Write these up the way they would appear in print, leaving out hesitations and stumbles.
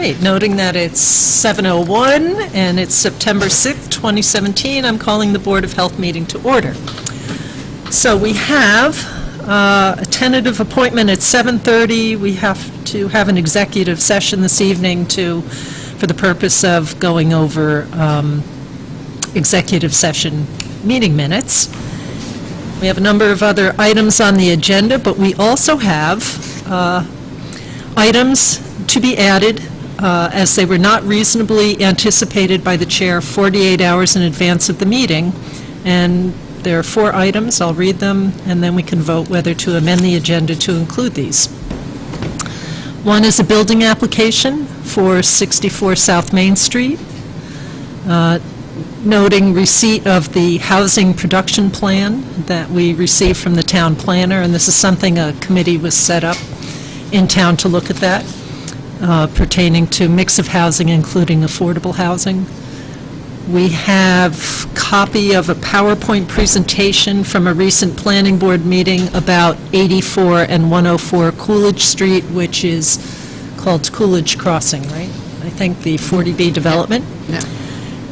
right, noting that it's 7:01 and it's September 6th, 2017, I'm calling the Board of Health meeting to order. So we have a tentative appointment at 7:30. We have to have an executive session this evening for the purpose of going over executive session meeting minutes. We have a number of other items on the agenda, but we also have items to be added as they were not reasonably anticipated by the chair 48 hours in advance of the meeting. And there are 4 items. I'll read them, and then we can vote whether to amend the agenda to include these. One is a building application for 64 South Main Street, noting receipt of the housing production plan that we received from the town planner, and this is something a committee was set up in town to look at that, pertaining to mix of housing, including affordable housing. We have copy of a PowerPoint presentation from a recent planning board meeting about 84 and 104 Coolidge Street, which is called Coolidge Crossing, right? I think the 40B development. Yeah.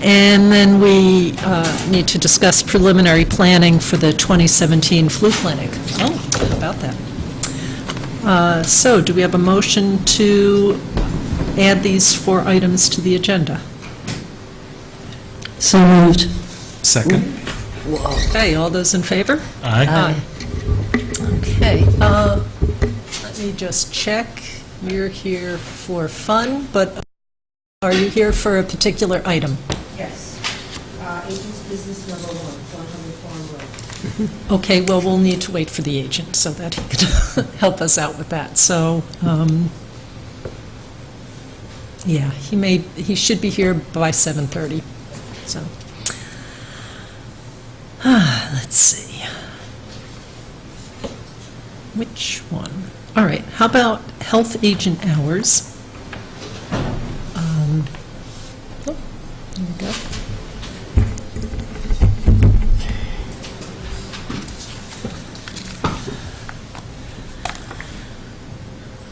And then we need to discuss preliminary planning for the 2017 flu clinic. Oh, how about that? So do we have a motion to add these 4 items to the agenda? So moved. Second. Okay, all those in favor? Aye. Okay, let me just check. You're here for fun, but are you here for a particular item? Yes. Agent's business number 1, 100 Farm Road. Okay, well, we'll need to wait for the agent so that he can help us out with that. So, yeah, he should be here by 7:30. So, let's see. Which one? All right, how about health agent hours? Oh, there we go.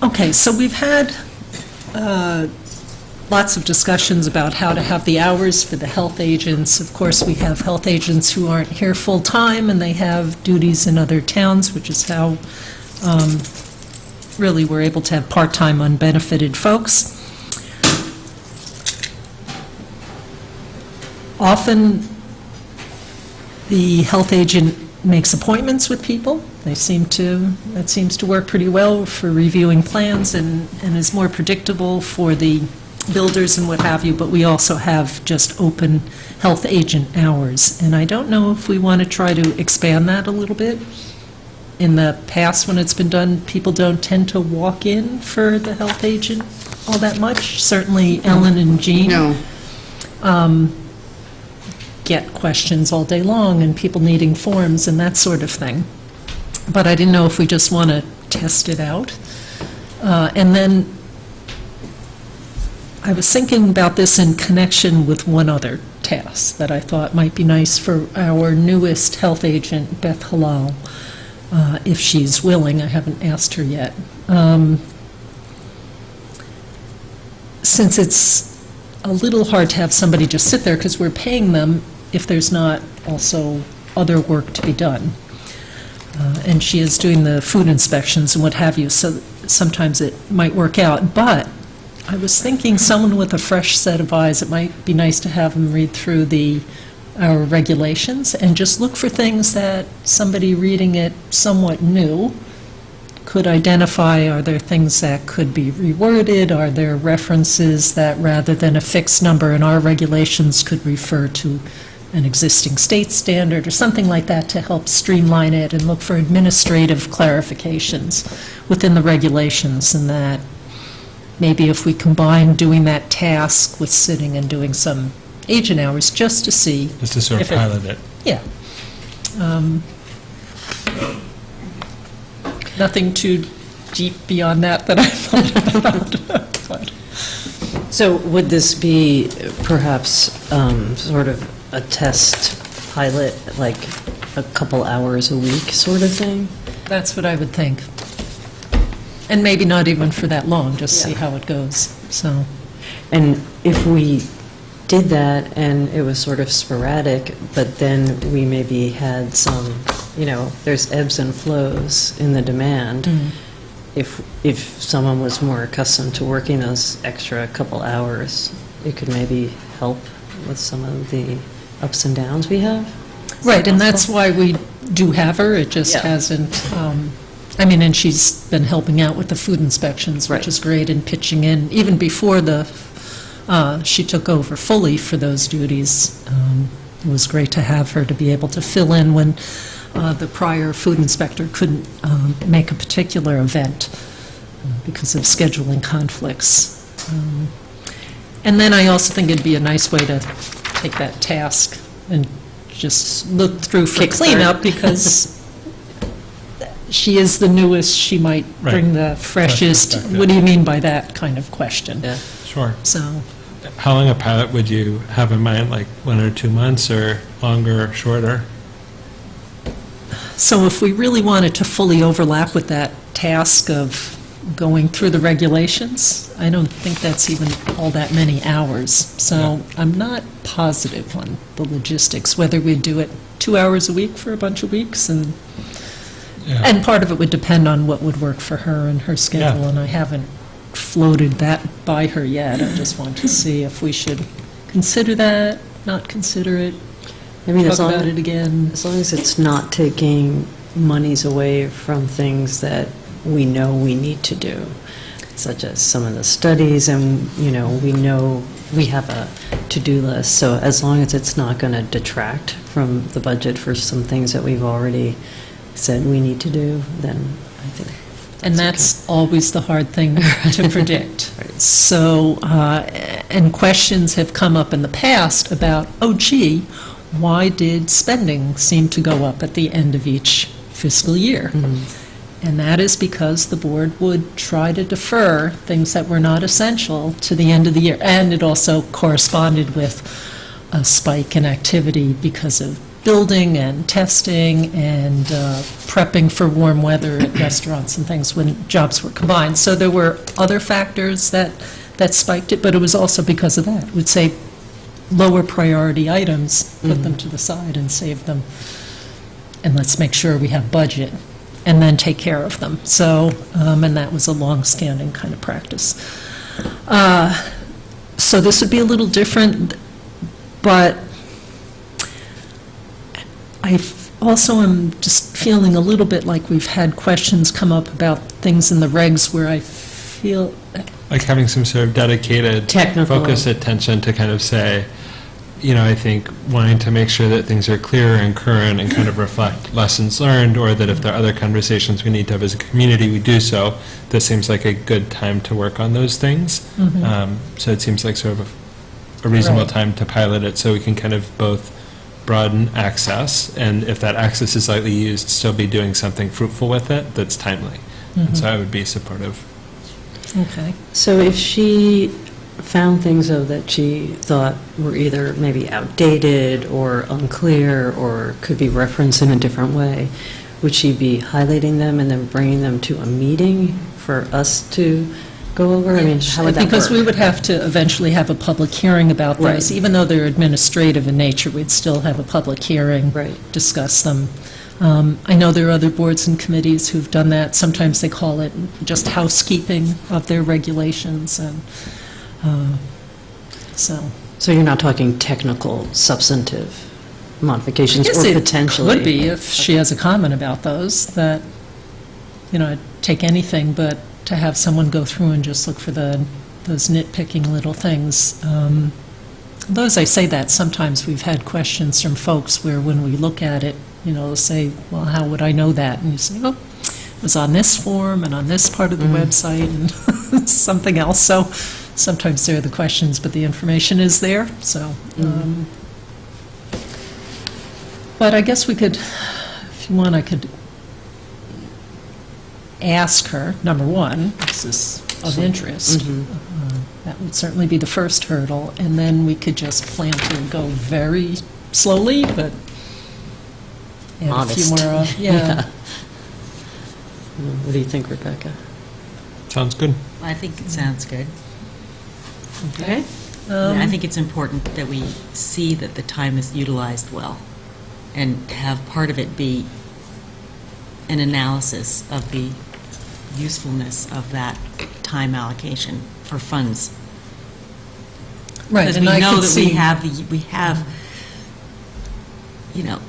Okay, so we've had lots of discussions about how to have the hours for the health agents. Of course, we have health agents who aren't here full-time, and they have duties in other towns, which is how really we're able to have part-time unbenefited folks. Often, the health agent makes appointments with people. That seems to work pretty well for reviewing plans and is more predictable for the builders and what have you, but we also have just open health agent hours. And I don't know if we want to try to expand that a little bit. In the past, when it's been done, people don't tend to walk in for the health agent all that much. Certainly Ellen and Jean. No. Get questions all day long and people needing forms and that sort of thing. But I didn't know if we just want to test it out. And then I was thinking about this in connection with one other task that I thought might be nice for our newest health agent, Beth Halal, if she's willing. I haven't asked her yet. Since it's a little hard to have somebody just sit there because we're paying them if there's not also other work to be done. And she is doing the food inspections and what have you, so sometimes it might work out. But I was thinking someone with a fresh set of eyes, it might be nice to have them read through our regulations and just look for things that somebody reading it somewhat new could identify. Are there things that could be reworded? Are there references that, rather than a fixed number in our regulations, could refer to an existing state standard or something like that to help streamline it and look for administrative clarifications within the regulations? And that maybe if we combine doing that task with sitting and doing some agent hours, just to see. Just to sort of if pilot it. Yeah. Nothing too deep beyond that I thought about. But So would this be perhaps sort of a test pilot, like a couple hours a week sort of thing? that's what I would think. And maybe not even for that long, just see Yeah. how it goes. So, And if we did that and it was sort of sporadic, but then we maybe had some, there's ebbs and flows in the demand. If someone was more accustomed to working those extra couple hours, it could maybe help with some of the ups and downs we have. Right, and that's why we do have her, it just Yeah. hasn't, and she's been helping out with the food inspections, which Right. is great, and pitching in, even before she took over fully for those duties. It was great to have her to be able to fill in when the prior food inspector couldn't make a particular event because of scheduling conflicts. And then I also think it'd be a nice way to take that task and just look through for Kickstart. cleanup, because she is the newest, she might bring the freshest, perspective. what do you mean by that kind of question? Yeah. Sure. So, How long a pilot would you have in mind, like 1 or 2 months, or longer, or shorter? so if we really wanted to fully overlap with that task of going through the regulations, I don't think that's even all that many hours. So I'm not positive on the logistics, whether we'd do it 2 hours a week for a bunch of weeks, and part of it would depend on what would work for her and her schedule, Yeah. and I haven't floated that by her yet. I just want to see if we should consider that, not consider it, I mean, talk about it again. as long as it's not taking monies away from things that we know we need to do, such as some of the studies, and, we know we have a to-do list, so as long as it's not going to detract from the budget for some things that we've already said we need to do, then I think. And that's always the hard thing to predict. So, and questions have come up in the past about, oh gee, why did spending seem to go up at the end of each fiscal year? And that is because the board would try to defer things that were not essential to the end of the year. And it also corresponded with a spike in activity because of building and testing and prepping for warm weather at restaurants and things when jobs were combined. So there were other factors that spiked it, but it was also because of that. It would say lower priority items, put them to the side and save them. And let's make sure we have budget, and then take care of them. So, and that was a long-standing kind of practice. So this would be a little different, but I also am just feeling a little bit like we've had questions come up about things in the regs where I feel, Like having some sort of dedicated, Technical. focused attention to kind of say, I think wanting to make sure that things are clear and current and kind of reflect lessons learned, or that if there are other conversations we need to have as a community, we do so. This seems like a good time to work on those things. So it seems like sort of a reasonable Right. time to pilot it, so we can kind of both broaden access, and if that access is lightly used, still be doing something fruitful with it that's timely. And so I would be supportive. okay. So if she found things, though, that she thought were either maybe outdated or unclear or could be referenced in a different way, would she be highlighting them and then bringing them to a meeting for us to go over? I mean, how would that work? Because we would have to eventually have a public hearing about those. Right. Even though they're administrative in nature, we'd still have a public hearing. Right. Discuss them. I know there are other boards and committees who've done that. Sometimes they call it just housekeeping of their regulations, and so. So you're not talking technical, substantive modifications, Yes, or it potentially? could be, if she has a comment about those, that, I'd take anything, but to have someone go through and just look for those nitpicking little things. Although, as I say that, sometimes we've had questions from folks where when we look at it, they'll say, well, how would I know that? And you say, oh, it was on this form and on this part of the website and something else. So sometimes they're the questions, but the information is there, so. But I guess we could, if you want, I could ask her, number one, is this of interest? That would certainly be the first hurdle, and then we could just plan to go very slowly, but add a few Modest. more, yeah. What do you think, Rebecca? Sounds good. I think it sounds good. Okay? I think it's important that we see that the time is utilized well, and have part of it be an analysis of the usefulness of that time allocation for funds. Right, Because and we I know could that see. we have, you know,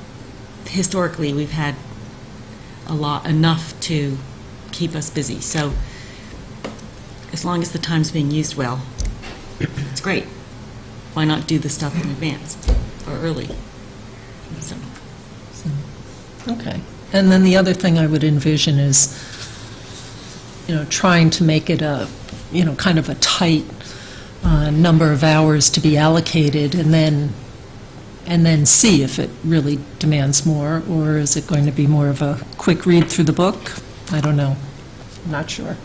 historically, we've had enough to keep us busy. So as long as the time's being used well, it's great. Why not do the stuff in advance or early? So, Okay. And then the other thing I would envision is, trying to make it a, kind of a tight number of hours to be allocated, and then see if it really demands more, or is it going to be more of a quick read through the book? I don't know. I'm not sure.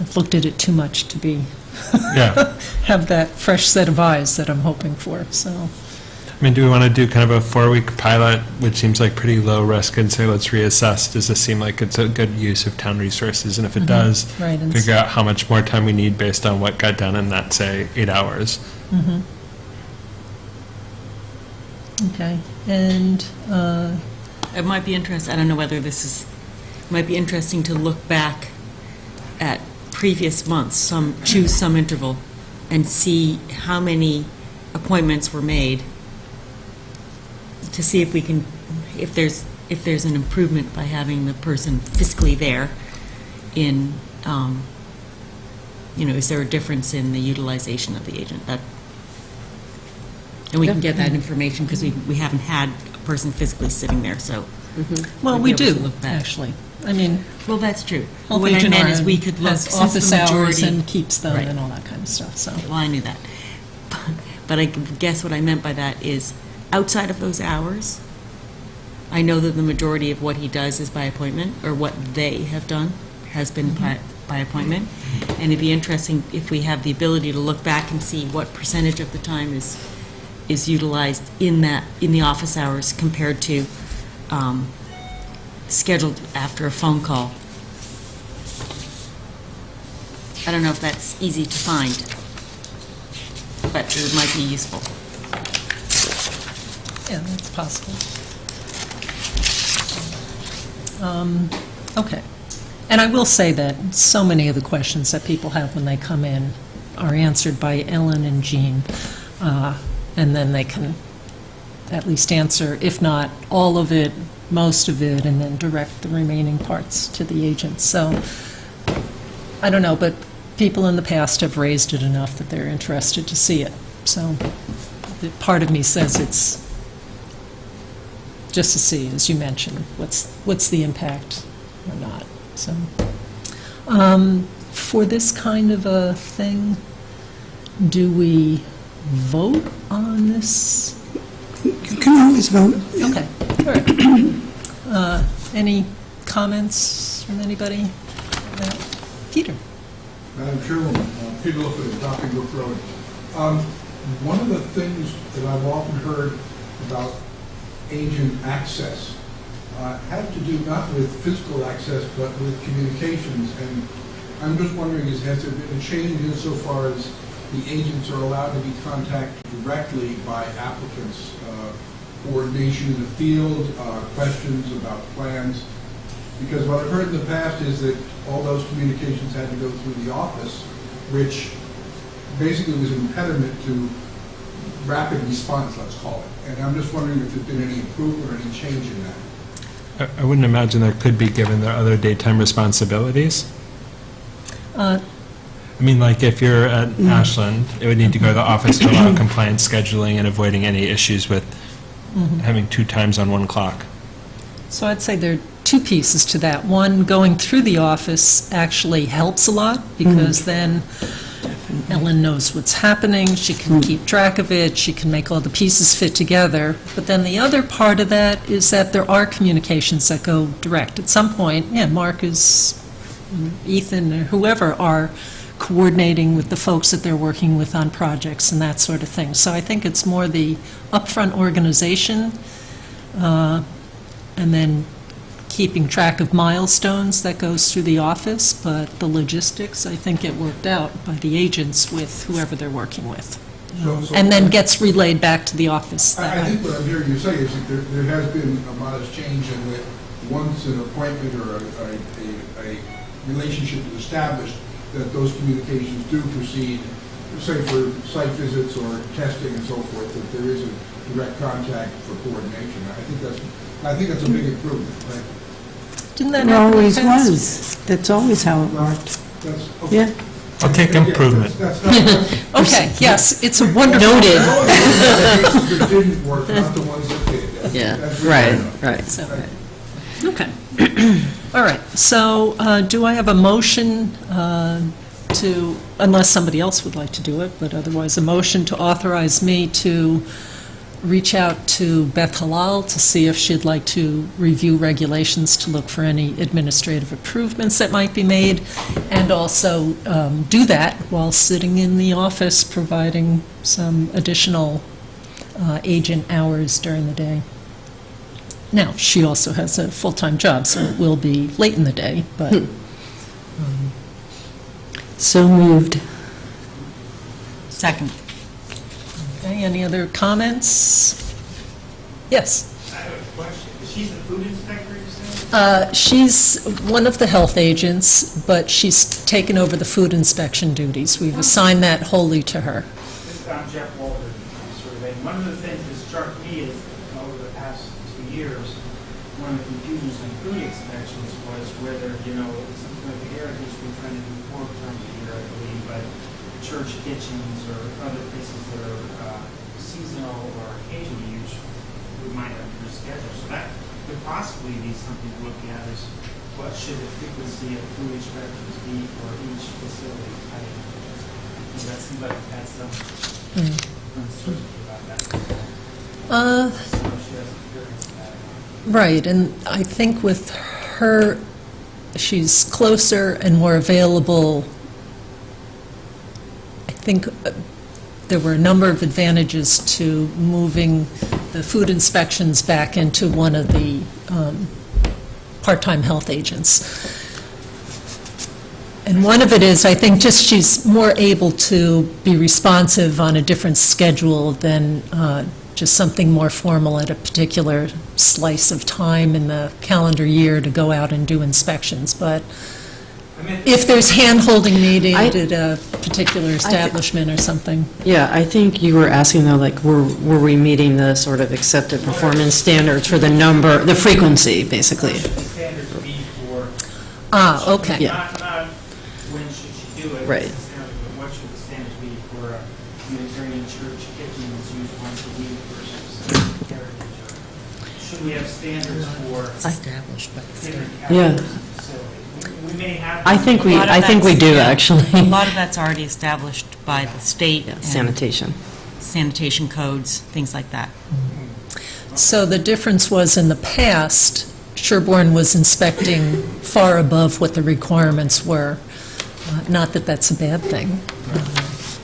I've looked at it too much to be, Yeah. have that fresh set of eyes that I'm hoping for, so. I mean, do we want to do kind of a 4-week pilot, which seems like pretty low risk, and say, let's reassess? Does this seem like it's a good use of town resources? And if it does, Right, and figure out how much more time we need based on what got done in that, say, 8 hours. Mhm. Okay, and, it might be interesting, I don't know whether it might be interesting to look back at previous months, choose some interval, and see how many appointments were made, to see if we can, if there's an improvement by having the person physically there in, is there a difference in the utilization of the agent? And we can get that information, because we haven't had a person physically sitting there, so. well, we'll we be able do, to look back. actually. I mean, Well, that's true. Health What I agent meant is RN we could look, has since office the hours majority. and keeps them Right. and all that kind of stuff, so. Well, I knew that. But I guess what I meant by that is, outside of those hours, I know that the majority of what he does is by appointment, or what they have done has been by appointment. And it'd be interesting if we have the ability to look back and see what percentage of the time is utilized in the office hours compared to scheduled after a phone call. I don't know if that's easy to find, but it might be useful. Yeah, that's possible. Okay. And I will say that so many of the questions that people have when they come in are answered by Ellen and Jean, and then they can at least answer, if not all of it, most of it, and then direct the remaining parts to the agent. So, I don't know, but people in the past have raised it enough that they're interested to see it. So, part of me says it's just to see, as you mentioned, what's the impact or not. So, for this kind of a thing, do we vote on this? You can always vote. Okay, all right. Any comments from anybody? Peter? Madam Chairwoman, Peter Lippert, Adopting Brook Road. One of the things that I've often heard about agent access have to do not with physical access, but with communications. And I'm just wondering, has there been a change insofar as the agents are allowed to be contacted directly by applicants, coordination in the field, questions about plans? Because what I've heard in the past is that all those communications had to go through the office, which basically was an impediment to rapid response, let's call it. And I'm just wondering if there's been any improvement or any change in that. I wouldn't imagine there could be, given their other daytime responsibilities. I mean, like, if you're at Ashland, it would need to go to the office to allow compliance scheduling and avoiding any issues with having 2 times on 1 clock. So I'd say there are 2 pieces to that. One, going through the office actually helps a lot, because then Ellen knows what's happening, she can keep track of it, she can make all the pieces fit together. But then the other part of that is that there are communications that go direct. At some point, Mark is, Ethan, or whoever are coordinating with the folks that they're working with on projects and that sort of thing. So I think it's more the upfront organization, and then keeping track of milestones that goes through the office, but the logistics, I think it worked out by the agents with whoever they're working with. So- And then gets relayed back to the office. I think what I'm hearing you say is that there has been a modest change in that once an appointment or a relationship is established, that those communications do proceed, say for site visits or testing and so forth, that there is a direct contact for coordination. I think that's a big improvement, right? Didn't that It happen in the always past? was. That's always how it worked. That's, okay. Yeah. I'll take Again, improvement. That's not. Okay, yes, it's a wonderful. Noted. The cases that didn't work, not the ones that did. Yeah, That's really right, right. So, okay. All right, so do I have a motion to, unless somebody else would like to do it, but otherwise a motion to authorize me to reach out to Beth Halal to see if she'd like to review regulations to look for any administrative improvements that might be made, and also do that while sitting in the office providing some additional agent hours during the day. Now, she also has a full-time job, so it will be late in the day, but, So moved. Second. okay, any other comments? Yes? I have a question. She's a food inspector, you said? She's one of the health agents, but she's taken over the food inspection duties. We've assigned that wholly to her. I'm Jeff Walter, I'm surveying. One of the things that struck me is, over the past 2 years, one of the confusions in food inspections was whether, something like the Heritage, we're trying to do 4 times a year, I believe, but church kitchens or other places that are seasonal or occasionally used, we might have to reschedule. So that could possibly be something to look at, is what should the frequency of food inspections be for each facility type? That seems like that's some uncertainty about that. So she has experience in that. Right, and I think with her, she's closer and more available. I think there were a number of advantages to moving the food inspections back into one of the part-time health agents. And one of it is, I think, just she's more able to be responsive on a different schedule than just something more formal at a particular slice of time in the calendar year to go out and do inspections. But if there's hand-holding needed at a particular establishment or something. Yeah, I think you were asking though, like, were we meeting the sort of accepted performance standards for the frequency, basically? What should the standards be for? Okay. Yeah. Not when should she do it Right. necessarily, but what should the standards be for a Unitarian church kitchen that's used once a week versus Heritage? Or should we have standards for Established by the different Yeah. categories of facilities? We may have. I think we A lot of do, that's- A actually. lot of that's already established by the state and Sanitation. sanitation codes, things like that. So the difference was, in the past, Sherborn was inspecting far above what the requirements were. Not that that's a bad thing,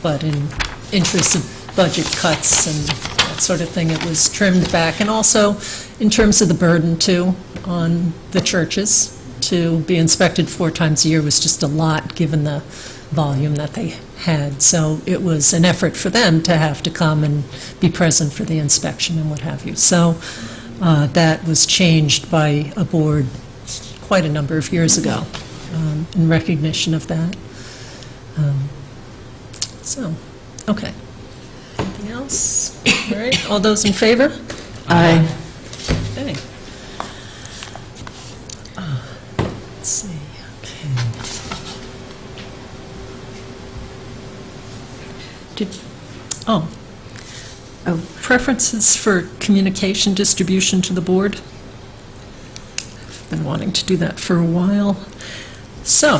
but in interest of budget cuts and that sort of thing, it was trimmed back. And also, in terms of the burden, too, on the churches, to be inspected 4 times a year was just a lot, given the volume that they had. So it was an effort for them to have to come and be present for the inspection and what have you. So that was changed by a board quite a number of years ago in recognition of that. So, okay. Anything else? All right, all those in favor? Aye. Okay. Let's see, okay. Oh. Preferences for communication distribution to the board? I've been wanting to do that for a while. So,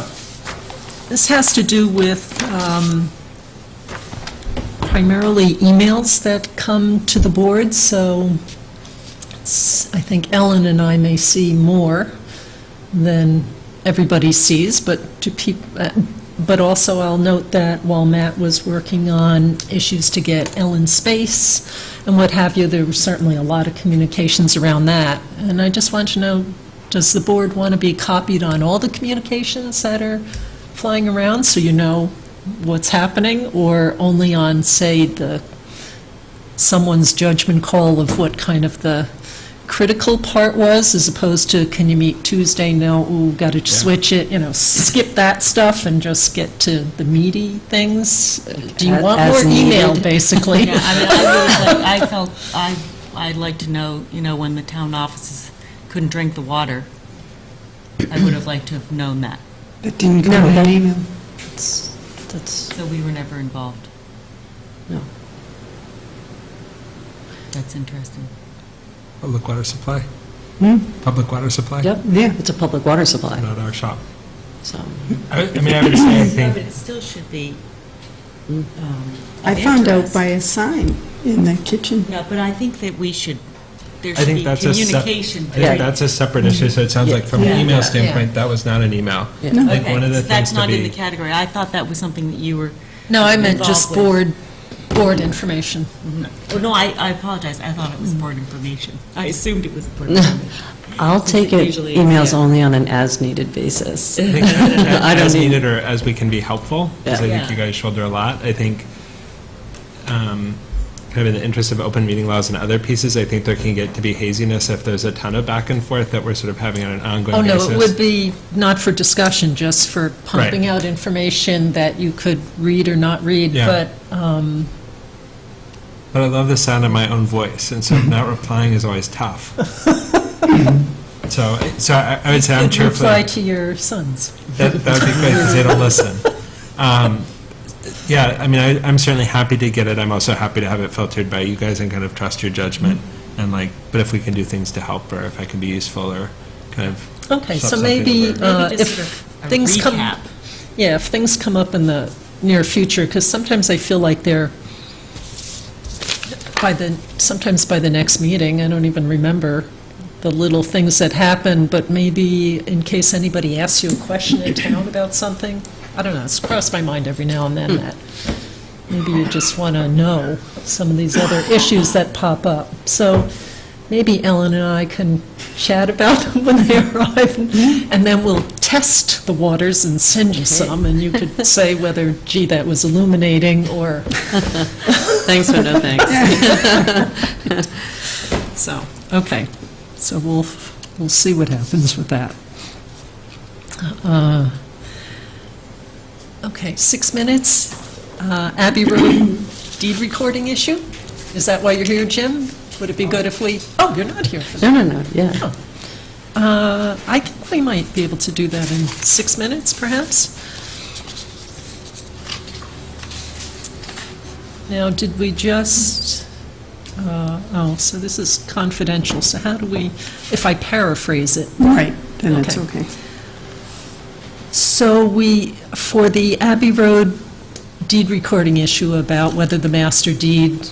this has to do with primarily emails that come to the board, so I think Ellen and I may see more than everybody sees, but but also I'll note that while Matt was working on issues to get Ellen space and what have you, there was certainly a lot of communications around that. And I just want to know, Does the board want to be copied on all the communications that are flying around, so you know what's happening, or only on, say, someone's judgment call of what kind of the critical part was, as opposed to, can you meet Tuesday? No, ooh, got to switch it, skip that stuff and just get to the meaty things? Do you want As more email, needed. basically? Yeah, I mean, I felt, I'd like to know, when the town offices couldn't drink the water, I would have liked to have known that. That didn't come No, in that- an email. That's, So we were never involved. no. That's interesting. Public water supply? Hmm? Public water supply? Yep, Yeah. it's a public water supply, Not our shop. so. I mean, I would say, I But think, it still should be. I found out by a sign in the kitchen. No, but I think that there I should think be that's a communication. I think that's a separate issue, so it sounds like from an Yeah. email Yeah. standpoint, that was not an email. Yeah. I think Okay, one of the so things that's to not in the be, category. I thought that was something that you were. No, I meant just involved board information. Oh, no, I apologize. I thought it was board information. I assumed it was board information. I'll Since take it it, usually is, emails yeah. only on an as-needed basis. I think I don't as need- needed or as we can be helpful, because I Yeah. think you guys shoulder a lot. I think, kind of in the interest of open meeting laws and other pieces, I think there can get to be haziness if there's a ton of back and forth that we're sort of having on an ongoing Oh, basis. no, it would be not for discussion, just for pumping Right. out information that you could read or not read, Yeah. but, But I love the sound of my own voice, and so not replying is always tough. So I would say I'm could cheerfully. reply to your sons. That would be great, because they don't listen. Yeah, I mean, I'm certainly happy to get it. I'm also happy to have it filtered by you guys and kind of trust your judgment. And but if we can do things to help, or if I can be useful, or kind of. Okay, shove so something maybe over. Maybe just if sort of a things come, recap. yeah, if things come up in the near future, because sometimes I feel like they're, sometimes by the next meeting, I don't even remember the little things that happen, but maybe in case anybody asks you a question in town about something, I don't know, it's crossed my mind every now and then that maybe you just want to know some of these other issues that pop up. So maybe Ellen and I can chat about them when they arrive, and then we'll test the waters and send you some, and you could say whether, gee, that was illuminating, or, Thanks, but no thanks. so, okay. So we'll see what happens with that. Okay, 6 minutes. Abbey Road deed recording issue? Is that why you're here, Jim? Would it be good if oh, you're not here for that. No, yeah. I think we might be able to do that in 6 minutes, perhaps. Now, did we just, so this is confidential, so how do we, if I paraphrase it? Right, then it's Okay. okay. So for the Abbey Road deed recording issue about whether the master deed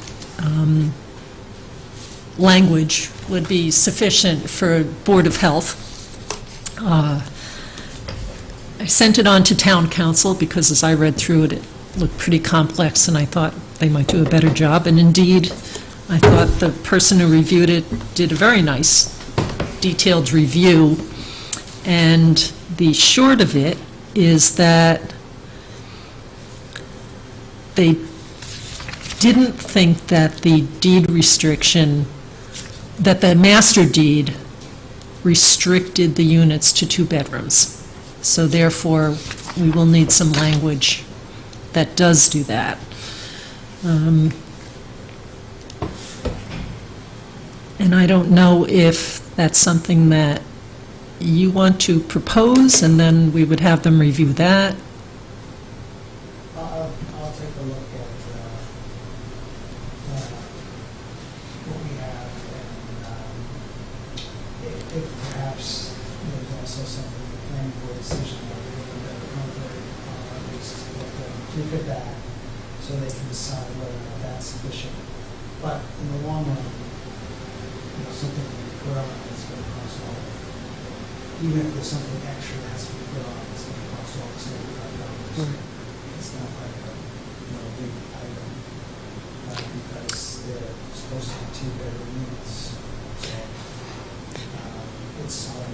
language would be sufficient for Board of Health, I sent it on to Town Council because as I read through it, it looked pretty complex, and I thought they might do a better job. And indeed, I thought the person who reviewed it did a very nice, detailed review. And the short of it is that they didn't think that the deed restriction, that the master deed restricted the units to 2 bedrooms. So therefore, we will need some language that does do that. And I don't know if that's something that you want to propose, and then we would have them review that. I'll take a look at what we have, and if perhaps there's also something the planning board decision that we're going to cover, at least let them look at that, so they can decide whether or not that's sufficient. But in the long run, something to be put on is going to cost all, even if there's something extra that has to be put on, it's going to cost all $75. It's not like a, big item, because they're supposed to be 2-bedroom units. So, it's solid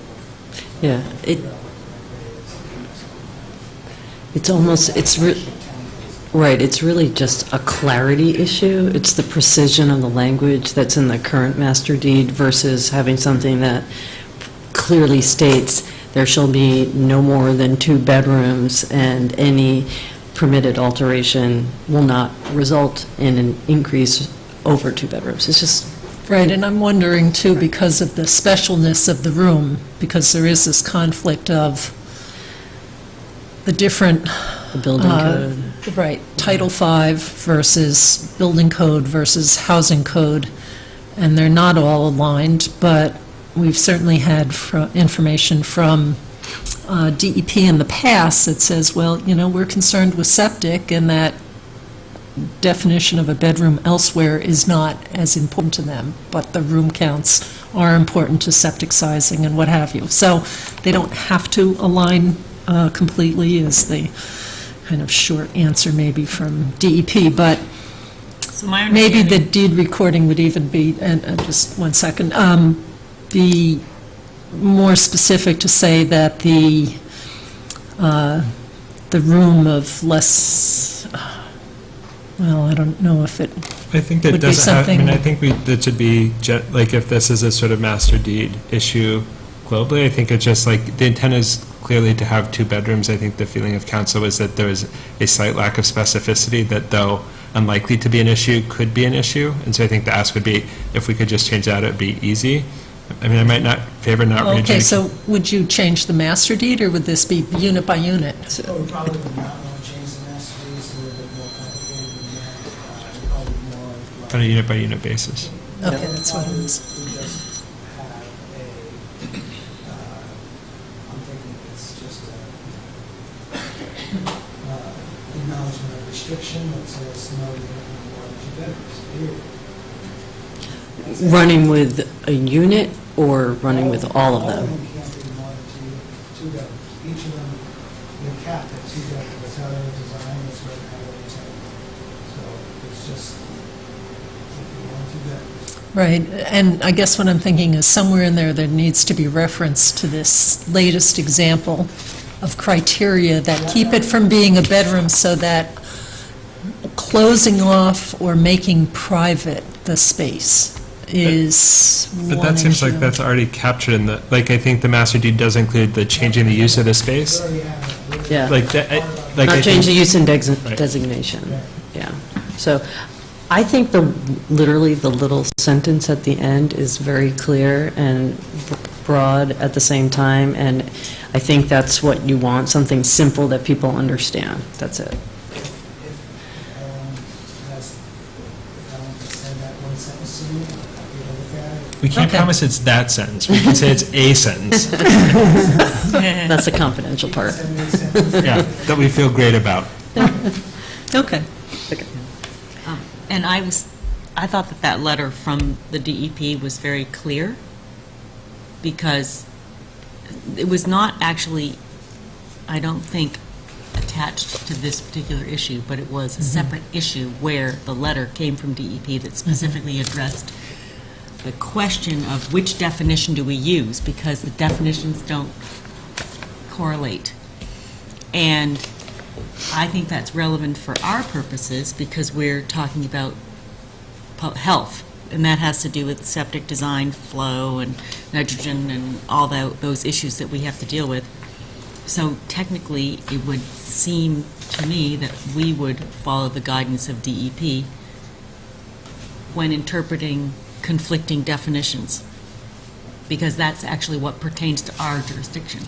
Yeah, figure out what the right way is to do something. it's almost, right, it's really just a clarity issue. It's the precision of the language that's in the current master deed versus having something that clearly states there shall be no more than 2 bedrooms, and any permitted alteration will not result in an increase over 2 bedrooms. It's just, Right, and I'm wondering too, because of the specialness of the room, because there is this conflict of the different, the building code. right, Title V versus building code versus housing code, and they're not all aligned, but we've certainly had information from DEP in the past that says, well, we're concerned with septic, and that definition of a bedroom elsewhere is not as important to them, but the room counts are important to septic sizing and what have you. So they don't have to align completely, is the kind of short answer maybe from DEP, but So my maybe the understanding, deed recording would even be, and just one second, be more specific to say that the room of less, well, I don't know if it, I think that Would be doesn't have, I mean, something- I think that should be, like, if this is a sort of master deed issue globally, I think it's just like, the intent is clearly to have 2 bedrooms. I think the feeling of council was that there was a slight lack of specificity that, though unlikely to be an issue, could be an issue. And so I think the ask would be, if we could just change that, it'd be easy. I mean, I might not favor not okay, reading. so would you change the master deed, or would this be unit by unit? But we probably would not want to change the master deed, it's a little bit more complicated than that. Probably more like. On a unit-by-unit basis. Okay, that's what it is. We just have a, I'm thinking it's just a acknowledgement of restriction that says no, you don't have more than 2 bedrooms, period. That's it. Running with a unit or running with all of them? All of them can't be more than 2 bedrooms. Each of them, they're capped at 2 bedrooms. That's how they're designed, that's what how they're intended. So it's just, if you want 2 bedrooms. Right, and I guess what I'm thinking is somewhere in there needs to be reference to this latest example of criteria that keep it from being a bedroom, so that closing off or making private the space is But one that seems like issue. that's already captured in the, like, I think the master deed does include the changing the use of the space. We already have it. Yeah. Like, that, like, I Not change the think, use and Right. designation, yeah. So I think literally the little sentence at the end is very clear and broad at the same time, and I think that's what you want, something simple that people understand. That's it. If Ellen just said that one sentence to me, I'd be able to look at it. we can't Okay. promise it's that sentence. We can say it's a sentence. That's the confidential part. Send me a sentence. Yeah, that we feel great about. Okay. and I thought that letter from the DEP was very clear, because it was not actually, I don't think, attached to this particular issue, but it was a separate issue where the letter came from DEP that specifically addressed the question of which definition do we use, because the definitions don't correlate. And I think that's relevant for our purposes, because we're talking about health, and that has to do with septic design, flow, and nitrogen, and all those issues that we have to deal with. So technically, it would seem to me that we would follow the guidance of DEP when interpreting conflicting definitions, because that's actually what pertains to our jurisdiction.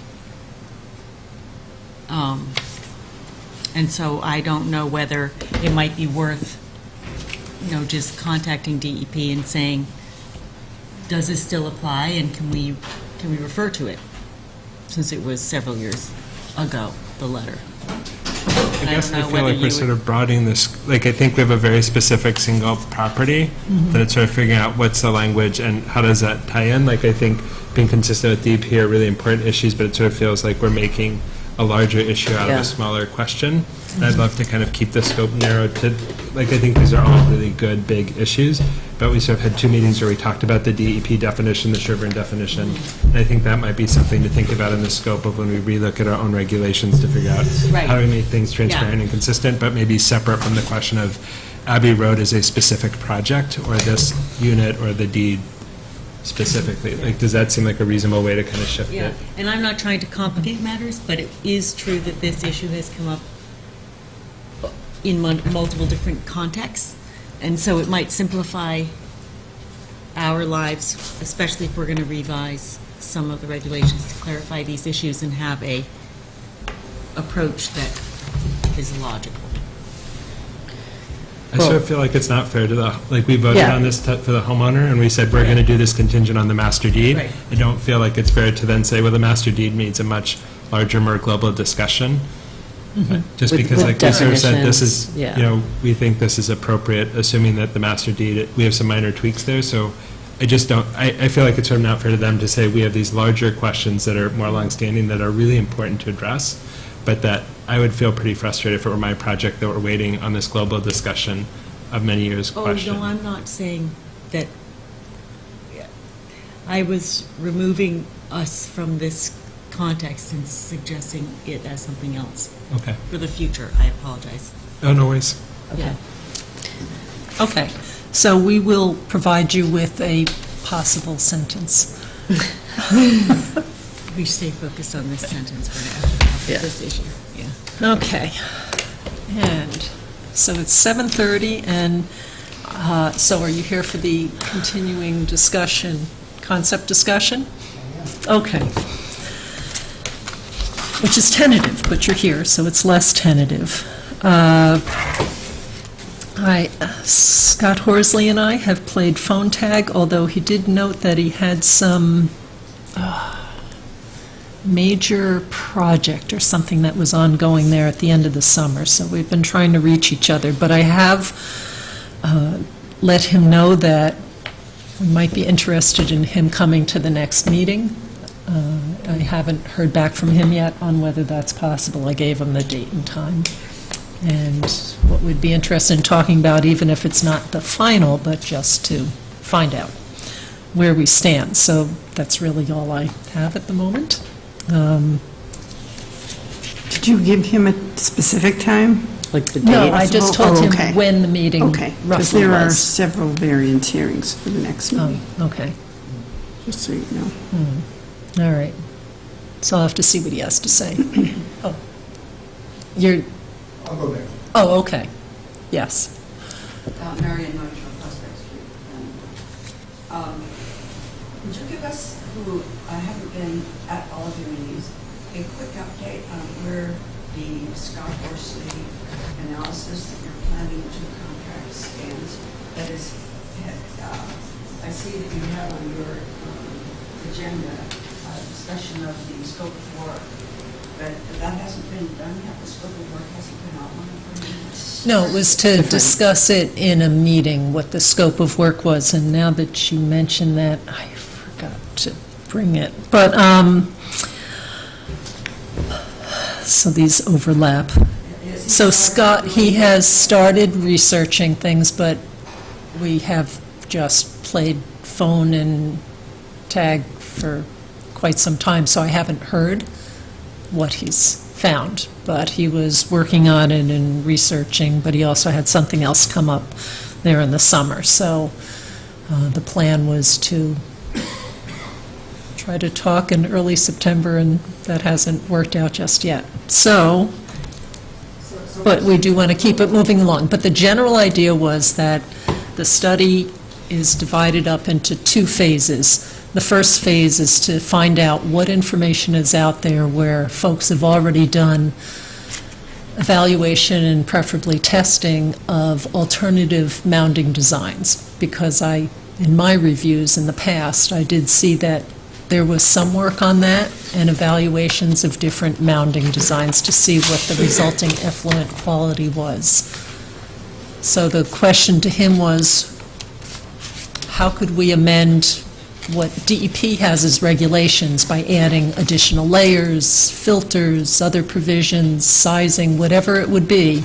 And so I don't know whether it might be worth, just contacting DEP and saying, does this still apply, and can we refer to it? Since it was several years ago, the letter. I And guess don't I know feel whether like we're you sort would- of broadening this, like, I think we have a very specific single property, that it's sort of figuring out what's the language and how does that tie in. Like, I think being consistent with DEP are really important issues, but it sort of feels like we're making a larger issue out of Yeah. a smaller question. And I'd love to kind of keep the scope narrowed to, like, I think these are all really good, big issues, but we sort of had 2 meetings where we talked about the DEP definition, the Sherborn definition, and I think that might be something to think about in the scope of when we relook at our own regulations to figure out Right. how do we make things transparent Yeah. and consistent, but maybe separate from the question of Abbey Road is a specific project, or this unit, or the deed specifically. Like, does that seem like a reasonable way to kind of shift Yeah, it? and I'm not trying to complicate matters, but it is true that this issue has come up in multiple different contexts, and so it might simplify our lives, especially if we're going to revise some of the regulations to clarify these issues and have a approach that is logical. I sort of feel like it's not fair to the, like, we voted Yeah. on this for the homeowner, and we said we're going to do this contingent on the master deed. Right. I don't feel like it's fair to then say, well, the master deed needs a much larger, more global discussion. Just With- because, with like we sort of said, this is, definitions, yeah. you know, we think this is appropriate, assuming that the master deed, we have some minor tweaks there, so I just don't, I feel like it's sort of not fair to them to say, we have these larger questions that are more longstanding, that are really important to address, but that I would feel pretty frustrated if it were my project that we're waiting on this global discussion of many years' question. Oh, no, I'm not saying that. I was removing us from this context and suggesting it as something else. Okay. For the future, I apologize. Oh, no worries. Yeah. Okay, so we will provide you with a possible sentence. We stay focused on this sentence for now, Yeah. this issue, yeah. Okay, and so it's 7:30, and so are you here for the continuing discussion, concept discussion? Okay. Which is tentative, but you're here, so it's less tentative. Scott Horsley and I have played phone tag, although he did note that he had some major project or something that was ongoing there at the end of the summer, so we've been trying to reach each other. But I have let him know that we might be interested in him coming to the next meeting. I haven't heard back from him yet on whether that's possible. I gave him the date and time. And what we'd be interested in talking about, even if it's not the final, but just to find out where we stand. So that's really all I have at the moment. Did you give him a specific time? Like the No, date? I just Oh, told okay. him when the meeting Okay, because roughly there are was. several variance hearings for the next meeting, Oh, okay, just so you know. all right. So I'll have to see what he has to say. Oh, you're, I'll go next. oh, okay, yes. Marion Motors on Prospect Street. Would you give us, who haven't been at all of your meetings, a quick update on where the Scott Horsley analysis that you're planning to contract stands? That is, I see that you have on your agenda a discussion of the scope of work, but that hasn't been done yet, the scope of work hasn't been outlined for you? No, it was to discuss it in a meeting, what the scope of work was, and now that you mention that, I forgot to bring it. But, so these overlap. So Scott, he has started researching things, but we have just played phone and tag for quite some time, so I haven't heard what he's found. But he was working on it and researching, but he also had something else come up there in the summer. So the plan was to try to talk in early September, and that hasn't worked out just yet. So, but we do want to keep it moving along. But the general idea was that the study is divided up into 2 phases. The first phase is to find out what information is out there where folks have already done evaluation and preferably testing of alternative mounding designs. Because in my reviews in the past, I did see that there was some work on that and evaluations of different mounding designs to see what the resulting effluent quality was. So the question to him was, how could we amend what DEP has as regulations by adding additional layers, filters, other provisions, sizing, whatever it would be,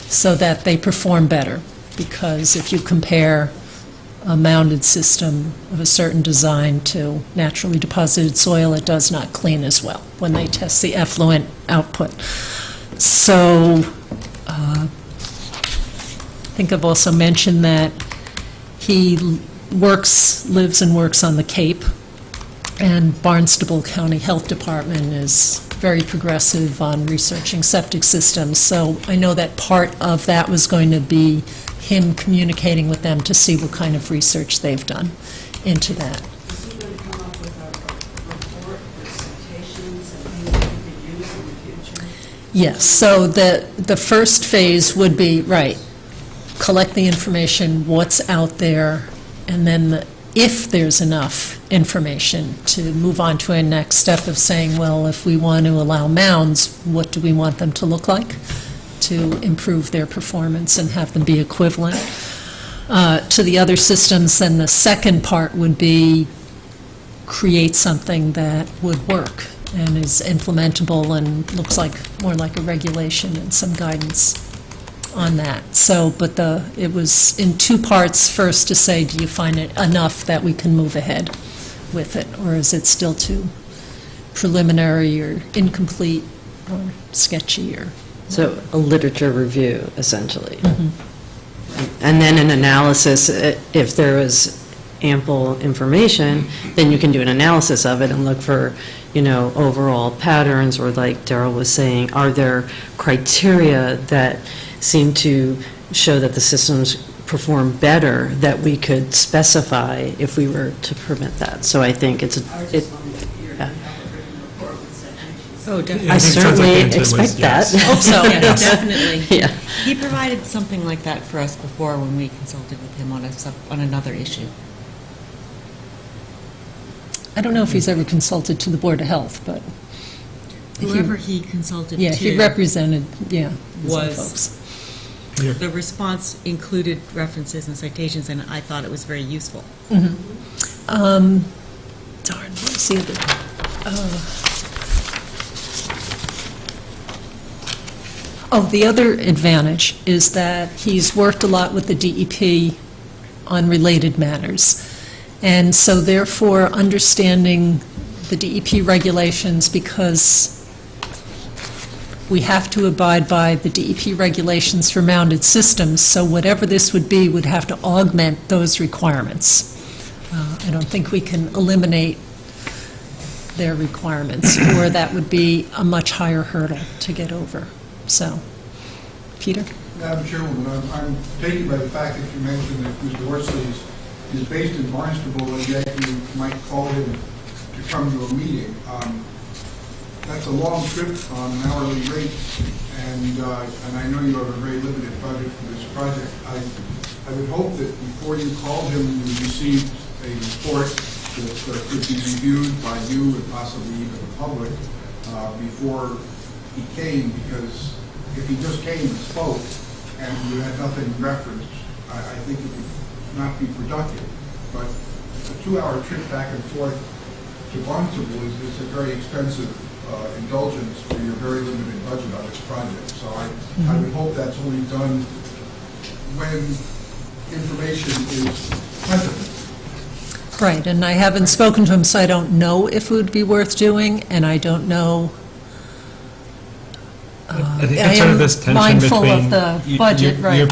so that they perform better? Because if you compare a mounded system of a certain design to naturally deposited soil, it does not clean as well when they test the effluent output. So I think I've also mentioned that he lives and works on the Cape, and Barnstable County Health Department is very progressive on researching septic systems. So I know that part of that was going to be him communicating with them to see what kind of research they've done into that. Is he going to come up with a report with citations and things that we could use in the future? Yes, so the first phase would be, right, collect the information, what's out there, and then if there's enough information to move on to a next step of saying, well, if we want to allow mounds, what do we want them to look like to improve their performance and have them be equivalent to the other systems? Then the second part would be create something that would work and is implementable and looks like more like a regulation and some guidance on that. So, but it was in two parts. First, to say, do you find it enough that we can move ahead with it, or is it still too preliminary or incomplete or sketchy? Or So a literature review, essentially. And then an analysis, if there was ample information, then you can do an analysis of it and look for, overall patterns, or like Daryl was saying, are there criteria that seem to show that the systems perform better that we could specify if we were to permit that? So I think I was just wondering if you're going to have a written report with citations. Oh, definitely. I I think it sounds like certainly the intent was expect that. yes. Hope so, definitely. Yeah. He provided something like that for us before when we consulted with him on another issue. I don't know if he's ever consulted to the Board of Health, but Whoever he consulted to. yeah, he represented, some Was- folks. The response included references and citations, and I thought it was very useful. Darn, where's the other? The other advantage is that he's worked a lot with the DEP on related matters. And so therefore, understanding the DEP regulations, because we have to abide by the DEP regulations for mounded systems, so whatever this would be would have to augment those requirements. I don't think we can eliminate their requirements, or that would be a much higher hurdle to get over. So, Peter? Madam Chairwoman, I'm taken by the fact that you mentioned that Mr. Horsley is based in Barnstable, and yet you might call him to come to a meeting. That's a long trip on an hourly rate, and I know you have a very limited budget for this project. I would hope that before you called him, you received a report that could be reviewed by you and possibly even the public before he came, because if he just came and spoke and you had nothing referenced, I think it would not be productive. But a 2-hour trip back and forth to Barnstable is a very expensive indulgence for your very limited budget on this project. So I would hope that's only done when information is plentiful. Right, and I haven't spoken to him, so I don't know if it would be worth doing, and I don't know. I think it's sort of this tension mindful between. of the you- budget, you're- right. You're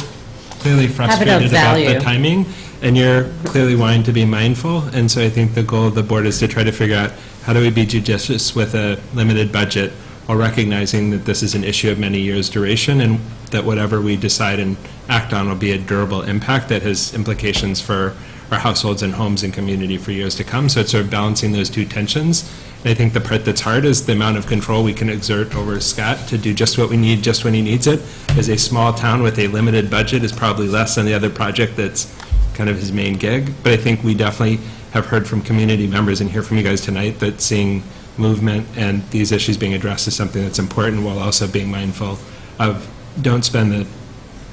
clearly frustrated about value. the timing, and you're clearly wanting to be mindful, and so I think the goal of the board is to try to figure out, how do we be judicious with a limited budget, while recognizing that this is an issue of many years' duration, and that whatever we decide and act on will be a durable impact that has implications for our households and homes and community for years to come. So it's sort of balancing those two tensions. And I think the part that's hard is the amount of control we can exert over Scott to do just what we need, just when he needs it. As a small town with a limited budget is probably less than the other project that's kind of his main gig. But I think we definitely have heard from community members and hear from you guys tonight that seeing movement and these issues being addressed is something that's important, while also being mindful of, don't spend the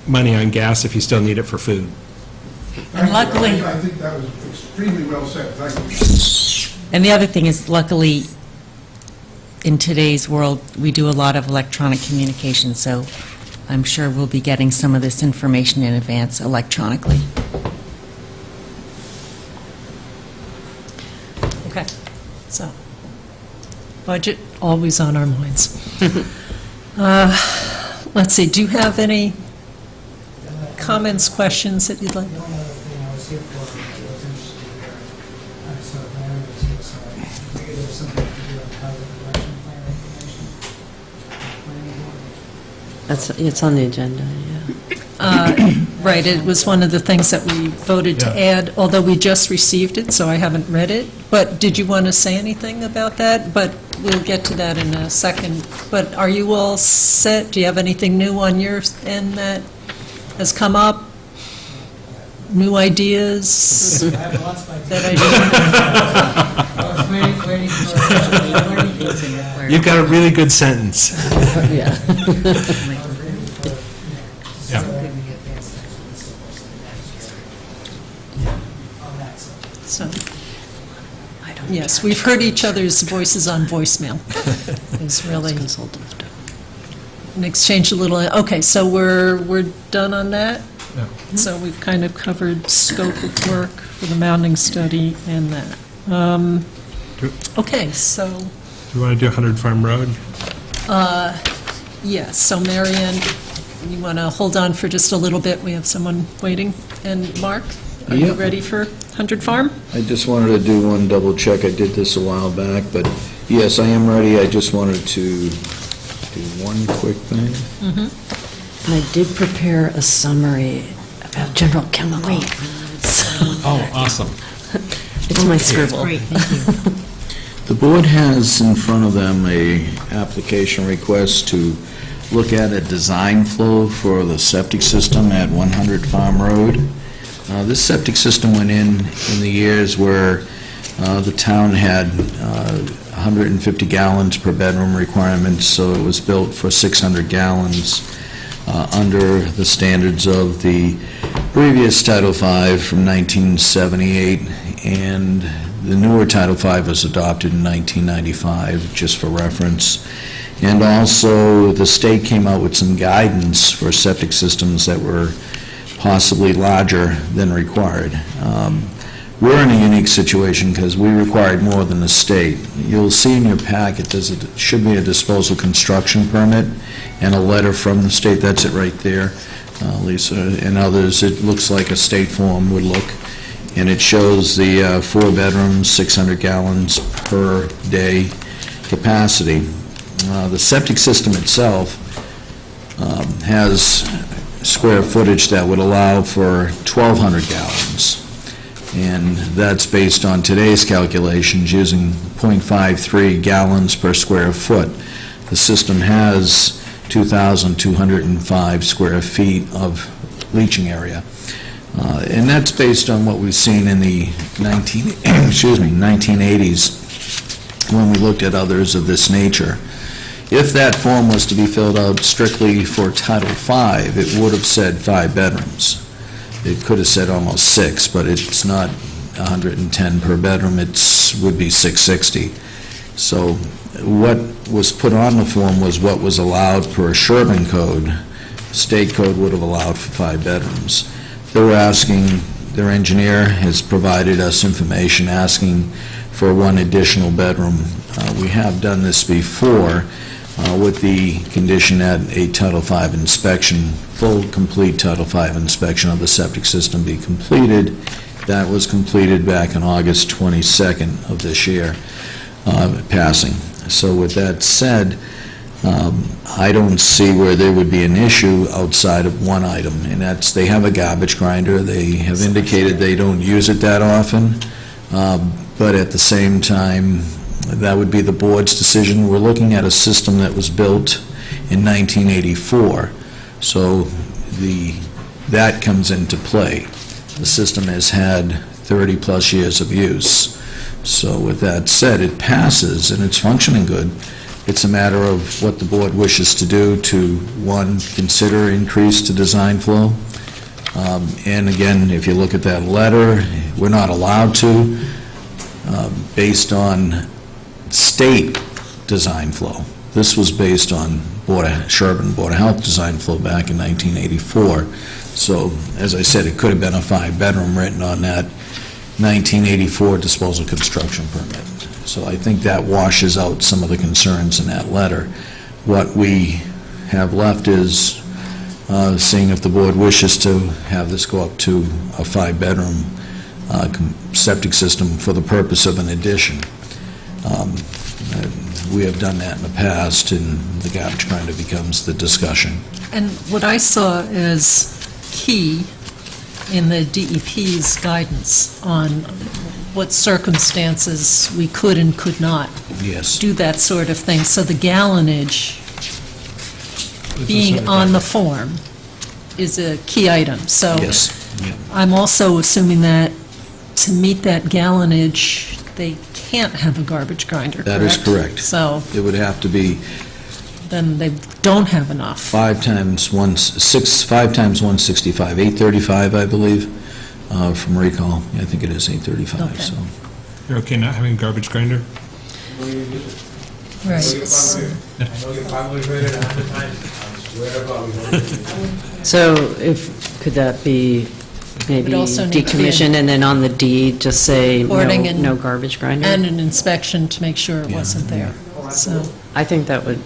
money on gas if you still need it for food. And luckily- I think that was extremely well said. Thank you. And the other thing is, luckily, in today's world, we do a lot of electronic communication, so I'm sure we'll be getting some of this information in advance electronically. So, budget, always on our minds. Let's see, do you have any comments, questions that you'd like? The only other thing I was here for, I was interested in hearing, I'm sort of planning the team, so I figured there was something to do on how the direction plan information. Planning board. It's on the agenda, yeah. Right, it was one of the things that we voted to Yeah. add, although we just received it, so I haven't read it. But did you want to say anything about that? But we'll get to that in a second. But are you all set? Do you have anything new on your end that has come up? New ideas? I have lots of ideas. That I I was waiting for. You've got a really good sentence. Yeah. I was waiting for, Yeah. on that side. So, yes, we've heard each other's voices on voicemail. It's really Consultant. an exchange a little, okay, so we're done on that? Yeah. So we've kind of covered scope of work for the mounting study and that. Okay, so, Do you want to do 100 Farm Road? yes, so Marianne, you want to hold on for just a little bit? We have someone waiting. And Mark, are you Yep. ready for 100 Farm? I just wanted to do one double check. I did this a while back, but yes, I am ready. I just wanted to do one quick thing. And I did prepare a summary about general chemical. Oh, awesome. It's my scribble. Great, thank you. The board has in front of them a application request to look at a design flow for the septic system at 100 Farm Road. This septic system went in the years where the town had 150 gallons per bedroom requirements, so it was built for 600 gallons under the standards of the previous Title V from 1978, and the newer Title V was adopted in 1995, just for reference. And also, the state came out with some guidance for septic systems that were possibly larger than required. We're in a unique situation because we required more than the state. You'll see in your packet, it should be a disposal construction permit and a letter from the state. That's it right there, Lisa. And others, it looks like a state form would look. And it shows the 4 bedrooms, 600 gallons per day capacity. The septic system itself has square footage that would allow for 1,200 gallons. And that's based on today's calculations using 0.53 gallons per square foot. The system has 2,205 square feet of leaching area. And that's based on what we've seen in the 1980s when we looked at others of this nature. If that form was to be filled out strictly for Title V, it would have said 5 bedrooms. It could have said almost 6, but it's not 110 per bedroom, it would be 660. So what was put on the form was what was allowed per Sherborn code. State code would have allowed for 5 bedrooms. They were asking, their engineer has provided us information asking for 1 additional bedroom. We have done this before with the condition that a Title V inspection, full, complete Title V inspection of the septic system be completed. That was completed back on August 22nd of this year, passing. So with that said, I don't see where there would be an issue outside of one item, and that's they have a garbage grinder. They have indicated they don't use it that often, but at the same time, that would be the board's decision. We're looking at a system that was built in 1984, so that comes into play. The system has had 30-plus years of use. So with that said, it passes and it's functioning good. It's a matter of what the board wishes to do to, 1, consider increase to design flow. And again, if you look at that letter, we're not allowed to, based on state design flow. This was based on Sherborn Board of Health design flow back in 1984. So, as I said, it could have been a 5-bedroom written on that 1984 disposal construction permit. So I think that washes out some of the concerns in that letter. What we have left is seeing if the board wishes to have this go up to a 5-bedroom septic system for the purpose of an addition. We have done that in the past, and the garbage grinder becomes the discussion. And what I saw as key in the DEP's guidance on what circumstances we could and could not Yes. do that sort of thing. So the gallonage being on the form is a key item. So Yes. Yeah. I'm also assuming that to meet that gallonage, they can't have a garbage grinder, correct? That is correct. So It would have to be then they don't have enough. 5 times 165, 835, I believe, from recall. I think it is 835, Okay. so. You're okay not having a garbage grinder? Right. I know you probably heard it 100 times, I swear to God, we don't do it. So could that be maybe Would also need to be decommissioned and then on the deed, just say Reporting no, and- no garbage grinder? And an inspection to make sure it Yeah. wasn't there. So, I think that would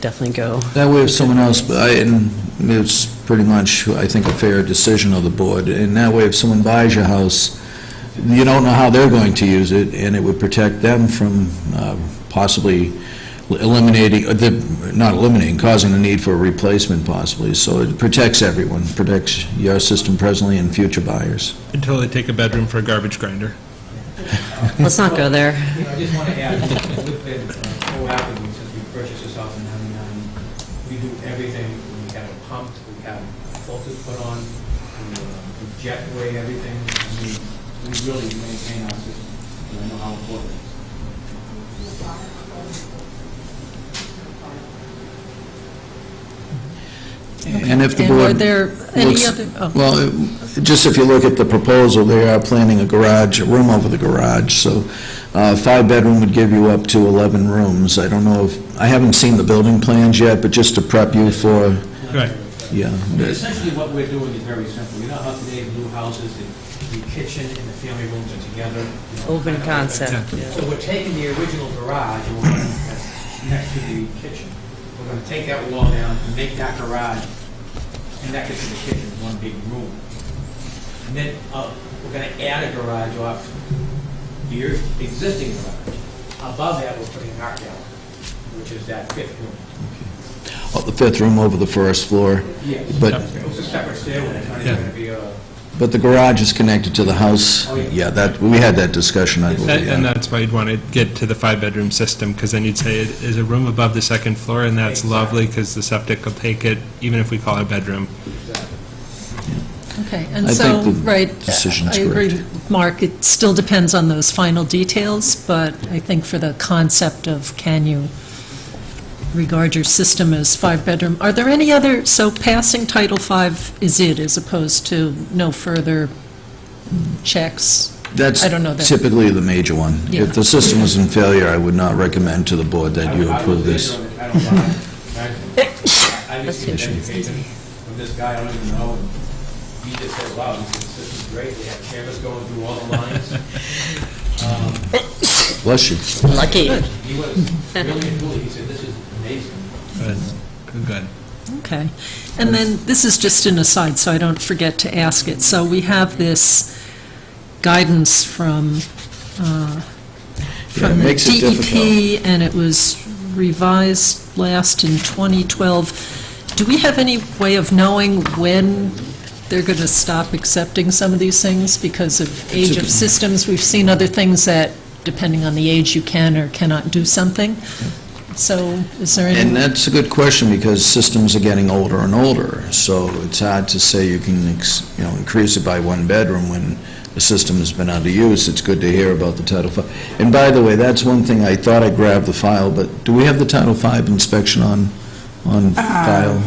definitely go. That way, if someone else, and it's pretty much, I think, a fair decision of the board, and that way, if someone buys your house, you don't know how they're going to use it, and it would protect them from possibly eliminating, not eliminating, causing the need for a replacement possibly. So it protects everyone, protects your system presently and future buyers. Until they take a bedroom for a garbage grinder. Let's not go there. You know, I just want to add, we've been proactive since we purchased this house in '99. We do everything. We have it pumped, we have filters put on, we jet away everything. I mean, we really maintain our system, and I know how important it is. And if the and are board there any looks- other, oh, Well, just if you look at the proposal, they are planning a garage, a room over the garage, so 5-bedroom would give you up to 11 rooms. I don't know if, I haven't seen the building plans yet, but just to prep you for, Right. yeah. I mean, essentially, what we're doing is very simple. You know how today new houses, the kitchen and the family rooms are together? you know, Open kind of concept. open. So we're taking the original garage, and we're going to, next to the kitchen, we're going to take that wall down and make that garage, and that gets to the kitchen, one big room. And then we're going to add a garage off the existing garage. Above that, we're putting an art gallery, which is that 5th room. Oh, the 5th room over the first floor, Yes. But- It was a separate stairway, it's not Yeah. even going to be a... but the garage is connected to the house. Oh, yeah. Yeah, that, we had that discussion, I believe. And yeah. that's why you'd want to get to the 5-bedroom system, because then you'd say it is a room above the second floor, and that's lovely, because the septic will take it, even if we call it a bedroom. okay. And I so, think the right, decision's I agree, correct. Mark, it still depends on those final details, but I think for the concept of can you regard your system as 5-bedroom, are there any other, so passing Title V is it, as opposed to no further checks? That's I don't know that- typically the major one. Yeah. If the system is in failure, I would not recommend to the board that you approve this. I don't buy it. I just get education from this guy, I don't even know, and he just said, wow, this is great, they have cameras going through all the lines. Bless you. Lucky. He was really and truly, he said, this is amazing. Good. Okay. And then, this is just an aside, so I don't forget to ask it. So we have this guidance from Yeah, it the makes it DEP, and it was revised last in 2012. Do we have any way of knowing when they're going to stop accepting some of these things because of age of systems? We've seen other things that, depending on the age, you can or cannot do something. So is there any? And that's a good question, because systems are getting older and older, so it's hard to say you can, increase it by 1 bedroom when the system has been under use. It's good to hear about the Title V. And by the way, that's one thing, I thought I grabbed the file, but do we have the Title V inspection on file?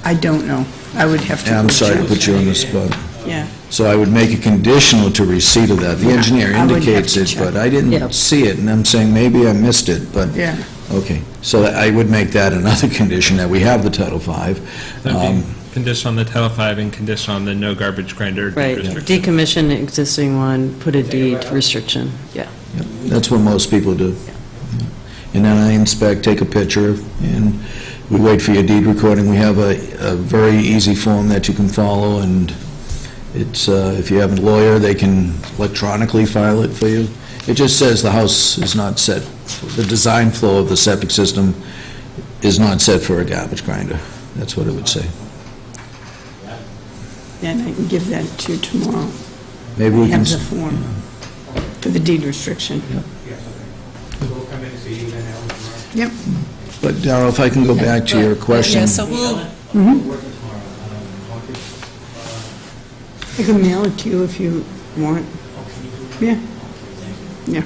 I don't know. I would have to. Yeah, I'm go sorry to check. put you on the spot. Yeah. So I would make it conditional to receipt of that. The engineer I would have indicates to it, check. but I Yep. didn't see it, and I'm saying maybe I missed it, but, Yeah. okay. So I would make that another condition, that we have the Title V. condition on the Title V and condition on the no garbage grinder deed Right, restriction. decommission existing one, put a deed restriction, yeah. Yep, that's what most people do. And then I inspect, take a picture, and we wait for your deed recording. We have a very easy form that you can follow, and it's, if you have a lawyer, they can electronically file it for you. It just says the house is not set, the design flow of the septic system is not set for a garbage grinder. That's what it would say. And I can give that to you tomorrow. Maybe we I can... have the form for the deed restriction. Yes, okay. So we'll come in and see you then, Alan, tomorrow. Yep. But Darrell, if I can go back to your question... Yeah, so we'll, Working tomorrow. Marcus, I can mail it to you if you want. Yeah. Yeah.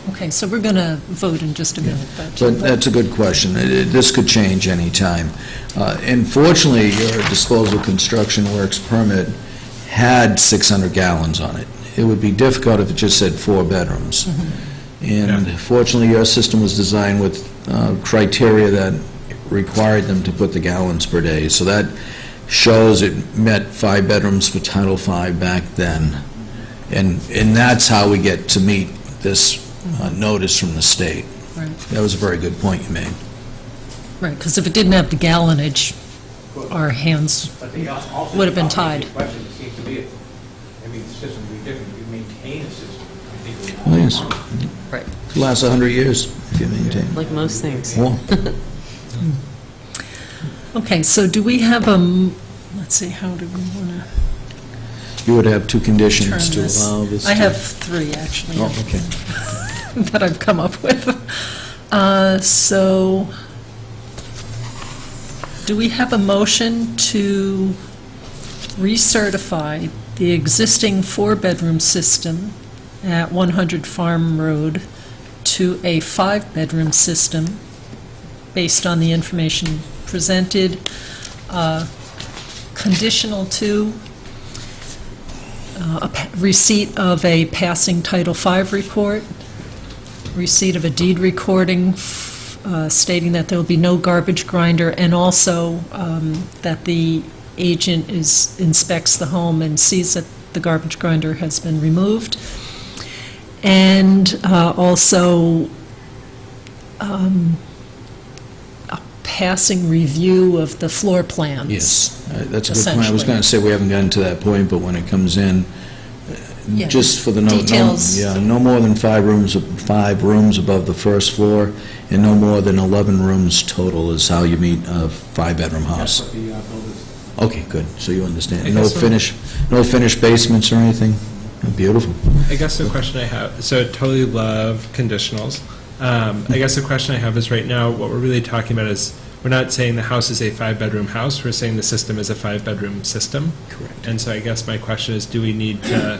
okay, so we're going to vote in just a minute, but... But that's a good question. This could change any time. Unfortunately, your disposal construction works permit had 600 gallons on it. It would be difficult if it just said 4 bedrooms. And fortunately, your system was designed with criteria that required them to put the gallons per day. So that shows it met 5 bedrooms for Title V back then. And that's how we get to meet this notice from the state. Right. That was a very good point you made. Right, because if it didn't have the gallonage, our hands But they also... Would have been tied. The question, it seems to be, I mean, the system would be different. You maintain a system. I think it would- Oh, yes. Right. It lasts 100 years if you maintain. Like most things. More. Okay, so do we have let's see, how do we want to You would have 2 turn conditions to this? allow this. I to- have 3, actually, Oh, okay. that I've come up with. So, do we have a motion to recertify the existing 4-bedroom system at 100 Farm Road to a 5-bedroom system based on the information presented, conditional to receipt of a passing Title V report, receipt of a deed recording stating that there will be no garbage grinder, and also that the agent inspects the home and sees that the garbage grinder has been removed, and also a passing review of the floor plans. Yes, that's a good point. I was Essentially. going to say we haven't gotten to that point, but when it comes in, Yeah, just for the note, details. no more than 5 rooms above the first floor, and no more than 11 rooms total is how you meet a 5-bedroom That's house. what the builders... Okay, good, so you understand. I No guess so. no finished basements or anything? Beautiful. I guess the question I have, so I totally love conditionals. I guess the question I have is right now, what we're really talking about is, we're not saying the house is a 5-bedroom house, we're saying the system is a 5-bedroom system. Correct. And so I guess my question is, do we need to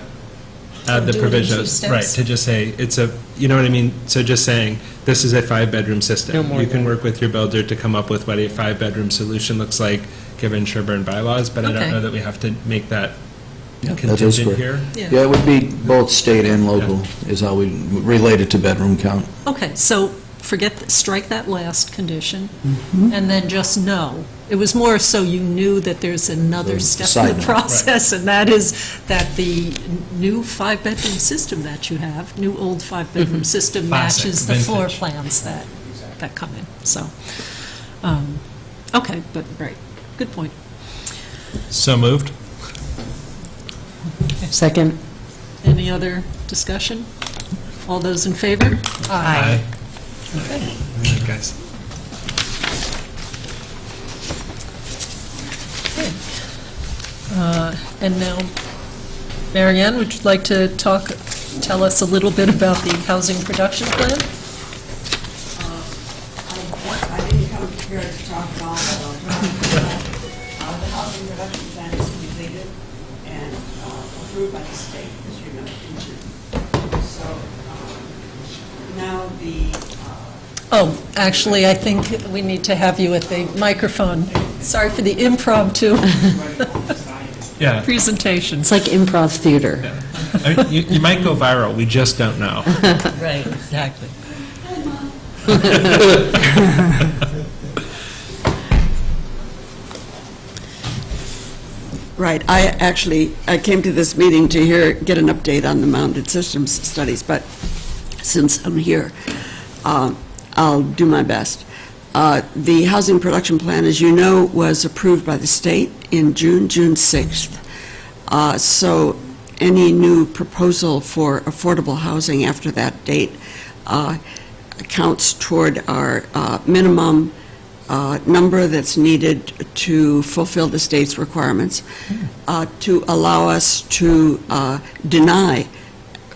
add the Do it in provision? 2 steps? Right, to just say, it's a, you know what I mean? So just saying, this is a 5-bedroom system. No more You can than- work with your builder to come up with what a 5-bedroom solution looks like, given Sherborn bylaws, but I Okay. don't know that we have to make that Yeah, that is contingent correct. here. Yeah, it would be both state and local, is how we relate it to bedroom count. Okay, so strike that last condition, and then just know. It was more so you knew that there's another So, step side in the note. process, and that is that the new 5-bedroom system that you have, new old 5-bedroom system Classic, matches the floor vintage. plans that come in, so. Okay, but, right, good point. So moved? Second? Any other discussion? All those in favor? Aye. Okay. All right, guys. And now, Marianne, would you like to tell us a little bit about the housing production plan? I didn't come prepared to talk about the housing production plan is completed and approved by the state, as you know, in June. So now the Oh, actually, I think we need to have you at the microphone. Sorry for the impromptu Yeah. presentation. It's like improv theater. I mean, you might go viral, we just don't know. Right, exactly. Right, I came to this meeting to get an update on the mounted systems studies, but since I'm here, I'll do my best. The housing production plan, as you know, was approved by the state in June 6th. So any new proposal for affordable housing after that date counts toward our minimum number that's needed to fulfill the state's requirements, to allow us to deny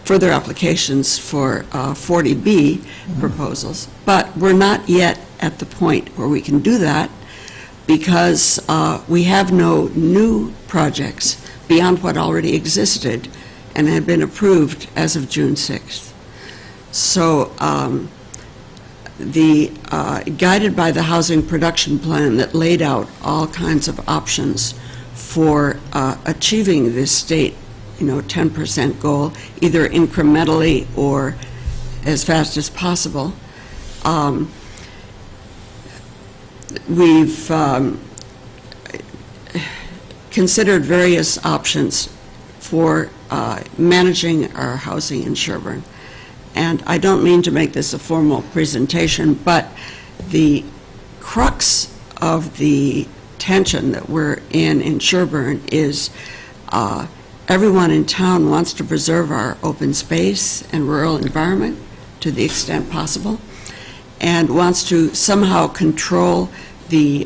further applications for 40B proposals. But we're not yet at the point where we can do that because we have no new projects beyond what already existed and had been approved as of June 6th. So guided by the housing production plan that laid out all kinds of options for achieving this state, 10% goal, either incrementally or as fast as possible, we've considered various options for managing our housing in Sherborn. And I don't mean to make this a formal presentation, but the crux of the tension that we're in Sherborn is everyone in town wants to preserve our open space and rural environment to the extent possible, and wants to somehow control the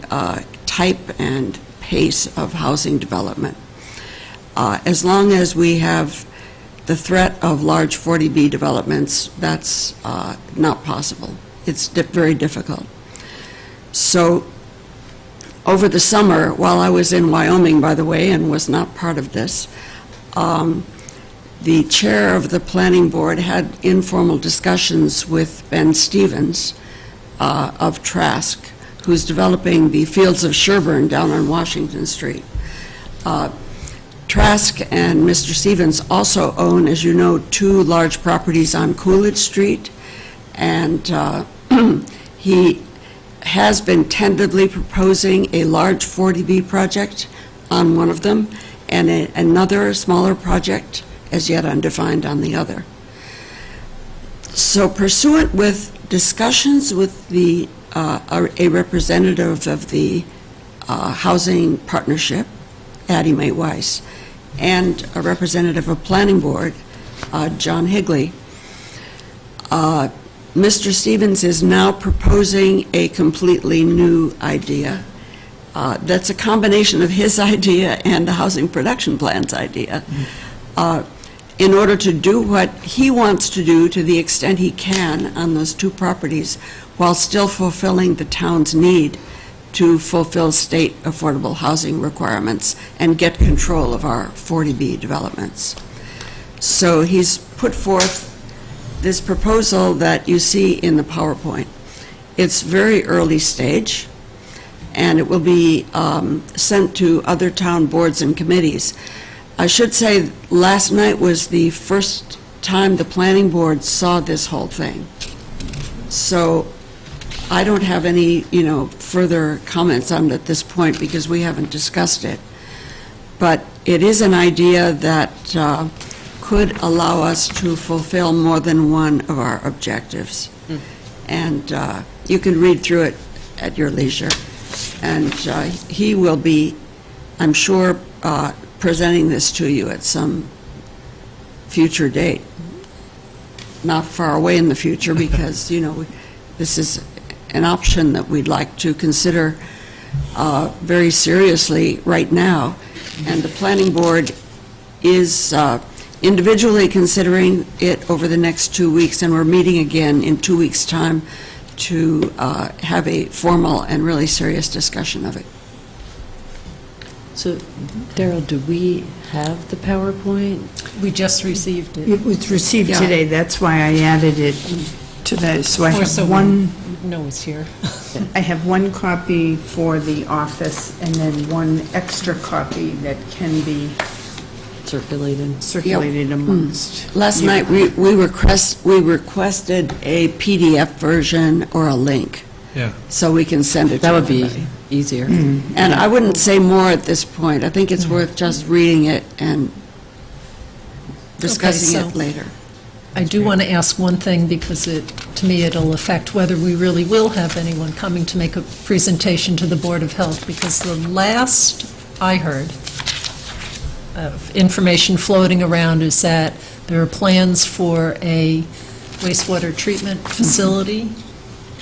type and pace of housing development. As long as we have the threat of large 40B developments, that's not possible. It's very difficult. So over the summer, while I was in Wyoming, by the way, and was not part of this, the chair of the planning board had informal discussions with Ben Stevens of Trask, who's developing the Fields of Sherborn down on Washington Street. Trask and Mr. Stevens also own, as you know, 2 large properties on Coolidge Street, and he has been tentatively proposing a large 40B project on one of them, and another smaller project, as yet undefined, on the other. So pursuant with discussions with a representative of the Housing Partnership, Addie Mae Weiss, and a representative of Planning Board, John Higley, Mr. Stevens is now proposing a completely new idea that's a combination of his idea and the Housing Production Plan's idea, in order to do what he wants to do to the extent he can on those 2 properties while still fulfilling the town's need to fulfill state affordable housing requirements and get control of our 40B developments. So he's put forth this proposal that you see in the PowerPoint. It's very early stage, and it will be sent to other town boards and committees. I should say last night was the first time the planning board saw this whole thing. So I don't have any, further comments on it at this point because we haven't discussed it. But it is an idea that could allow us to fulfill more than one of our objectives. And you can read through it at your leisure. And he will be, I'm sure, presenting this to you at some future date. Not far away in the future because, this is an option that we'd like to consider very seriously right now. And the planning board is individually considering it over the next 2 weeks, and we're meeting again in 2 weeks' time to have a formal and really serious discussion of it. So, Daryl, do we have the PowerPoint? We just received it. It was received Yeah. today, that's why I added it to the, so I Or so have we one, know it's here. I have one copy for the office and then one extra copy that can be Circulated? circulated amongst. Last night, we requested a PDF version or a link. Yeah. so we can send it to That would be everybody. easier. And I wouldn't say more at this point. I think it's worth just reading it and discussing so- it later. I do want to ask one thing, because to me, it'll affect whether we really will have anyone coming to make a presentation to the Board of Health, because the last I heard of information floating around is that there are plans for a wastewater treatment facility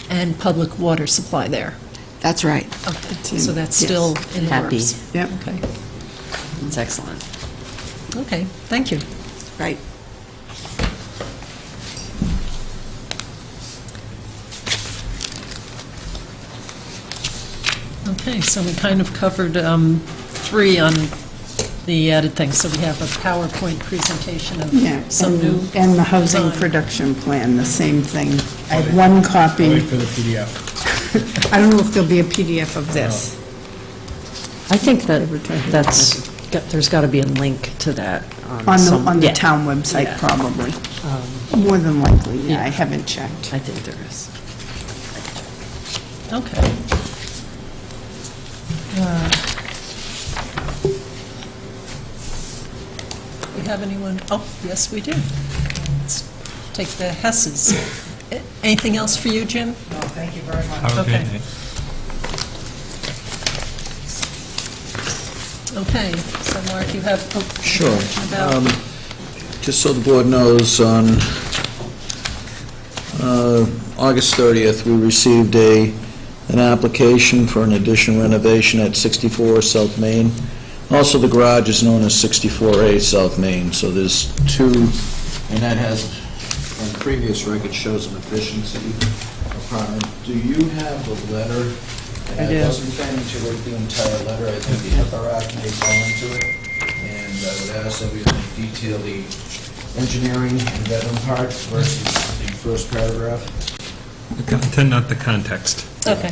and public water supply there. That's right. Okay, so that's still in the Happy. works. Yep. Okay, It's excellent. okay, thank you. Right. Okay, so we kind of covered 3 on the added things. So we have a PowerPoint presentation Yeah, of some new and the housing design. production plan, the same thing. I have one copy. Wait for the PDF. I don't know if there'll be a PDF of this. I think there's got to be a link to that. On the yeah. town website, Yeah. probably. More than likely, yeah, Yeah. I haven't checked. I think there is. Okay. We have anyone? Oh, yes, we do. Let's take the Hesses. Anything else for you, Jim? No, thank you very much. Okay. Okay, so Mark, you have Sure. information about... Just so the board knows, on August 30th, we received an application for an addition renovation at 64 South Main. Also, the garage is known as 64A South Main, so there's 2, and that has, on previous record, shows an efficiency apartment. Do you have the letter? I do. I wasn't planning to read the entire letter. I think the HIPAA Act may go into it, and I would ask that we detail the engineering and bedroom part versus the first paragraph. The content, not the context. Okay.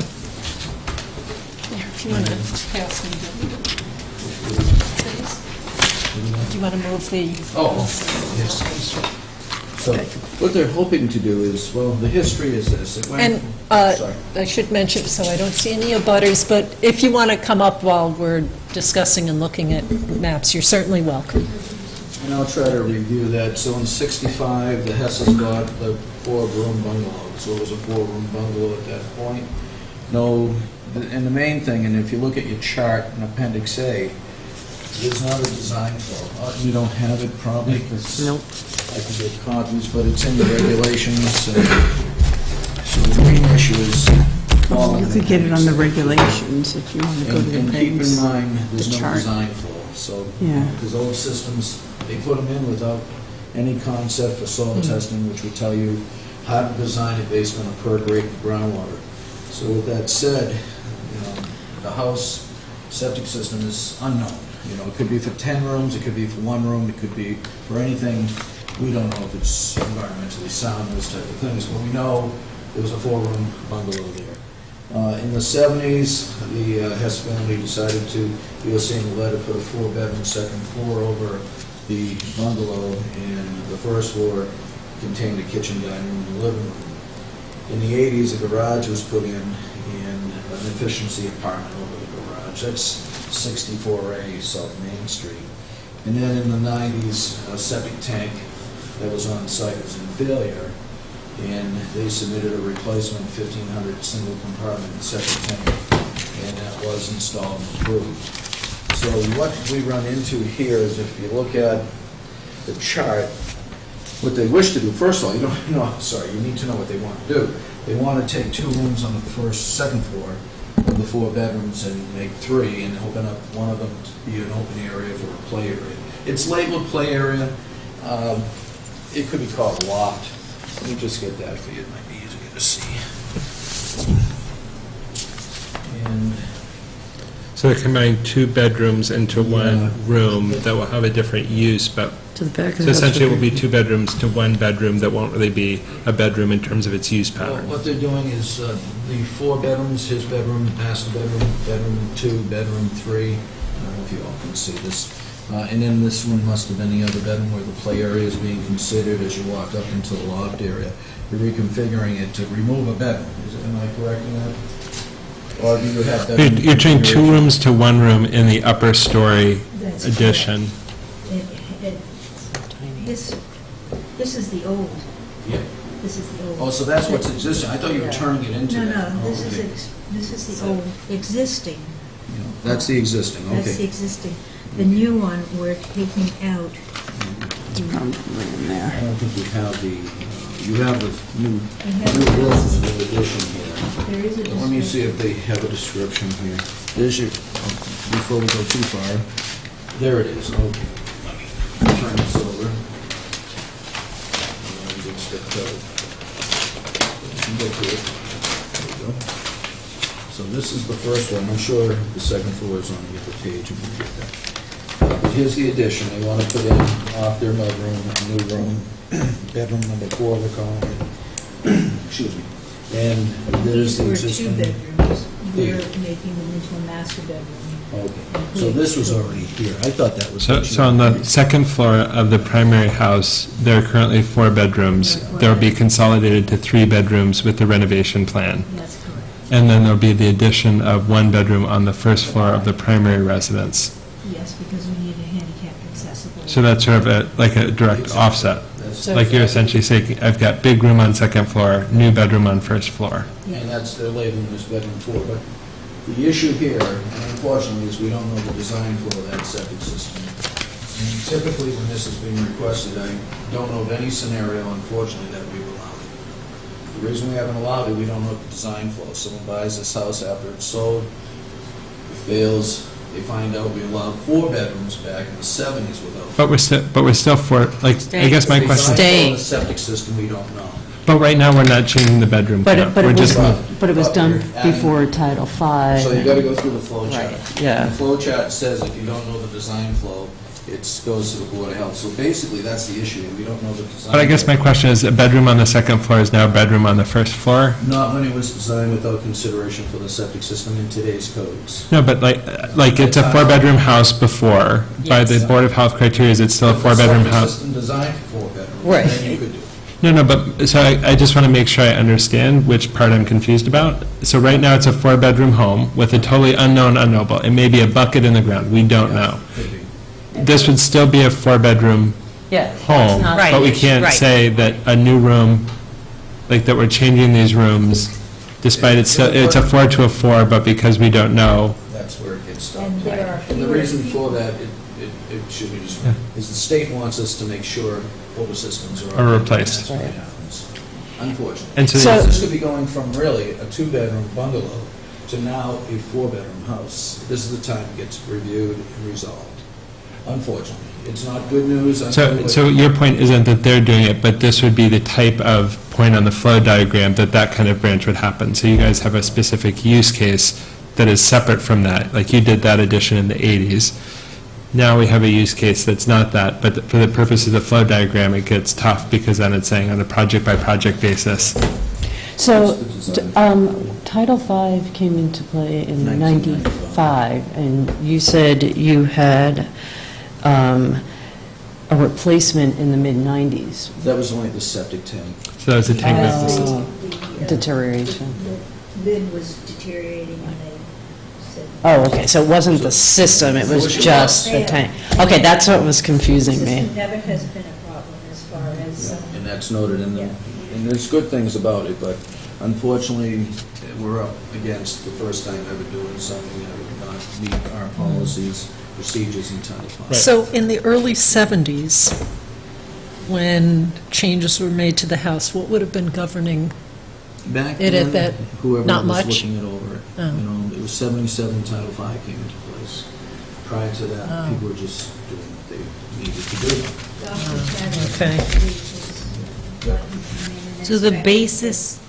Here, if you want to pass me the... Do you want to move the... Oh, yes. So what they're hoping to do is, well, the history is this. It went- And Sorry. I should mention, so I don't see any abutters, but if you want to come up while we're discussing and looking at maps, you're certainly welcome. And I'll try to review that. So in 65, the Hesses got the 4-room bungalow. So it was a 4-room bungalow at that point. No, and the main thing, and if you look at your chart in Appendix A, there's not a design flow. You don't have it probably, because Nope. I can get copies, but it's in the regulations. So the main issue is following. You could get it on the regulations if you want to go to the And keep in things. mind, there's the no chart. design flow, so, Yeah. because old systems, they put them in without any concept for soil testing, which would tell you how to design it based on a percolating groundwater. So with that said, the house septic system is unknown. It could be for 10 rooms, it could be for 1 room, it could be for anything. We don't know if it's environmentally sound, those type of things, but we know there was a 4-room bungalow there. In the 70s, the Hess family decided to, you were seeing the letter, put a 4-bedroom second floor over the bungalow, and the first floor contained a kitchen, dining room, and living room. In the 80s, a garage was put in, and an efficiency apartment over the garage. That's 64A South Main Street. And then in the 90s, a septic tank that was on site was in failure, and they submitted a replacement 1,500 single compartment septic tank, and that was installed and approved. So what we run into here is, if you look at the chart, what they wish to do, first of all, you need to know what they want to do. They want to take 2 rooms on the second floor of the 4 bedrooms and make 3, and open up one of them to be an open area for a play area. It's labeled play area. It could be called a loft. Let me just get that for you, it might be easier to see. And So they're combining 2 bedrooms into 1 room that will have a different use, but, To the back of the so house. essentially it will be 2 bedrooms to 1 bedroom that won't really be a bedroom in terms of its use well, pattern. what they're doing is the 4 bedrooms, his bedroom, master bedroom, bedroom 2, bedroom 3. I don't know if you all can see this. And then this one must have been the other bedroom where the play area is being considered as you walk up into the loft area. you're reconfiguring it to remove a bedroom. Am I correct in that? Or do you have that? You're turning 2 rooms to 1 room in the upper story That's addition. This is the old, Yeah. this is the old. Oh, so that's what's existing. I thought you were turning it into No, that. no, Oh, this okay. is the old, existing. That's the existing, That's the okay. existing. The new one, we're taking out. Probably in there. I don't think you have the, you have the new We have new the- roof in the addition here. There is a Let me see description. if they have a description here. There's your, before we go too far, there it is, okay. Let me turn this over. And then get stick code. You can go to it. There we go. So this is the first one, I'm sure the second floor is on the other page, and we'll get that. But here's the addition, they want to put in off their mudroom, a new room, bedroom number 4, they're calling it. Excuse me. And there's These the were existing. 2 bedrooms. We're Yeah. making them into a master bedroom. Okay, so this was already here, I thought that was. So, what you so on the agreed. second floor of the primary house, there are currently 4 bedrooms. They'll be consolidated to 3 bedrooms with the renovation plan. That's correct. And then there'll be the addition of 1 bedroom on the first floor of the primary residence. Yes, because we need a handicapped accessible. So that's sort of like a direct offset. That's- Like you're essentially saying, I've got big room on second floor, new bedroom on first floor. And that's, they're labeling this bedroom 4, but the issue here, and unfortunately, is we don't know the design flow of that septic system. And typically, when this is being requested, I don't know of any scenario, unfortunately, that we've allowed it. The reason we haven't allowed it, we don't know the design flow. Someone buys this house after it's sold, it fails, they find out we allowed 4 bedrooms back in the 70s without. But we're still for, like, I guess my The question, design flow of the septic system, we don't know. but right now, we're not changing the bedroom But count. it, but We're it was, just, but it was But done you're adding- before Title V. So you gotta go through the flow chart. Right, yeah. The flow chart says if you don't know the design flow, it goes to the Board of Health. So basically, that's the issue, we don't know the design. but I guess my flow. question is, a bedroom on the second floor is now a bedroom on the first floor? Not when it was designed without consideration for the septic system in today's codes. No, but like it's a 4-bedroom house before, by the Yes. Board of Health criteria, is it still a If the 4-bedroom septic house? system designed for 4 bedrooms. Right. Then you could do it. No, but, so I just want to make sure I understand which part I'm confused about. So right now, it's a 4-bedroom home with a totally unknown unknowable. It may be a bucket in the ground, we don't know. Could be. This would still be a 4-bedroom Yeah. home, but we can't say that a new room, like that we're changing these rooms, despite it's a 4 to a 4, but because we don't know. That's where it gets stuck. And there are And the fewer reason people. for that, it should be just, Yeah. is the state wants us to make sure older systems are. Are replaced. That's what happens, unfortunately. And so So- This could be going from really a 2-bedroom bungalow to now a 4-bedroom house. This is the time it gets reviewed and resolved, unfortunately. It's not good news. I know, So, but- so your point isn't that they're doing it, but this would be the type of point on the flow diagram that kind of branch would happen. So you guys have a specific use case that is separate from that, like you did that addition in the 80s. Now we have a use case that's not that, but for the purpose of the flow diagram, it gets tough because then it's saying on a project-by-project basis. So, That's the design. Title V came into play in 1995. 95, and you said you had a replacement in the mid-90s. That was only the septic tank. So that was a tank Oh. business. Deterioration. The lid was deteriorating and they said. Oh, okay, so it wasn't the system, it was just the tank. Okay, that's what was confusing me. System never has been a problem as far as. And that's noted in the, and there's good things about it, but unfortunately, we're up against the first time ever doing something that would not meet our policies, procedures, and Title V. So in the early 70s, when changes were made to the house, what would have been governing? Back It at then, that- whoever not was much? looking it over, Oh. you know, it was 77 Title V came into place. Prior to that, Oh. people were just doing what they needed to do. Okay. So the basis,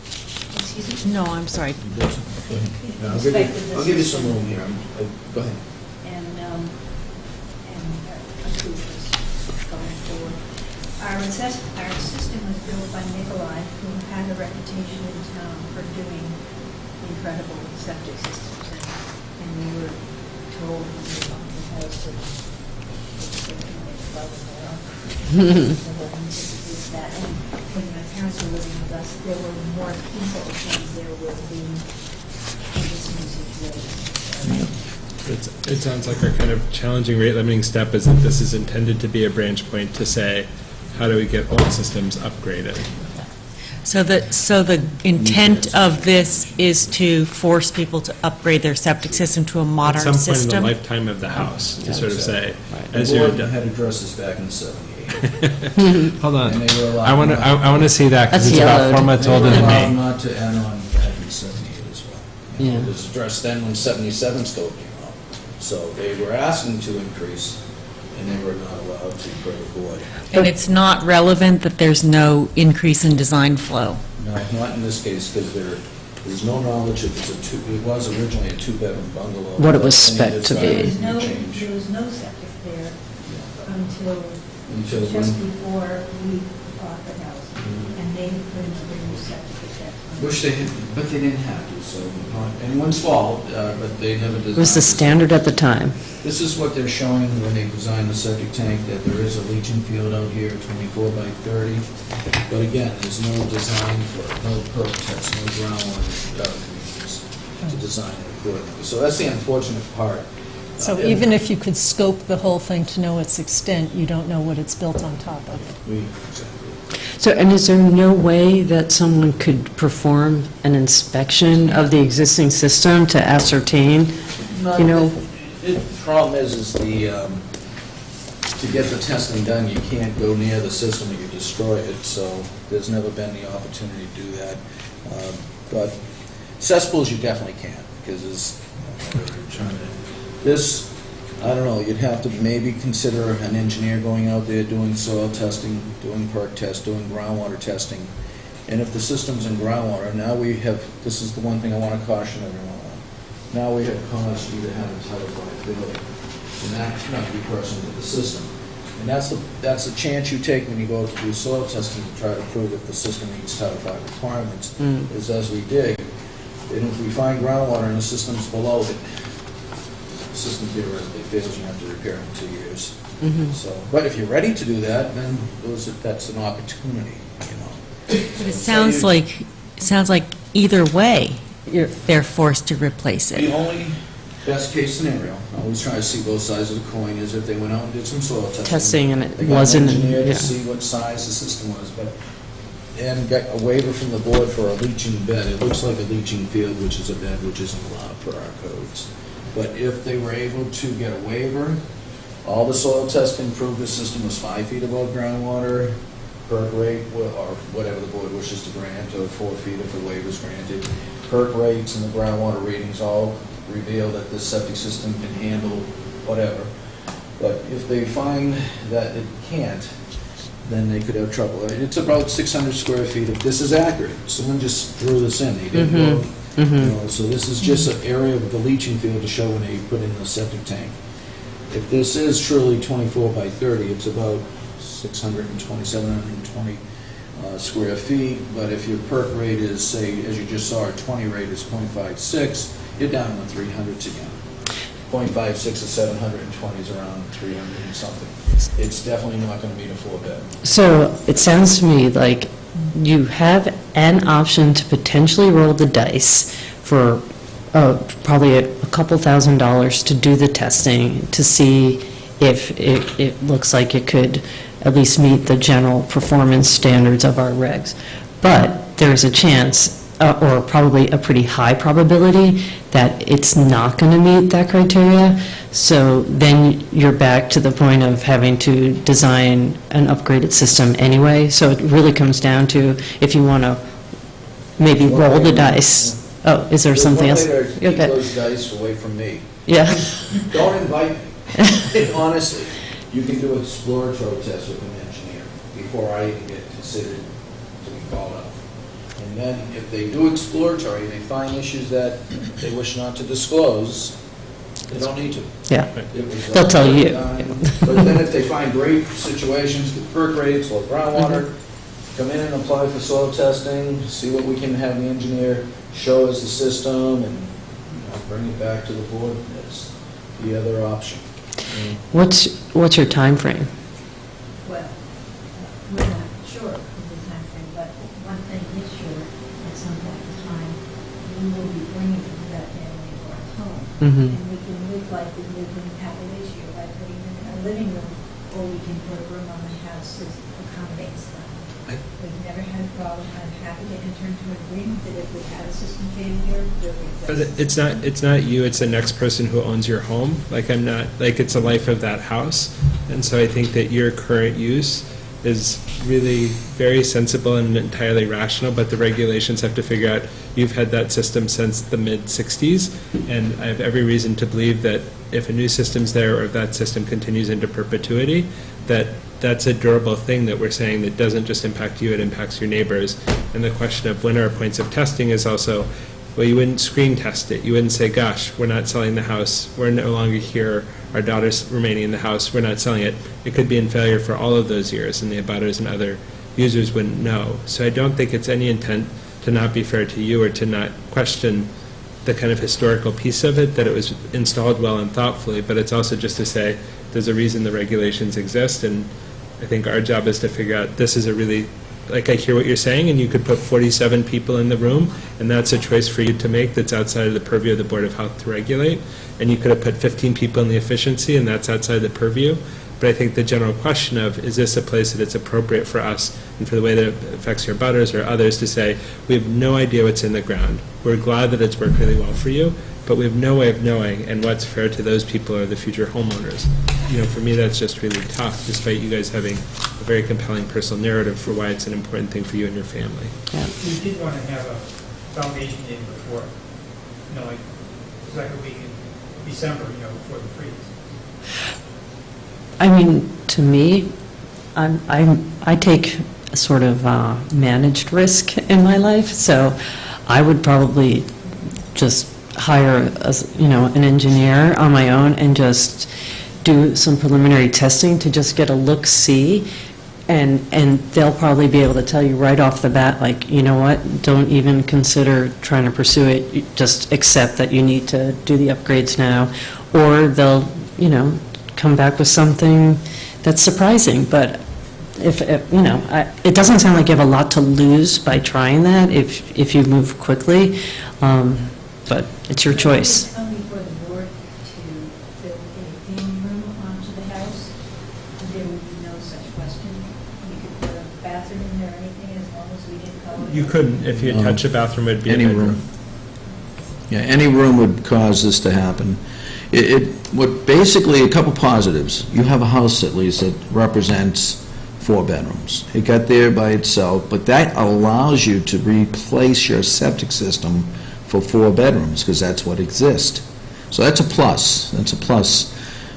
Excuse me? no, I'm sorry. Yeah, I'll give you some room here. Go ahead. And approve this going forward. Our system was built by Nikolai, who had a reputation in town for doing incredible septic systems. And we were told when we bought the house that it's going to make above and beyond. So we're going to do is that, and when my parents were living with us, there were more people than there will be in this new situation. It sounds like our kind of challenging rate limiting step is that this is intended to be a branch point to say, how do we get old systems upgraded? So the intent of this is to force people to upgrade their septic system to a modern At some point in system? the lifetime of the house, to sort of say, The as you're board done. had addressed this back in '78. Hold on, And they were allowed I want to, not- I want to see that, because That's it's about yellowed. 4 months They older were than allowed me. not to add on back in '78 as well. Yeah. It was addressed then when '77 scope came out. So they were asking to increase, and they were not allowed to per the board. And it's not relevant that there's no increase in design flow? No, not in this case, because there's no knowledge if it's it was originally a two-bedroom bungalow. What it was Any spec'd to design be. There was change. no septic there until Until just when- before we bought the house, and they put in a new septic at that time. Wish they had, but they didn't have to, so not anyone's fault, but they never designed. It was the standard at the time. This is what they're showing when they designed the septic tank, that there is a leaching field out here, 24 by 30. But again, there's no design for it, no perk test, no groundwater means to design it accordingly. So that's the unfortunate part. So even if you could scope the whole thing to know its extent, you don't know what it's built on top of. Exactly. So, and is there no way that someone could perform an inspection of the existing system to ascertain, you know? The problem is the, to get the testing done, you can't go near the system or you destroy it, so there's never been the opportunity to do that. But cesspools, you definitely can, because this, I don't know, you'd have to maybe consider an engineer going out there doing soil testing, doing perk tests, doing groundwater testing. And if the system's in groundwater, now we have, this is the one thing I want to caution everyone on. Now we have caused you to have a Title V building, and that's not to be personal to the system. And that's the chance you take when you go to do soil testing to try to prove if the system meets Title V requirements, is as we dig. And if we find groundwater and the system's below it, the system theoretically fails, you have to repair it in 2 years. So, but if you're ready to do that, then that's an opportunity, you know. But it sounds like either way, they're forced to replace The it. only best-case scenario, I always try to see both sides of the coin, is if they went out and did some soil testing. Testing and it They got wasn't- an engineer yeah. to see what size the system was, and got a waiver from the board for a leaching bed. It looks like a leaching field, which is a bed, which isn't allowed per our codes. But if they were able to get a waiver, all the soil testing proved the system was 5 feet above groundwater, perk rate, or whatever the board wishes to grant, or 4 feet if the waiver's granted. Perk rates and the groundwater readings all reveal that this septic system can handle whatever. But if they find that it can't, then they could have trouble. It's about 600 square feet. If this is accurate, someone just threw this in. They didn't go, you know, so this is just an area of the leaching field to show when they put in the septic tank. If this is truly 24 by 30, it's about 620, 720 square feet. But if your perk rate is, say, as you just saw, our 20 rate is 0.56, you're down in the 300s again. 0.56 to 720 is around 300 and something. It's definitely not going to meet a 4-bed. So it sounds to me like you have an option to potentially roll the dice for probably a couple $1,000s to do the testing, to see if it looks like it could at least meet the general performance standards of our regs. But there's a chance, or probably a pretty high probability, that it's not going to meet that criteria. So then you're back to the point of having to design an upgraded system anyway. So it really comes down to if you want to maybe roll the dice. Oh, is there something else? There's one way to keep Okay. those dice away from me. Yeah. Don't invite me. Honestly, you can do exploratory tests with an engineer before I even get considered to be called out. And then if they do exploratory, they find issues that they wish not to disclose, they don't need to. Yeah. It was, They'll tell you. But then if they find great situations, the perk rates or groundwater, come in and apply for soil testing, see what we can have the engineer show us the system, and bring it back to the board. That's the other option. What's your time frame? Well, we're not sure of the timeframe, but one thing is sure, at some point in time, we will be bringing that family into our home. Mhm. And we can live like we live in Appalachia by putting them in a living room, or we can put a room on the house that accommodates them. We've never had a problem. I'm happy to enter into an agreement that if we had a system failure, we'll But replace it. it's not you, it's the next person who owns your home. Like, I'm not, like, it's the life of that house. And so I think that your current use is really very sensible and entirely rational, but the regulations have to figure out, you've had that system since the mid-sixties, and I have every reason to believe that if a new system's there, or if that system continues into perpetuity, that that's a durable thing that we're saying that doesn't just impact you, it impacts your neighbors. And the question of when are points of testing is also, well, you wouldn't screen test it. You wouldn't say, gosh, we're not selling the house, we're no longer here, our daughter's remaining in the house, we're not selling it. It could be in failure for all of those years, and the abutters and other users wouldn't know. So I don't think it's any intent to not be fair to you or to not question the kind of historical piece of it, that it was installed well and thoughtfully, but it's also just to say, there's a reason the regulations exist, and I think our job is to figure out, this is a really, like, I hear what you're saying, and you could put 47 people in the room, and that's a choice for you to make that's outside of the purview of the Board of Health to regulate, and you could have put 15 people in the efficiency, and that's outside the purview. But I think the general question of, is this a place that it's appropriate for us, and for the way that it affects your butters or others, to say, we have no idea what's in the ground. We're glad that it's worked really well for you, but we have no way of knowing, and what's fair to those people or the future homeowners. You know, for me, that's just really tough, despite you guys having a very compelling personal narrative for why it's an important thing for you and your family. We did want to have a foundation day before, like, second week in December, before the freeze. I mean, to me, I take a sort of managed risk in my life, so I would probably just hire, an engineer on my own and just do some preliminary testing to just get a look-see, and they'll probably be able to tell you right off the bat, like, you know what, don't even consider trying to pursue it, you just accept that you need to do the upgrades now, or they'll, come back with something that's surprising, but it doesn't sound like you have a lot to lose by trying that if you move quickly, but it's your choice. Only for the board to build a family room onto the house, there would be no such question. You could put a bathroom in there or anything, as long as we didn't call it. You couldn't, if you touch a bathroom, it'd be a Any bedroom. room. Yeah, any room would cause this to happen. What basically, a couple positives. You have a house, at least, that represents 4 bedrooms. It got there by itself, but that allows you to replace your septic system for 4 bedrooms, because that's what exists. So that's a plus. That's a plus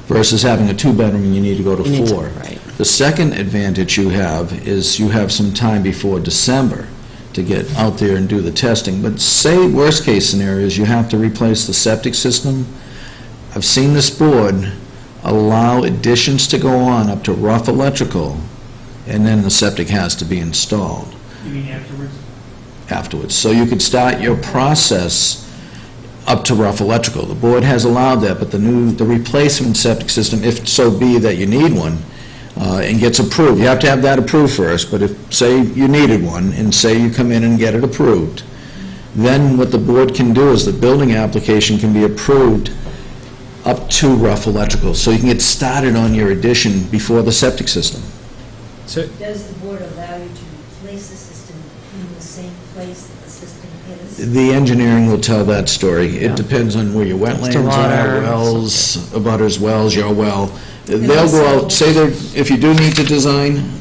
versus having a 2-bedroom and you need to go to 4. Right. The second advantage you have is you have some time before December to get out there and do the testing. But say worst-case scenario is you have to replace the septic system. I've seen this board allow additions to go on up to rough electrical, and then the septic has to be installed You mean afterwards? afterwards. So you could start your process up to rough electrical. The board has allowed that, but the replacement septic system, if so be that you need one, and gets approved, you have to have that approved first, but if, say you needed one, and say you come in and get it approved, then what the board can do is the building application can be approved up to rough electrical, so you can get started on your addition before the septic system. So, Does the board allow you to replace the system in the same place that the system is? The engineering will tell that story. Yeah. It depends on where your wetlands water. are, wells, abutters wells, your well. And They'll go also- out, say they're, if you do need to design,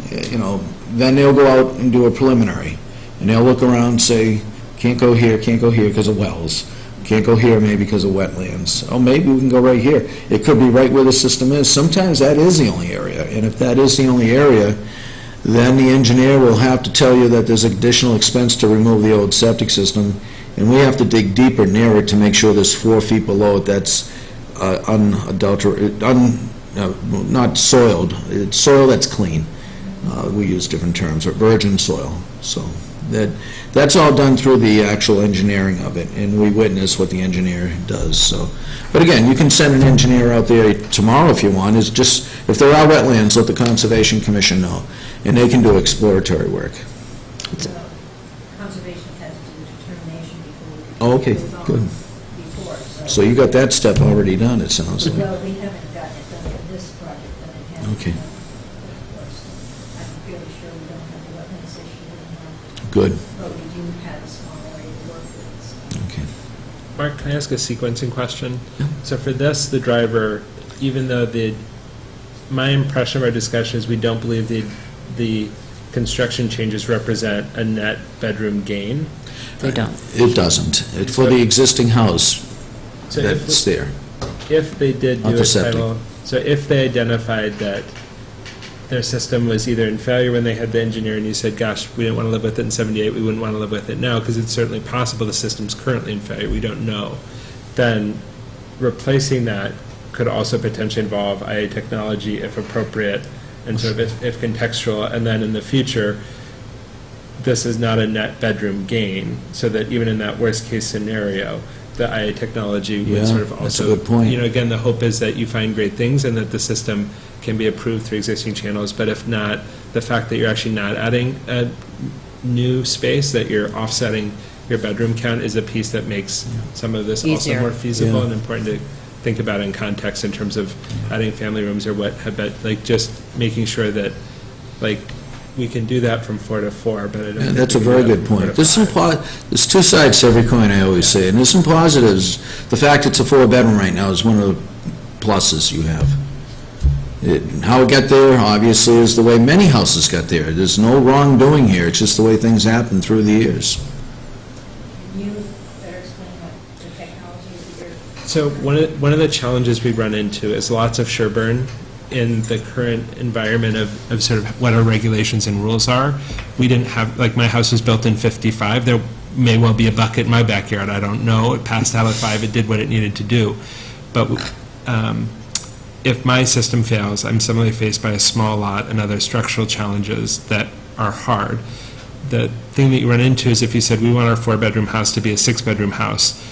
then they'll go out and do a preliminary. And they'll look around and say, can't go here because of wells. Can't go here maybe because of wetlands. Oh, maybe we can go right here. It could be right where the system is. Sometimes that is the only area. And if that is the only area, then the engineer will have to tell you that there's additional expense to remove the old septic system, and we have to dig deeper near it to make sure there's 4 feet below it that's unadulterated, not soiled. It's soil that's clean. We use different terms, or virgin soil. So that's all done through the actual engineering of it, and we witness what the engineer does. So, but again, you can send an engineer out there tomorrow if you want. It's just, if there are wetlands, let the Conservation Commission know. And they can do exploratory work. Conservation has to do determination before we Oh, okay, move on good. before, So you got that step already done, it sounds like. Well, we haven't gotten it done for this project, but it has. Okay. Of course, I'm fairly sure we don't have the wetlands issue anymore, Good, but we do have a small area to work with, so. okay. Mark, can I ask a sequencing question? So for this, the driver, even though my impression of our discussion is we don't believe the construction changes represent a net bedroom gain. They don't. It doesn't. For the existing house, So if- that's there. If they did Not do the a septic. title, so if they identified that their system was either in failure when they had the engineer and you said, gosh, we didn't want to live with it in 78, we wouldn't want to live with it now, because it's certainly possible the system's currently in failure, we don't know, then replacing that could also potentially involve IA technology if appropriate, and sort of if contextual, and then in the future, this is not a net bedroom gain, so that even in that worst-case scenario, the IA technology Yeah, would sort of that's a also... good point. You know, again, the hope is that you find great things and that the system can be approved through existing channels, but if not, the fact that you're actually not adding a new space, that you're offsetting your bedroom count is a piece that makes some of this also Easier. more feasible Yeah. and important to think about in context in terms of adding family rooms or what, like, just making sure that, like, we can do that from 4 to 4, but I don't Yeah, think that's a we can very do that good from 4 to point. There's some, 5. there's two sides to every coin, I always say, and there's some positives. The fact it's a 4-bedroom right now is one of the pluses you have. How it got there, obviously, is the way many houses got there. There's no wrongdoing here, it's just the way things happen through the years. You better explain what the technology is that you're. So one of the challenges we run into is lots of Sherborn in the current environment of sort of what our regulations and rules are. We didn't have, like, my house was built in 55, there may well be a bucket in my backyard, I don't know, it passed out at 5, it did what it needed to do. But if my system fails, I'm suddenly faced by a small lot and other structural challenges that are hard. The thing that you run into is if you said, we want our 4-bedroom house to be a 6-bedroom house,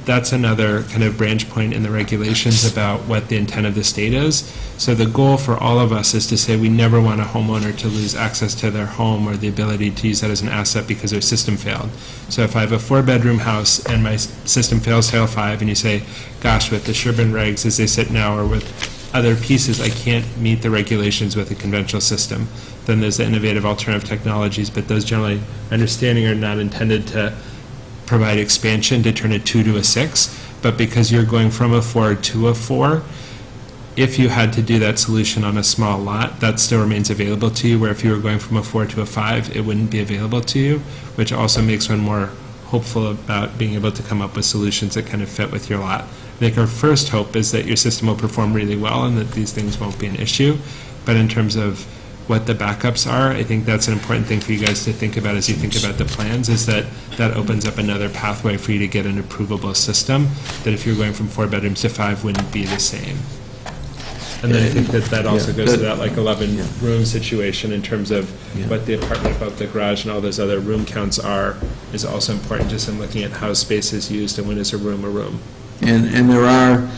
that's another kind of branch point in the regulations about what the intent of the state is. So the goal for all of us is to say we never want a homeowner to lose access to their home or the ability to use that as an asset because their system failed. So if I have a 4-bedroom house and my system fails Title 5, and you say, gosh, with the Sherborn regs as they sit now, or with other pieces, I can't meet the regulations with a conventional system, then there's the innovative alternative technologies, but those generally, understanding, are not intended to provide expansion to turn a 2 to a 6, but because you're going from a 4 to a 4, if you had to do that solution on a small lot, that still remains available to you, where if you were going from a 4 to a 5, it wouldn't be available to you, which also makes one more hopeful about being able to come up with solutions that kind of fit with your lot. I think our first hope is that your system will perform really well and that these things won't be an issue, but in terms of what the backups are, I think that's an important thing for you guys to think about as you think about the plans, is that that opens up another pathway for you to get an approvable system, that if you're going from 4 bedrooms to 5 wouldn't be the same. And then I think that also Yeah, goes to that- that like 11-room situation in terms of Yeah. what the apartment above the garage and all those other room counts are, is also important just in looking at how space is used and when is a room a room. And there are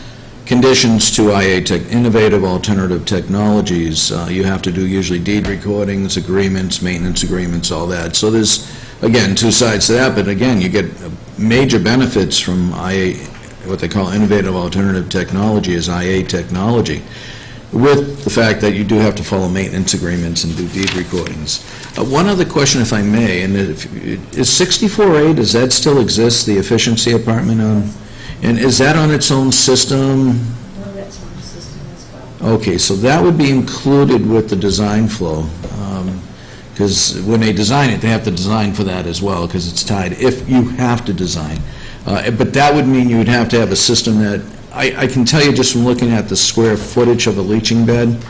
conditions to IA innovative alternative technologies. You have to do usually deed recordings, agreements, maintenance agreements, all that. So there's, again, two sides to that, but again, you get major benefits from IA, what they call innovative alternative technology is IA technology, with the fact that you do have to follow maintenance agreements and do deed recordings. One other question, if I may, and is 64A, does that still exist, the efficiency apartment on? And is that on its own system? No, that's on the system as well. Okay, so that would be included with the design flow, because when they design it, they have to design for that as well, because it's tied, if you have to design. But that would mean you would have to have a system that, I can tell you just from looking at the square footage of a leaching bed,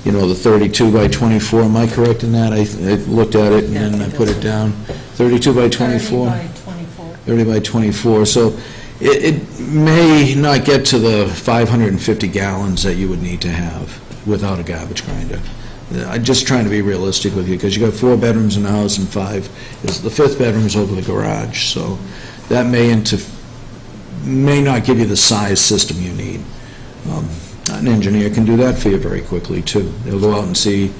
you know, the 32 by 24, am I correct in that? I looked at it and then I put it down. 32 by 24? 30 by 24. 30 by 24, so it may not get to the 550 gallons that you would need to have without a garbage grinder. I'm just trying to be realistic with you, because you got 4 bedrooms in the house and 5, the 5th bedroom is over the garage, so that may not give you the size system you need. An engineer can do that for you very quickly, too. They'll go out and see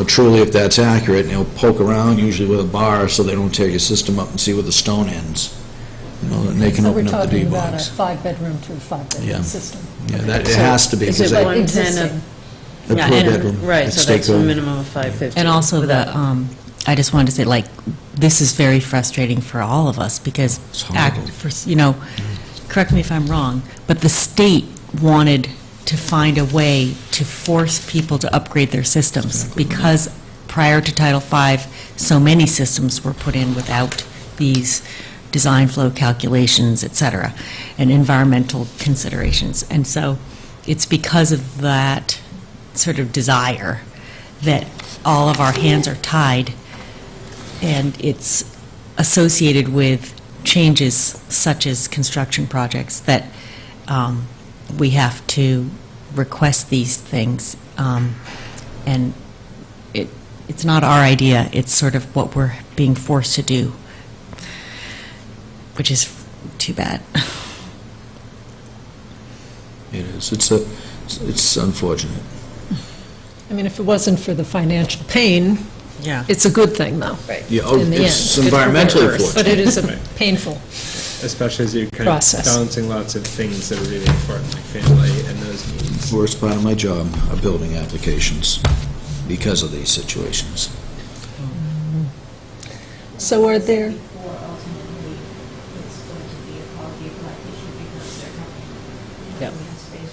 truly if that's accurate, and they'll poke around usually with a bar so they don't tear your system up and see where the stone ends. And they can So open we're up the talking about a D-box. five-bedroom to a Yeah. five-bedroom system. Yeah, that, it has to be, Is because it they, 110 Existing. the Yeah, per and- bedroom. Right, it's so state that's a code. minimum of 550. And also without- I just wanted to say, like, this is very frustrating for all of us because, It's horrible. correct me if I'm wrong, but the state wanted to find a way to force people to upgrade their systems because prior to Title V, so many systems were put in without these design flow calculations, et cetera, and environmental considerations. And so it's because of that sort of desire that all of our hands are tied, and it's associated with changes such as construction projects that we have to request these things. And it's not our idea, it's sort of what we're being forced to do, which is too bad. It is. It's unfortunate. I mean, if it wasn't for the financial pain, Yeah. it's a good thing, though. Right. Yeah, oh, In the it's end. environmentally But fortunate. it is a painful. Especially as you're kind of Process. balancing lots of things that are really important, like family and those needs. Worst part of my job are building applications because of these situations. So are there, Before ultimately it's going to be a quality of life issue because they're coming. Yep. We have space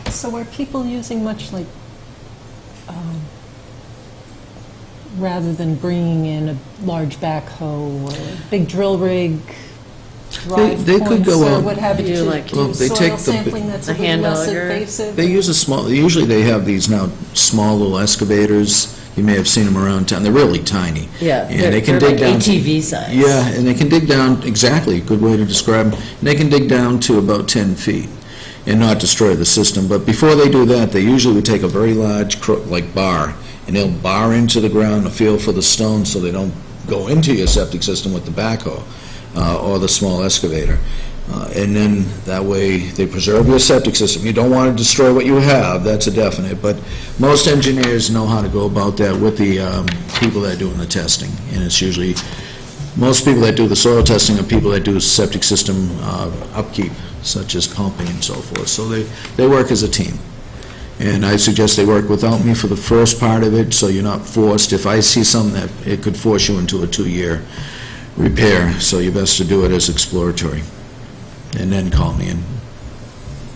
for so are people using much like, rather than bringing in a large backhoe or a big drill rig, drive they could points go or out- what have you, Do to like- Well, do they soil take the- sampling that's a the little hand less auger. invasive? They use usually they have these now small little excavators. You may have seen them around town. They're really tiny. Yeah, And they can they're dig like down. ATV size. Yeah, and they can dig down, exactly, good way to describe them. And they can dig down to about 10 feet and not destroy the system. But before they do that, they usually would take a very large, like bar, and they'll bar into the ground to feel for the stone so they don't go into your septic system with the backhoe or the small excavator. And then that way they preserve your septic system. You don't want to destroy what you have, that's a definite, but most engineers know how to go about that with the people that are doing the testing. And it's usually, most people that do the soil testing are people that do septic system upkeep, such as pumping and so forth. So they work as a team. And I suggest they work without me for the first part of it, so you're not forced. If I see something that it could force you into a 2-year repair, so you're best to do it as exploratory. And then call me in.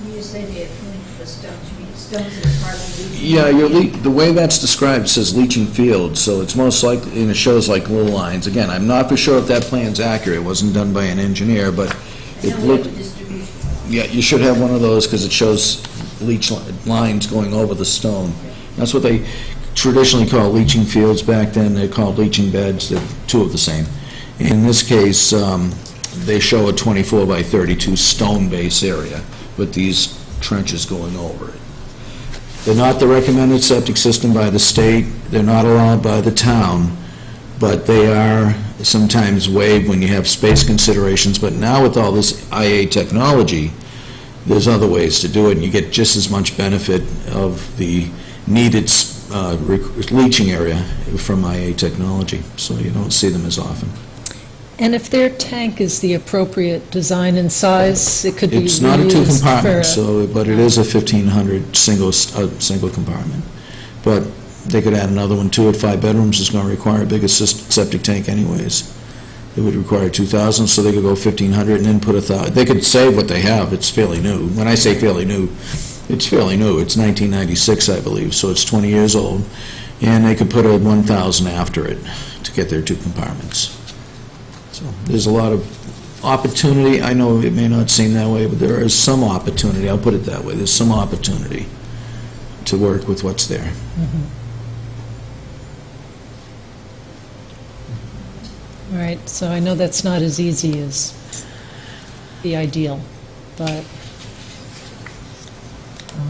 When you say they approve for stones, you mean stones that are partly leaching? Yeah, the way that's described says leaching field, so it's most likely, and it shows like little lines. Again, I'm not for sure if that plan's accurate, it wasn't done by an engineer, but it And then we have looked, a distribution. yeah, you should have one of those because it shows leach lines going over the stone. That's what they traditionally call leaching fields back then, they're called leaching beds, they're two of the same. In this case, they show a 24 by 32 stone base area with these trenches going over it. They're not the recommended septic system by the state, they're not allowed by the town, but they are sometimes waived when you have space considerations. But now with all this IA technology, there's other ways to do it, and you get just as much benefit of the needed leaching area from IA technology, so you don't see them as often. And if their tank is the appropriate design and size, it could be It's not a two reused compartment, for- but it is a 1,500 single compartment. But they could add another one to it. 5 bedrooms is going to require a bigger septic tank anyways. It would require 2,000, so they could go 1,500 and then put 1,000. They could save what they have. It's fairly new. When I say fairly new, it's fairly new. It's 1996, I believe, so it's 20 years old. And they could put a 1,000 after it to get their 2 compartments. So there's a lot of opportunity. I know it may not seem that way, but there is some opportunity. I'll put it that way. There's some opportunity to work with what's there. All right, so I know that's not as easy as the ideal, but We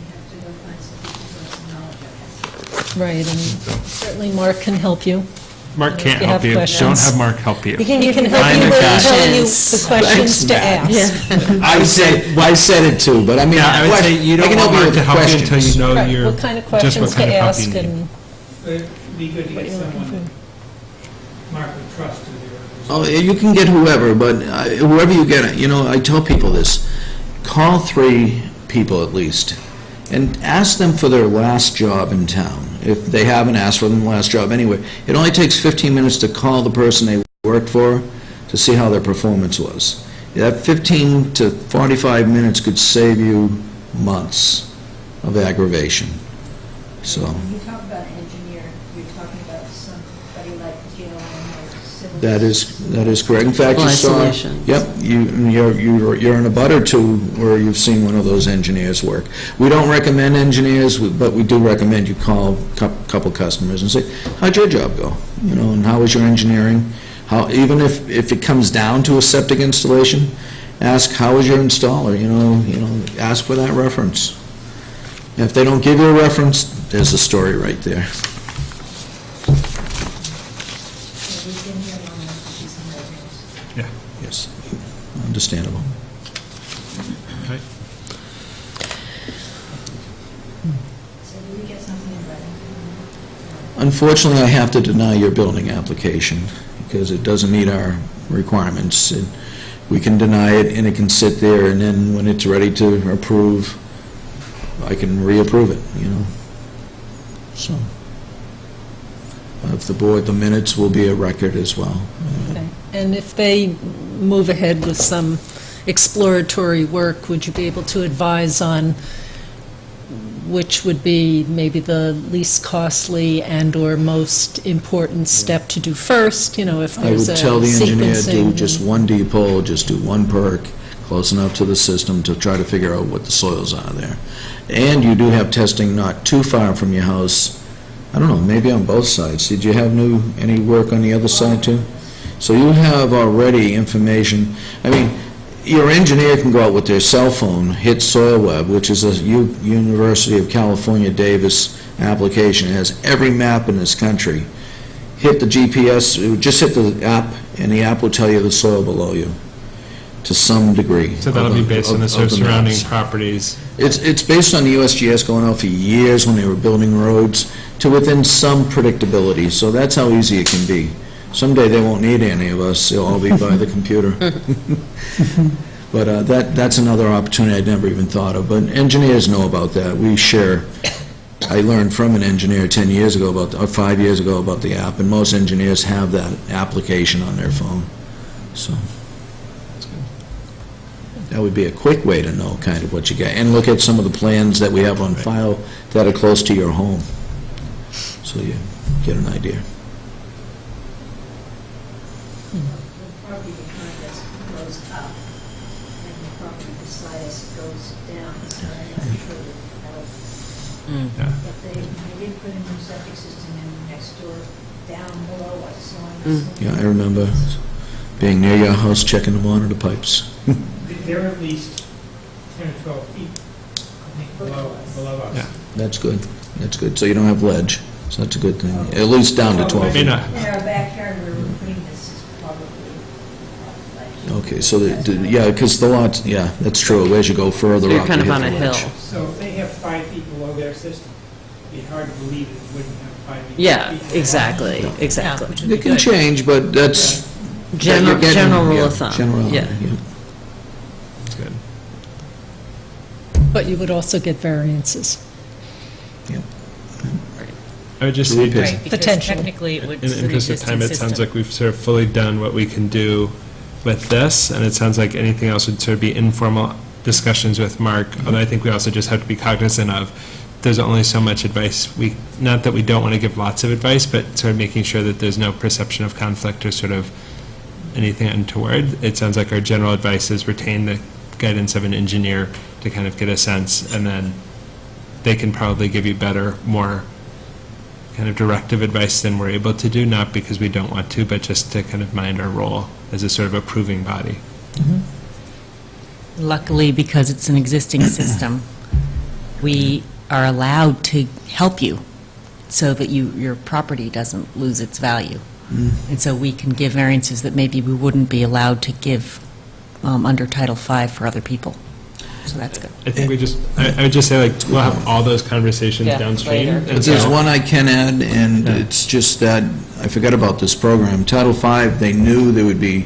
have to go find some people who have some knowledge, I guess. right, and certainly Mark can help you Mark can't you help have you. Don't questions. have Mark help you. He can He give can you help Find you a with guy. telling you the questions. questions to Matt. ask. I said it too, but I mean, Yeah, I would say you I don't can want help you Mark with to the help you until questions. you know Right, your, what kind of just what questions kind to of help ask you need. and It'd be good to what get you're looking someone for. Mark would trust to do it. Oh, you can get whoever, but whoever you get, I tell people this, call 3 people at least, and ask them for their last job in town, if they haven't asked for their last job anyway. It only takes 15 minutes to call the person they worked for to see how their performance was. That 15 to 45 minutes could save you months of aggravation, so. When you talk about an engineer, you're talking about somebody like Gil or civil. That is correct. In fact, you saw, Isolation. yep, you're in a butter to where you've seen one of those engineers work. We don't recommend engineers, but we do recommend you call a couple customers and say, how'd your job go? And how was your engineering? How, even if it comes down to a septic installation, ask, how was your installer? Ask for that reference. If they don't give you a reference, there's a story right there. We've been here long enough to see some resumes. Yeah. Yes, understandable. Right. So do we get something in writing? Unfortunately, I have to deny your building application because it doesn't meet our requirements. We can deny it, and it can sit there, and then when it's ready to approve, I can reapprove it, So, if the board, the minutes will be a record as well. Okay. And if they move ahead with some exploratory work, would you be able to advise on which would be maybe the least costly and/or most important step to do first, if I there's would a tell the engineer, do sequencing? just one depot, just do one perk, close enough to the system to try to figure out what the soils are there. And you do have testing not too far from your house, I don't know, maybe on both sides. Did you have any work on the other side too? So you have already information, your engineer can go out with their cell phone, hit SoilWeb, which is a University of California, Davis application. It has every map in this country. Hit the GPS, just hit the app, and the app will tell you the soil below you, to some degree. So that'll be based on the sort of of the surrounding maps. properties. It's based on the USGS going out for years when they were building roads to within some predictability, so that's how easy it can be. Someday they won't need any of us, it'll all be by the computer. But that's another opportunity I'd never even thought of, but engineers know about that. We share, I learned from an engineer 10 years ago or 5 years ago about the app, and most engineers have that application on their phone, so. That would be a quick way to know kind of what you get. And look at some of the plans that we have on file that are close to your home, so you get an idea. The property behind us goes up, and the property beside us goes down, so I'm not sure that Yeah. but they did put a new septic system in next door, down below us, so I'm assuming. Yeah, I remember being near your house checking the monitor pipes. They're at least 10 or 12 feet, I think, below us. Yeah. That's good, so you don't have ledge, so that's a good thing, at least down to 12 May feet. not. In our backyard where we're putting this is probably ledge. Okay, so, because the lots, yeah, that's true, as you go further So you're up, kind you of hit on the a ledge. hill. So if they have 5 feet below their system, it'd be hard to believe it wouldn't have 5 feet. Yeah, below. exactly. It can change, but that's... General you're getting- general rule yeah, of thumb. generality, Yeah. That's good. But you would also get variances. I would just Really say, big. just Right, because Potentially. technically it would. in the interest of time, it sounds like we've sort of fully done what we can do with this, and it sounds like anything else would sort of be informal discussions with Mark, although I think we also just have to be cognizant of, there's only so much advice, not that we don't want to give lots of advice, but sort of making sure that there's no perception of conflict or sort of anything untoward. It sounds like our general advice is retain the guidance of an engineer to kind of get a sense, and then they can probably give you better, more kind of directive advice than we're able to do, not because we don't want to, but just to kind of mind our role as a sort of approving body. Luckily, because it's an existing system, we are allowed to help you so that your property doesn't lose its value. And so we can give variances that maybe we wouldn't be allowed to give under Title V for other people. So that's good. I think I would just say, like, we'll have all those conversations Yeah, downstream. later. And There's so- one I can add, and Yeah. it's just that, I forgot about this program. Title V, they knew there would be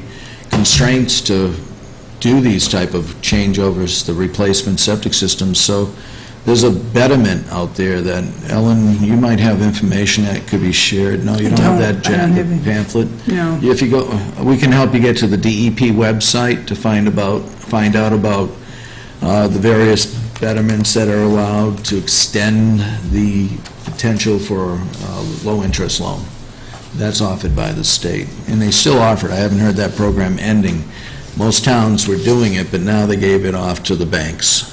constraints to do these type of changeovers, the replacement septic systems, so there's a betterment out there that, Ellen, you might have information that could be shared. No, you don't have that I don't have it. pamphlet? No. If you go, we can help you get to the DEP website to find out about the various betterments that are allowed to extend the potential for a low-interest loan. That's offered by the state, and they still offer it. I haven't heard that program ending. Most towns were doing it, but now they gave it off to the banks.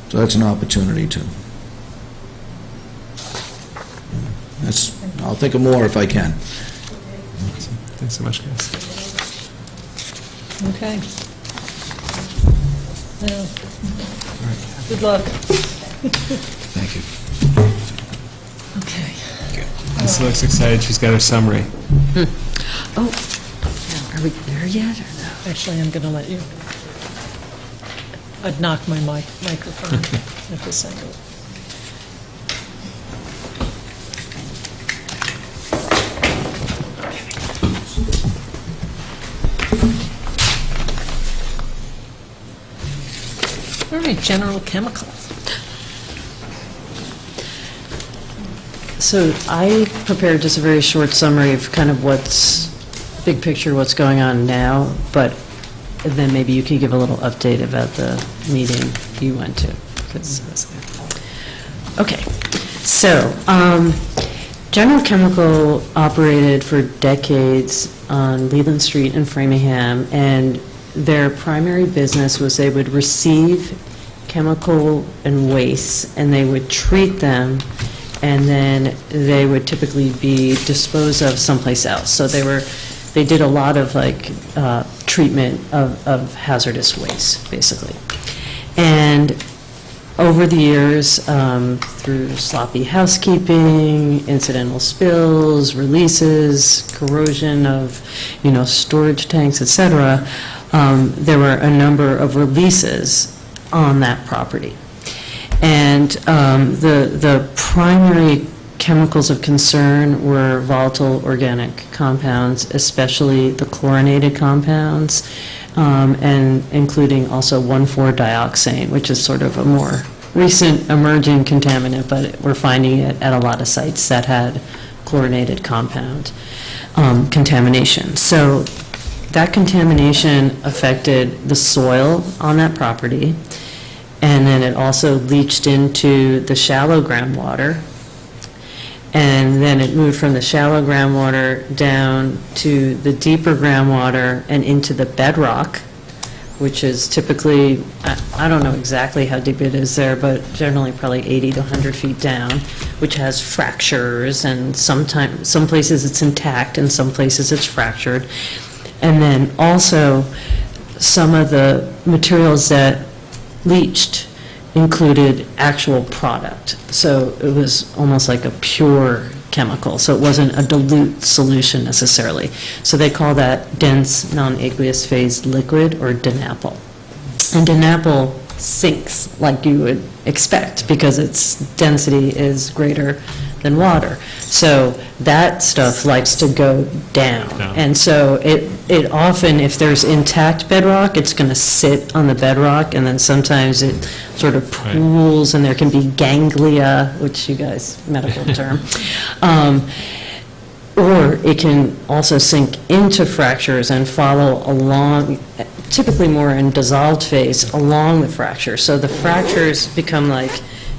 So that's an opportunity too. I'll think of more if I can. Thanks so much, guys. Okay. Well, good luck. Thank you. Okay. Lisa looks excited. She's got her summary. Oh, are we there yet, or no? Actually, I'm going to let you. I'd knock my microphone at this angle. All right, general chemicals. So I prepared just a very short summary of kind of big picture, what's going on now, but then maybe you could give a little update about the meeting you went to. 'Cause I was there. Okay, so General Chemical operated for decades on Leland Street in Framingham, and their primary business was they would receive chemical and waste, and they would treat them, and then they would typically be disposed of someplace else. So they did a lot of treatment of hazardous waste, basically. And over the years, through sloppy housekeeping, incidental spills, releases, corrosion of, storage tanks, et cetera, there were a number of releases on that property. And the primary chemicals of concern were volatile organic compounds, especially the chlorinated compounds, and including also 1,4-dioxane, which is sort of a more recent emerging contaminant, but we're finding it at a lot of sites that had chlorinated compound contamination. So that contamination affected the soil on that property, and then it also leached into the shallow groundwater. And then it moved from the shallow groundwater down to the deeper groundwater and into the bedrock, which is typically, I don't know exactly how deep it is there, but generally probably 80 to 100 feet down, which has fractures, and some places it's intact and some places it's fractured. And then also, some of the materials that leached included actual product. So it was almost like a pure chemical, so it wasn't a dilute solution necessarily. So they call that dense non-aqueous phase liquid, or DNAPL. And DNAPL sinks like you would expect because its density is greater than water. So that stuff likes to go down. And so it often, if there's intact bedrock, it's going to sit on the bedrock, and then sometimes it sort of pools, and there can be ganglia, which you guys, medical term. Or it can also sink into fractures and follow along, typically more in dissolved phase, along the fracture. So the fractures become like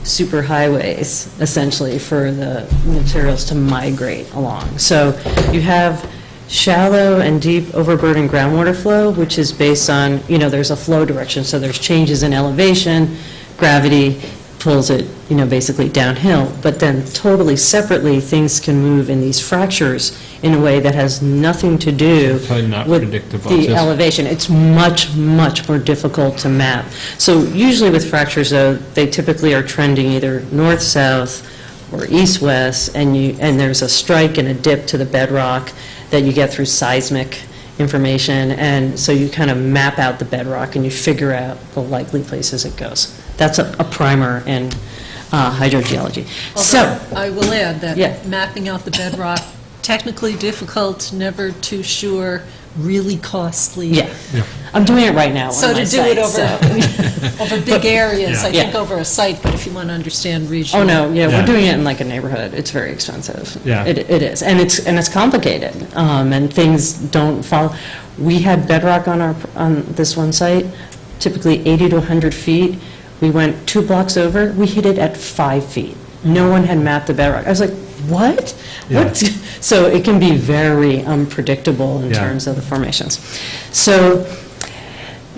super highways, essentially, for the materials to migrate along. So you have shallow and deep overburden groundwater flow, which is based on, there's a flow direction, so there's changes in elevation, gravity pulls it, basically downhill. But then totally separately, things can move in these fractures in a way that has nothing to do Probably not with predictable, the just- elevation. It's much, much more difficult to map. So usually with fractures, though, they typically are trending either north-south or east-west, and there's a strike and a dip to the bedrock that you get through seismic information, and so you kind of map out the bedrock and you figure out the likely places it goes. That's a primer in hydrogeology. So, Although I will add Yeah. that mapping out the bedrock, technically difficult, never too sure, really costly. yeah, I'm doing it right now So on my to do it site, over, so- over big areas, I Yeah. think over a site, but if you want to understand regional. Oh, no, yeah, Yeah. we're doing it in like a neighborhood. It's very expensive. Yeah. It is, and it's complicated, and things don't follow. We had bedrock on this one site, typically 80 to 100 feet. We went 2 blocks over, we hit it at 5 feet. No one had mapped the bedrock. I was like, what? Yeah. What? So it can be very unpredictable in Yeah. terms of the formations. So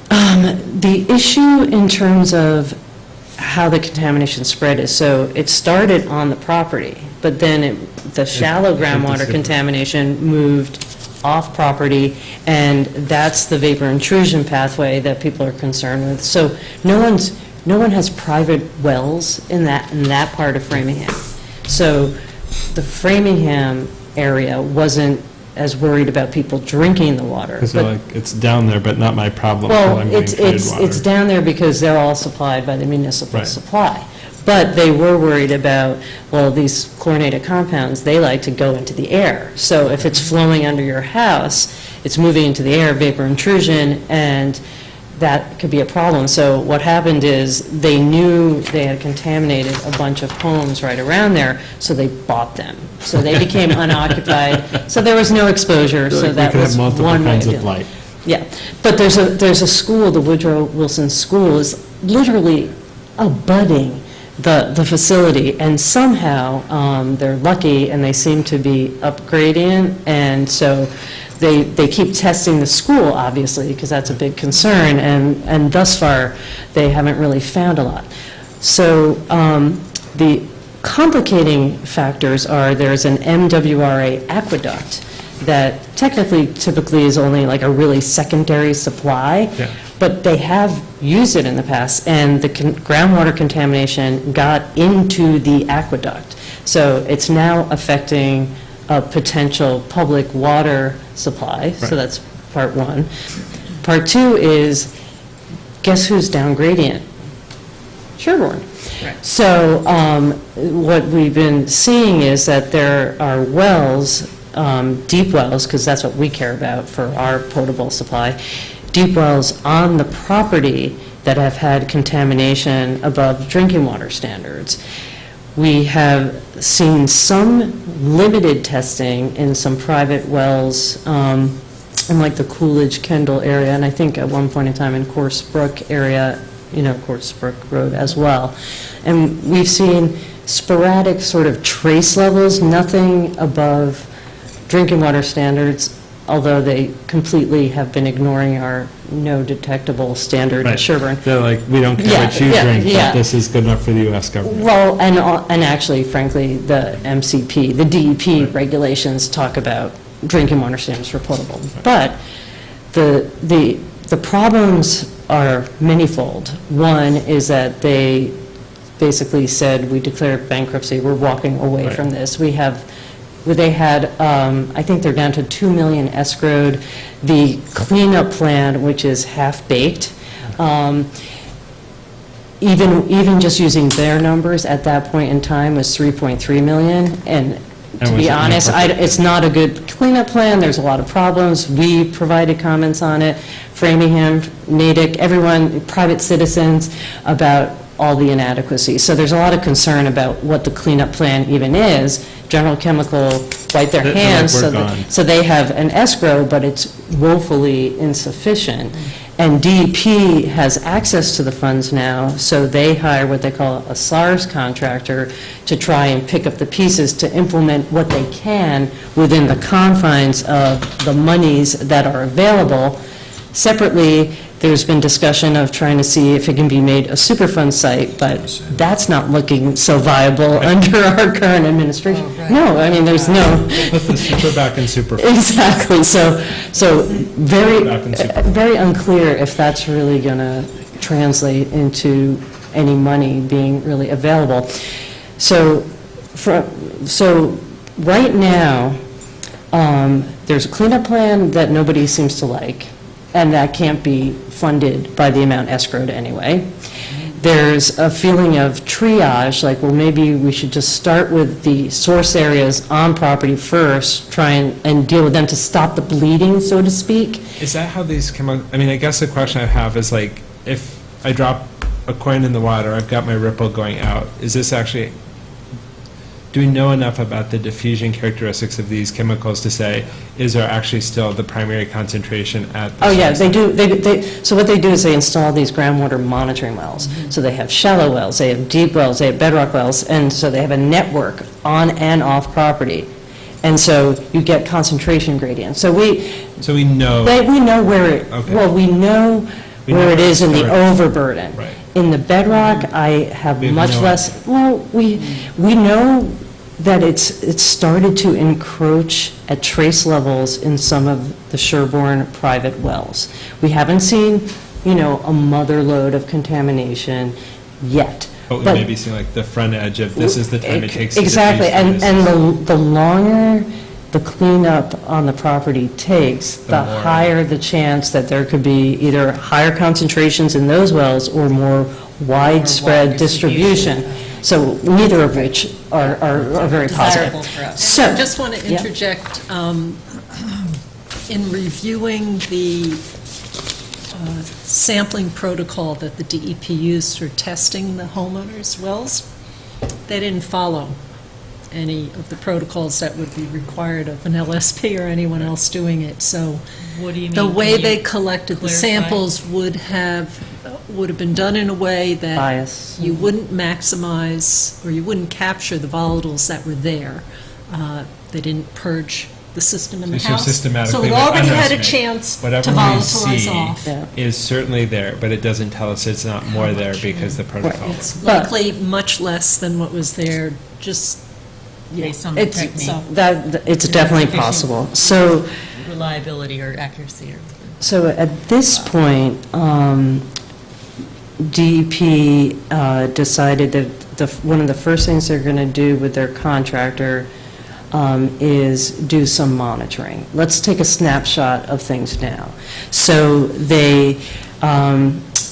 the issue in terms of how the contamination spread is, so it started on the property, but then the shallow groundwater dissipated. contamination moved off property, and that's the vapor intrusion pathway that people are concerned with. So no one has private wells in that part of Framingham. So the Framingham area wasn't as worried about people drinking the water. Because but- like, it's down there, but not my problem, so well, I'm getting treated it's water. down there because they're all supplied by the municipal Right. supply. But they were worried about, well, these chlorinated compounds, they like to go into the air. So if it's flowing under your house, it's moving into the air, vapor intrusion, and that could be a problem. So what happened is, they knew they had contaminated a bunch of homes right around there, so they bought them. So they became unoccupied, so there was no exposure, so We that could have was multiple one way kinds of of dealing. light. Yeah, but there's a school, the Woodrow Wilson School, is literally abutting the facility, and somehow they're lucky, and they seem to be upgrading, and so they keep testing the school, obviously, because that's a big concern, and thus far, they haven't really found a lot. So the complicating factors are, there's an MWRA aqueduct that typically is only like a really secondary supply, Yeah. but they have used it in the past, and the groundwater contamination got into the aqueduct. So it's now affecting a potential public water supply, so Right. that's part one. Part two is, guess who's down gradient? Sherborn. So what we've been seeing is that there are wells, deep wells, because that's what we care about for our potable supply, deep wells on the property that have had contamination above drinking water standards. We have seen some limited testing in some private wells in like the Coolidge, Kendall area, and I think at one point in time in Coarse Brook area, Coarse Brook Road as well. And we've seen sporadic sort of trace levels, nothing above drinking water standards, although they completely have been ignoring our no detectable standard at Right. Sherborn. They're like, we don't care Yeah, what you yeah, drink, yeah. but this is good enough for the U.S. government. Well, and actually, frankly, the MCP, the DEP regulations talk about drinking water standards for potable. But the problems are manifold. One is that they basically said, we declared bankruptcy, we're walking away Right. from this. They had, I think they're down to 2 million escrowed. The cleanup plan, which is half-baked, even just using their numbers at that point in time was 3.3 million, and to was be it not honest, perfect? it's not a good cleanup plan, there's a lot of problems, we provided comments on it, Framingham, Natick, everyone, private citizens, about all the inadequacies. So there's a lot of concern about what the cleanup plan even is. General Chemical wipe their They're like, hands, "We're so gone." so they have an escrow, but it's woefully insufficient. And DEP has access to the funds now, so they hire what they call a SARS contractor to try and pick up the pieces to implement what they can within the confines of the monies that are available. Separately, there's been discussion of trying to see if it can be made a Superfund site, but that's not looking so viable under our current administration. Oh, right. No, I mean, there's no, Put the super back in super. exactly, so very, Back in super. very unclear if that's really going to translate into any money being really available. So So, right now, there's a cleanup plan that nobody seems to like, and that can't be funded by the amount escrowed anyway. There's a feeling of triage, like, well, maybe we should just start with the source areas on property first, try and deal with them to stop the bleeding, so to speak. Is that how these come out? I mean, I guess the question I have is like, if I drop a coin in the water, I've got my ripple going out. Is this actually, do we know enough about the diffusion characteristics of these chemicals to say, is there actually still the primary concentration at the Oh, yeah, source? they do, so what they do is they install these groundwater monitoring wells. So they have shallow wells, they have deep wells, they have bedrock wells, and so they have a network on and off property. And so you get concentration gradients. So we know. we know where it, Okay. well, we know We where know it is in the where overburden. Right. In the bedrock, I have We have much no less, well, we know that it's started to encroach at trace levels in some of the Sherborn private wells. We haven't seen, a mother lode of contamination yet. But we may be seeing like the front edge of this is the time it takes to Exactly, diffuse and this. the longer the cleanup on the property takes, the more- higher the chance that there could be either higher concentrations in those wells or more widespread distribution. So neither of which are very positive. Desirable for us. So, I just want to yeah. interject, in reviewing the sampling protocol that the DEP used for testing the homeowners' wells, they didn't follow any of the protocols that would be required of an LSP or anyone else doing it. So What do you mean? the way Can you they collected the clarify? samples would have been done in a way that Bias. you wouldn't maximize, or you wouldn't capture the volatiles that were there. They didn't purge the system in the So house. systematically So it we already had a underestimate. chance to Whatever we volatilize see off. Yeah. is certainly there, but it doesn't tell us it's not more there because the protocol. It's But- likely much less than what was there, just, Based on the It's, technique, it's definitely Sufficient. possible. So, reliability or accuracy or. So at this point, DEP decided that one of the first things they're going to do with their contractor is do some monitoring. Let's take a snapshot of things now. So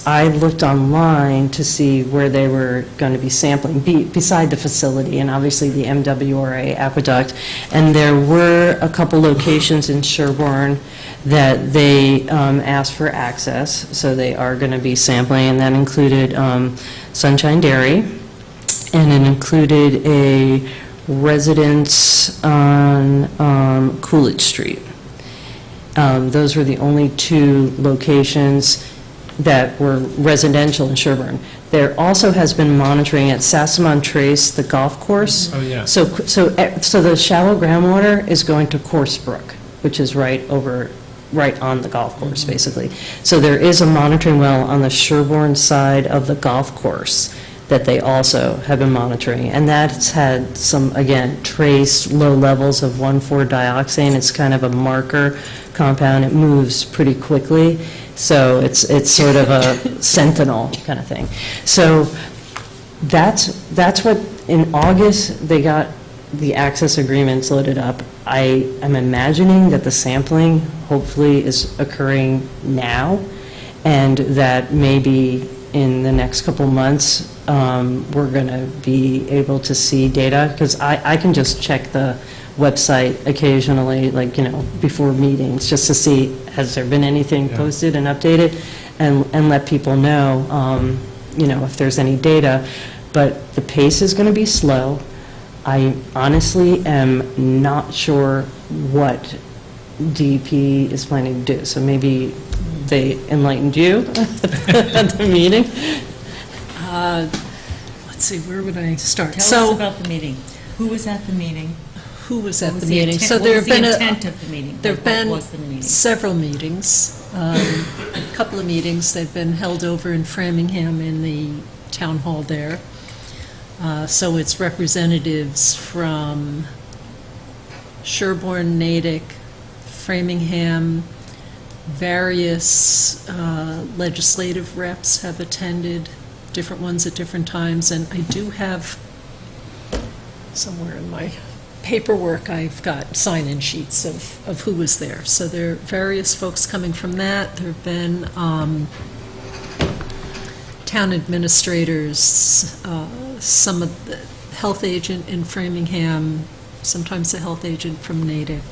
I looked online to see where they were going to be sampling beside the facility and obviously the MWRA aqueduct. And there were a couple locations in Sherborn that they asked for access, so they are going to be sampling, and that included Sunshine Dairy, and it included a residence on Coolidge Street. Those were the only two locations that were residential in Sherborn. There also has been monitoring at Sassamon Trace, the golf course. Oh, yeah. So the shallow groundwater is going to Course Brook, which is right on the golf course, basically. So there is a monitoring well on the Sherborn side of the golf course that they also have been monitoring. And that's had some, again, trace low levels of 1,4-dioxane. It's kind of a marker compound. It moves pretty quickly. So it's sort of a sentinel kind of thing. So that's what, in August, they got the access agreements loaded up. I am imagining that the sampling hopefully is occurring now, and that maybe in the next couple months, we're going to be able to see data, because I can just check the website occasionally, before meetings, just to see, has there been anything posted and updated, and let people know, if there's any data. But the pace is going to be slow. I honestly am not sure what DEP is planning to do, so maybe they enlightened you at the meeting? let's see, where would I start? Tell us about the meeting. Who was at the meeting? Who was What at was the the meeting? intent- So what there was have been the intent of the meeting? There have What been was the meeting? several meetings, a couple of meetings. They've been held over in Framingham in the town hall there. So it's representatives from Sherborn, Natick, Framingham, various legislative reps have attended, different ones at different times, and I do have somewhere in my paperwork, I've got sign-in sheets of who was there. So there are various folks coming from that. There have been town administrators, some of the health agent in Framingham, sometimes a health agent from Natick,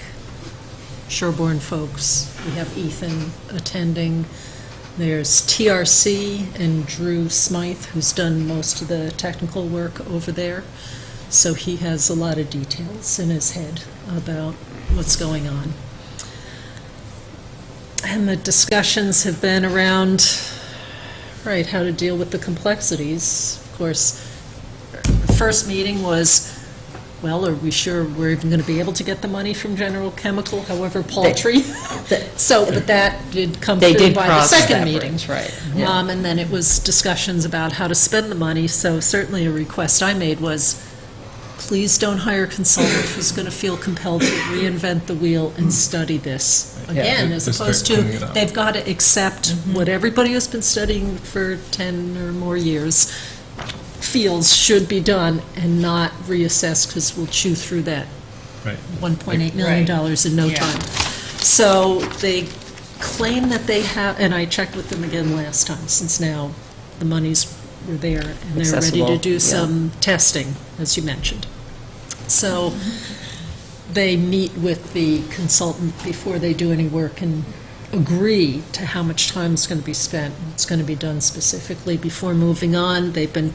Sherborn folks. We have Ethan attending. There's TRC and Drew Smythe, who's done most of the technical work over there. So he has a lot of details in his head about what's going on. And the discussions have been around, right, how to deal with the complexities. Of course, the first meeting was, well, are we sure we're even going to be able to get the money from General Chemical, however paltry? So, but that did come They through did by the cross second that meeting. bridge, right, yeah. And then it was discussions about how to spend the money. So certainly a request I made was, please don't hire a consultant who's going to feel compelled to reinvent the wheel and study this again, as Just opposed start to, cleaning it up. they've got to accept what everybody who's been studying for 10 or more years feels should be done and not reassess, because we'll chew through that Right. $1.8 million in no time. So they claim that they have, and I checked with them again last time, since now the monies were there, and they're ready Accessible, to do yeah. some testing, as you mentioned. So they meet with the consultant before they do any work and agree to how much time is going to be spent. It's going to be done specifically before moving on. They've been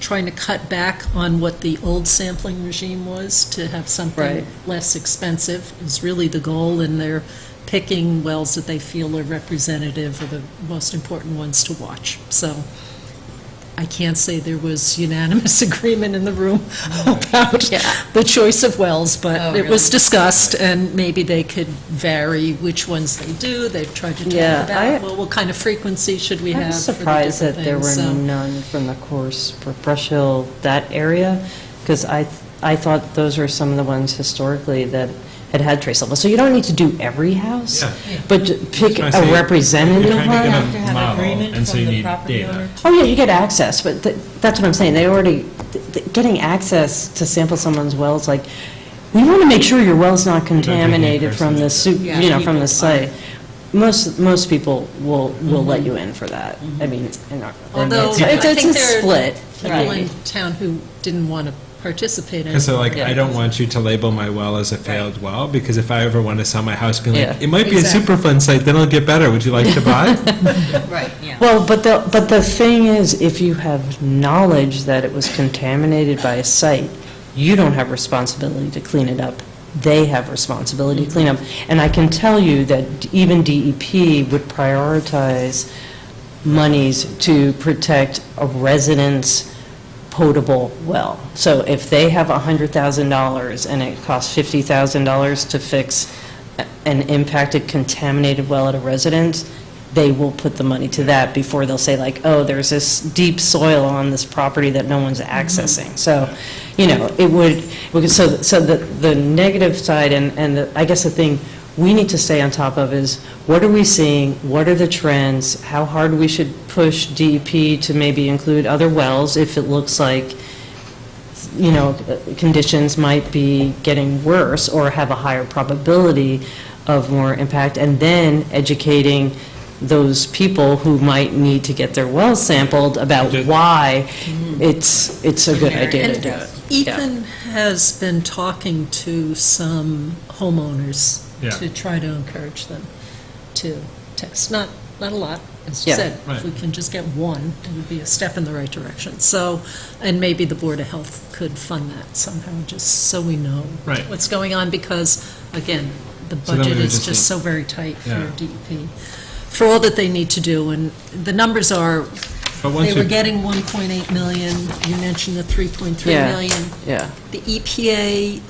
trying to cut back on what the old sampling regime was to have something Right. less expensive is really the goal, and they're picking wells that they feel are representative of the most important ones to watch. So I can't say there was unanimous agreement in the room about the choice of wells, but it was discussed, and maybe they could vary which ones they do. They've tried to talk Yeah, about, well, what kind of frequency should we I have was for the surprised different that there were things, so- none from the course for Brush Hill, that area, because I thought those were some of the ones historically that had trace levels. So you don't need to do every house, Yeah. but pick I a say, representative you're trying to one. get a model, and so you need data. Oh, yeah, you get access, but that's what I'm saying. They already, getting access to sample someone's wells, like, we want to make sure your well's not contaminated from the from the site. Most people will let you in for that. I mean, Although, it's I think a there are split. people in town who didn't want to participate in it. Because they're like, Yeah. I don't want you to label my well as a failed well, because if I ever want to sell my house, be like, Yeah. it might be Exactly. a Superfund site, then it'll get better. Would you like to buy? Right, yeah. Well, but the thing is, if you have knowledge that it was contaminated by a site, you don't have responsibility to clean it up. They have responsibility to clean up. And I can tell you that even DEP would prioritize monies to protect a resident's potable well. So if they have $100,000 and it costs $50,000 to fix an impacted, contaminated well at a residence, they will put the money to that before they'll say like, oh, there's this deep soil on this property that no one's accessing. So, it would, so the negative side and I guess the thing we need to stay on top of is, what are we seeing? What are the trends? How hard we should push DEP to maybe include other wells if it looks like, conditions might be getting worse or have a higher probability of more impact, and then educating those people who might need to get their wells sampled about why it's a good idea to do it. Ethan has been talking to some homeowners Yeah. to try to encourage them to test. Not a lot, as you Yeah, said. right. If we can just get one, it would be a step in the right direction. So, and maybe the Board of Health could fund that somehow, just so we know Right. what's going on, because, again, the So then budget we would is just just need- so very tight for Yeah. DEP, for all that they need to do. And the numbers are, But once they were you- getting 1.8 million, you mentioned the 3.3 Yeah. million. Yeah. The EPA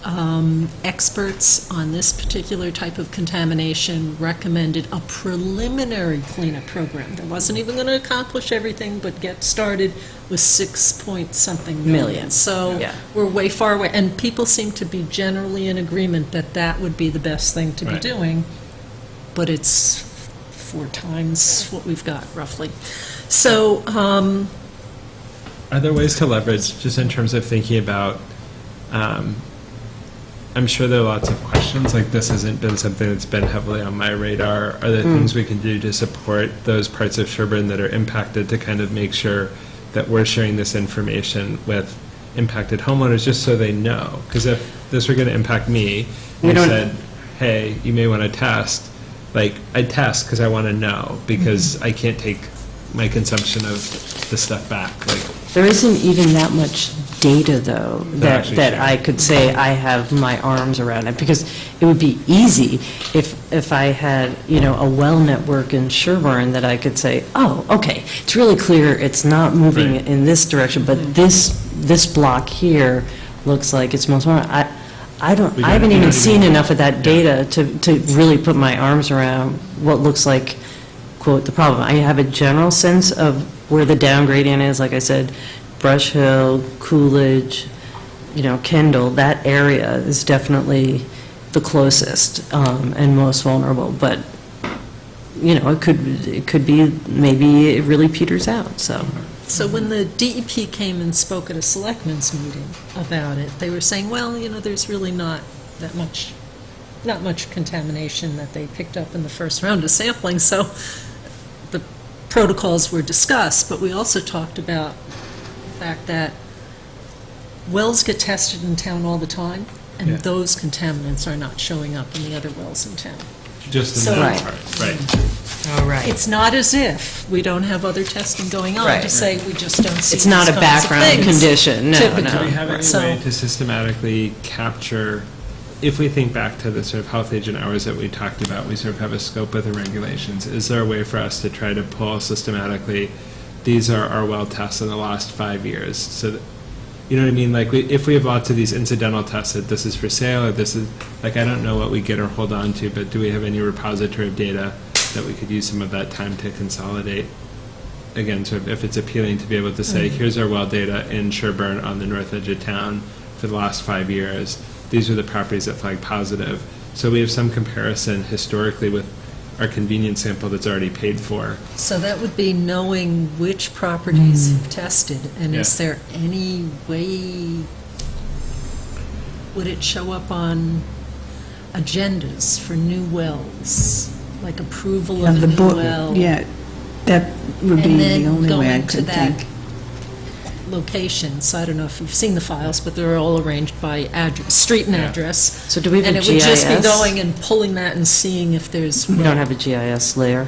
experts on this particular type of contamination recommended a preliminary cleanup program that wasn't even going to accomplish everything, but get started with 6-point-something million. Million. So Yeah. we're way far away, and people seem to be generally in agreement that that would be the best thing to be Right. doing, but it's 4 times what we've got, roughly. So, Are there ways to leverage, just in terms of thinking about I'm sure there are lots of questions, like this hasn't been something that's been heavily on my radar. Are there things we can do to support those parts of Sherborn that are impacted to kind of make sure that we're sharing this information with impacted homeowners, just so they know? Because if this were going to impact me, and you said, hey, you may want to test, like, I'd test because I want to know, because I can't take my consumption of the stuff back, like. There isn't even that much data, though, that actually that share. I could say I have my arms around it, because it would be easy if I had, a well network in Sherborn that I could say, oh, okay, it's really clear it's not moving Right. in this direction, but this block here looks like it's most, I haven't even seen enough of that data to really put my arms around what looks like, quote, the problem. I have a general sense of where the down gradient is, like I said, Brush Hill, Coolidge, Kendall, that area is definitely the closest and most vulnerable, but, it could be, maybe it really peters out, so. So when the DEP came and spoke at a selectmen's meeting about it, they were saying, well, there's really not much contamination that they picked up in the first round of sampling, so the protocols were discussed, but we also talked about the fact that wells get tested in town all the time, and Yeah. those contaminants are not showing up in the other wells in town. Just So- in that Right. part, right. All right. It's not as if we don't have other testing going on Right. to say we just don't see It's not these a kinds of background things. condition, no, Typically. Do we have no. any So- way to systematically capture, if we think back to the sort of health agent hours that we talked about, we sort of have a scope of the regulations. Is there a way for us to try to pull systematically, these are our well tests in the last 5 years? So, that, you know what I mean? Like, if we have lots of these incidental tests that this is for sale, or this is, like, I don't know what we get or hold on to, but do we have any repository of data that we could use some of that time to consolidate? Again, sort of if it's appealing to be able to say, here's our well data in Sherborn on the north edge of town for the last 5 years. These are the properties that flag positive. So we have some comparison historically with our convenience sample that's already paid for. So that would be knowing which properties have tested, and is Yeah. there any way, would it show up on agendas for new wells, like approval Yeah, of a the new book, well? yeah, that would be And the then only way I going to could that think. location, so I don't know if you've seen the files, but they're all arranged by address, street and Yeah. address. So do we have And a it would just be GIS? going and pulling that and seeing if there's. We don't have a GIS layer.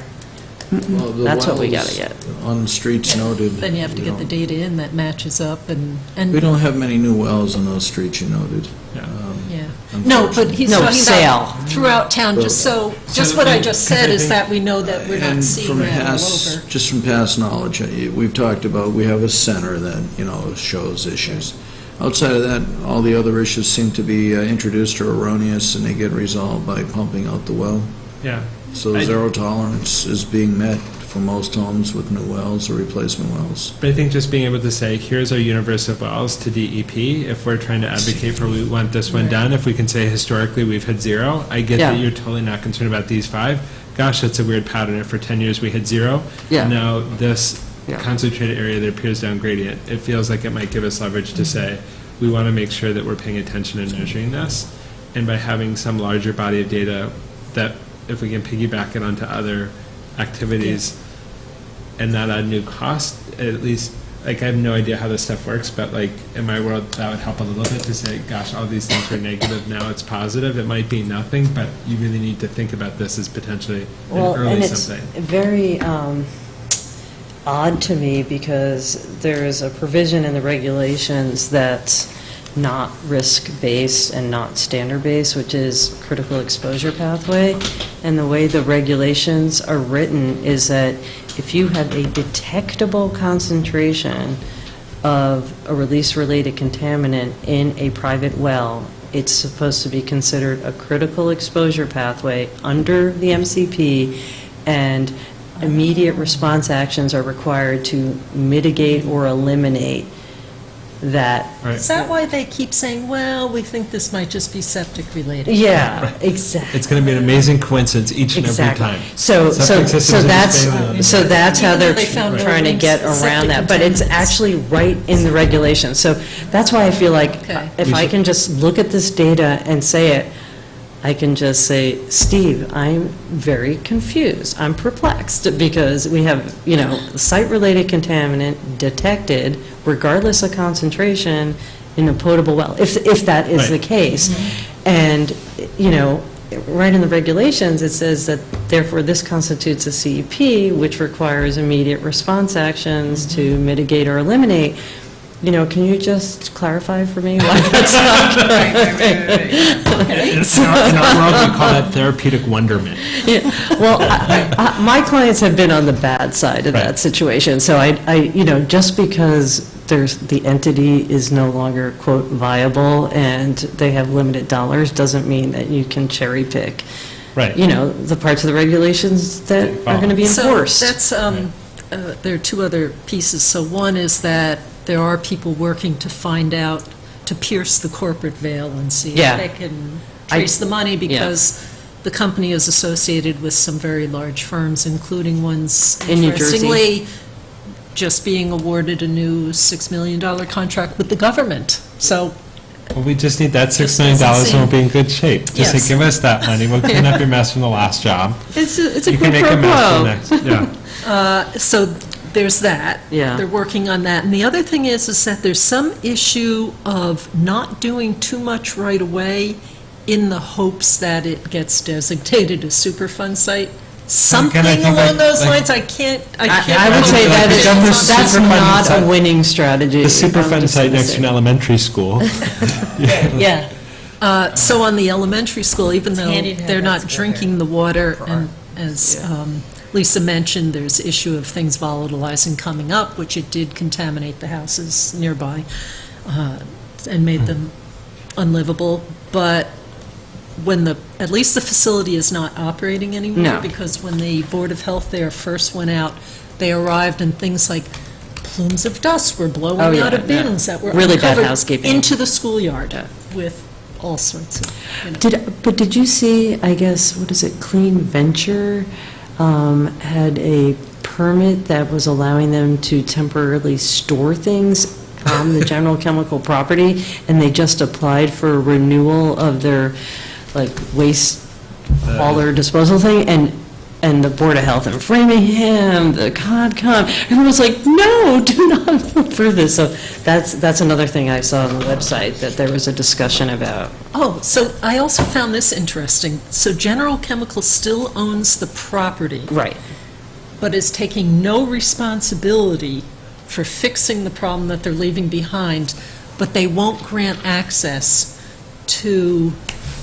Well, the That's what we wells gotta get. On streets noted. Then you have to we get the don't- data in that matches up and. We don't have many new wells on those streets you noted. Yeah. Yeah. No, but he's No, talking sale. about throughout town, just so, just what I just said is that we know that we're not And seeing from that all past, over. just from past knowledge, we've talked about, we have a center that, shows issues. Outside of that, all the other issues seem to be introduced or erroneous, and they get resolved by pumping out the well. Yeah. So I- zero tolerance is being met for most homes with new wells or replacement wells. But I think just being able to say, here's our universe of wells to DEP, if we're trying to advocate for, we want this one done, if we can say historically we've had zero, I get that Yeah. you're totally not concerned about these 5. Gosh, that's a weird pattern. If for 10 years we had 0, Yeah. and now this Yeah. concentrated area that appears down gradient, it feels like it might give us leverage to say, we want to make sure that we're paying attention and measuring this. And by having some larger body of data, that if we can piggyback it onto other activities, and not add new cost, at least, like, I have no idea how this stuff works, but like, in my world, that would help a little bit to say, gosh, all these things were negative, now it's positive. It might be nothing, but you really need to think about this as potentially an Well, and early it's something. very odd to me, because there is a provision in the regulations that's not risk-based and not standard-based, which is critical exposure pathway. And the way the regulations are written is that if you have a detectable concentration of a release-related contaminant in a private well, it's supposed to be considered a critical exposure pathway under the MCP, and immediate response actions are required to mitigate or eliminate that, Right. Is that why they keep saying, well, we think this might just be septic related? yeah, exactly. It's going to be an amazing coincidence each and every Exactly. time. So Septic systems are just failing. that's how Even though they're they found no trying to links get to around septic that, but it's contaminants. actually right in the regulations. So that's why I feel like Okay. if We I should- can just look at this data and say it, I can just say, Steve, I'm very confused. I'm perplexed because we have, site-related contaminant detected regardless of concentration in a potable well, if that is the Right. case. And, right in the regulations, it says that therefore this constitutes a CEP, which requires immediate response actions to mitigate or eliminate. Can you just clarify for me why that's not In our world, we call that therapeutic wonderment. Yeah, well, my clients have been on the bad side of that Right. situation, so just because the entity is no longer, quote, viable, and they have limited dollars, doesn't mean that you can cherry pick, Right. the parts of the regulations that are going to be enforced. So that's, there are two other pieces. So one is that there are people working to find out, to pierce the corporate veil and see if Yeah. they can trace the money, because the company is associated with some very large firms, including ones, In New Jersey. interestingly, just being awarded a new $6 million contract with the government. So Well, we just need that $6 Just million doesn't and we'll seem- be in good shape. Just Yes. say, give us that money, we'll clean up your mess from the last job. It's a You quid can make pro a mess for the quo. next, yeah. So there's that. Yeah. They're working on that. And the other thing is that there's some issue of not doing too much right away in the hopes that it gets designated a Superfund site. Something I think along those like- lines, I can't. I would say Like that Denver is, that's Superfund not site. a winning strategy. The if I'm Superfund just site gonna next say. to an elementary school. Yeah. So on the elementary school, even though handy to have they're that not school drinking the water, For and as Lisa mentioned, there's issue of things volatilizing coming up, which it did contaminate the houses nearby and made them unlivable. But when at least the facility is not operating anymore. No. Because when the Board of Health there first went out, they arrived and things like plumes of dust were blowing Oh, yeah, out of yeah. bins that were Really bad uncovered housekeeping. into the schoolyard Yeah. with all sorts of, But did you see, I guess, what is it, Clean Venture had a permit that was allowing them to temporarily store things on the general chemical property, and they just applied for renewal of their, waste hauler disposal thing, and the Board of Health in Framingham, the CONCOM, everyone's like, no, do not approve this. So that's another thing I saw on the website, that there was a discussion about. Oh, so I also found this interesting. So General Chemical still owns the property, Right. but is taking no responsibility for fixing the problem that they're leaving behind, but they won't grant access to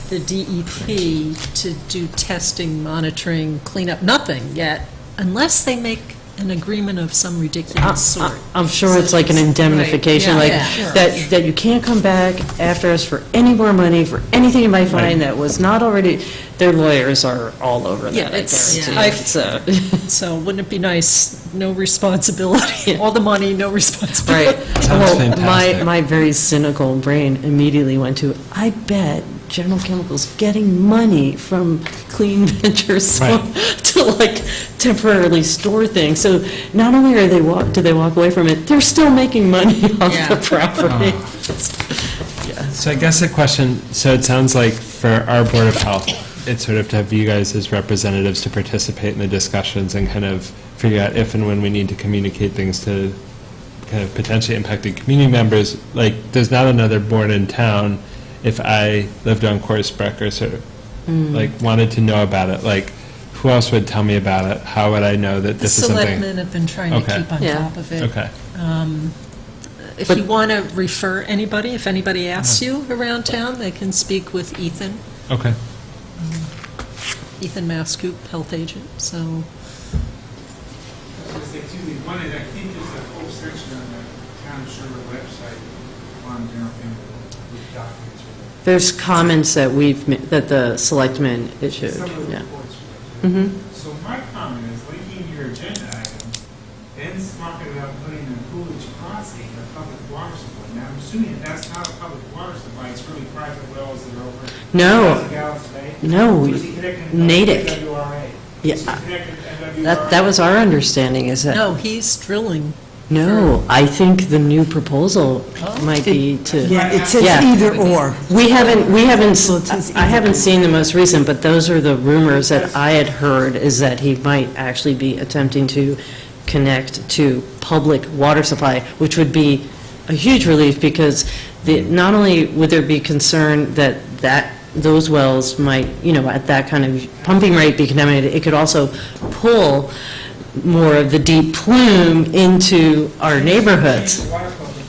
the DEP to do testing, monitoring, cleanup, nothing yet, unless they make an agreement of some ridiculous sort. I'm sure it's like an indemnification, Right, like, yeah, sure. that you can't come back after us for any more money, for anything you might Right. find that was not already, their lawyers are all over Yeah, that, I it's- guarantee. yeah. So, So wouldn't it be nice, no responsibility, all the money, no responsibility? right. Sounds Well, fantastic. my very cynical brain immediately went to, I bet General Chemical's getting money from Clean Ventures Right. to temporarily store things. So not only are do they walk away from it, they're still making money off Yeah. the property. So I guess the question, so it sounds like for our Board of Health, it's sort of to have you guys as representatives to participate in the discussions and kind of figure out if and when we need to communicate things to kind of potentially impacted community members. Like, there's not another board in town. If I lived on Corsbrook or sort of, wanted to know about it, who else would tell me about it? How would I know that The this is something? selectmen have been trying to Okay. keep on Yeah. top of it. Okay. If But- you want to refer anybody, if anybody asks you around town, they can speak with Ethan, Okay. Ethan Mascoop, health agent, so. I was gonna say too, we wanted, I think there's a whole section on the town of Sherborn website on general chemical with documents for There's comments that that the selectmen issued, some of the yeah. reports. Mhm. So my comment is, linking your agenda items, Ben's talking about putting a Coolidge Crossing, a public water supply. Now, I'm assuming that that's not a public water supply, it's really private wells that are over No. 1,000 gallons a day? No, So is he connecting to Natick. WRA? Yeah, Is he connected to WRA? That was our understanding, is that, No, he's drilling. no, I think the new proposal might be to. Yeah, it says Yeah. either or. We haven't, So it says I haven't either or. seen the most recent, but those are the rumors that I had heard, is that he might actually be attempting to connect to public water supply, which would be a huge relief, because not only would there be concern that those wells might, at that kind of pumping rate be contaminated, it could also pull more of the deep plume into our neighborhoods.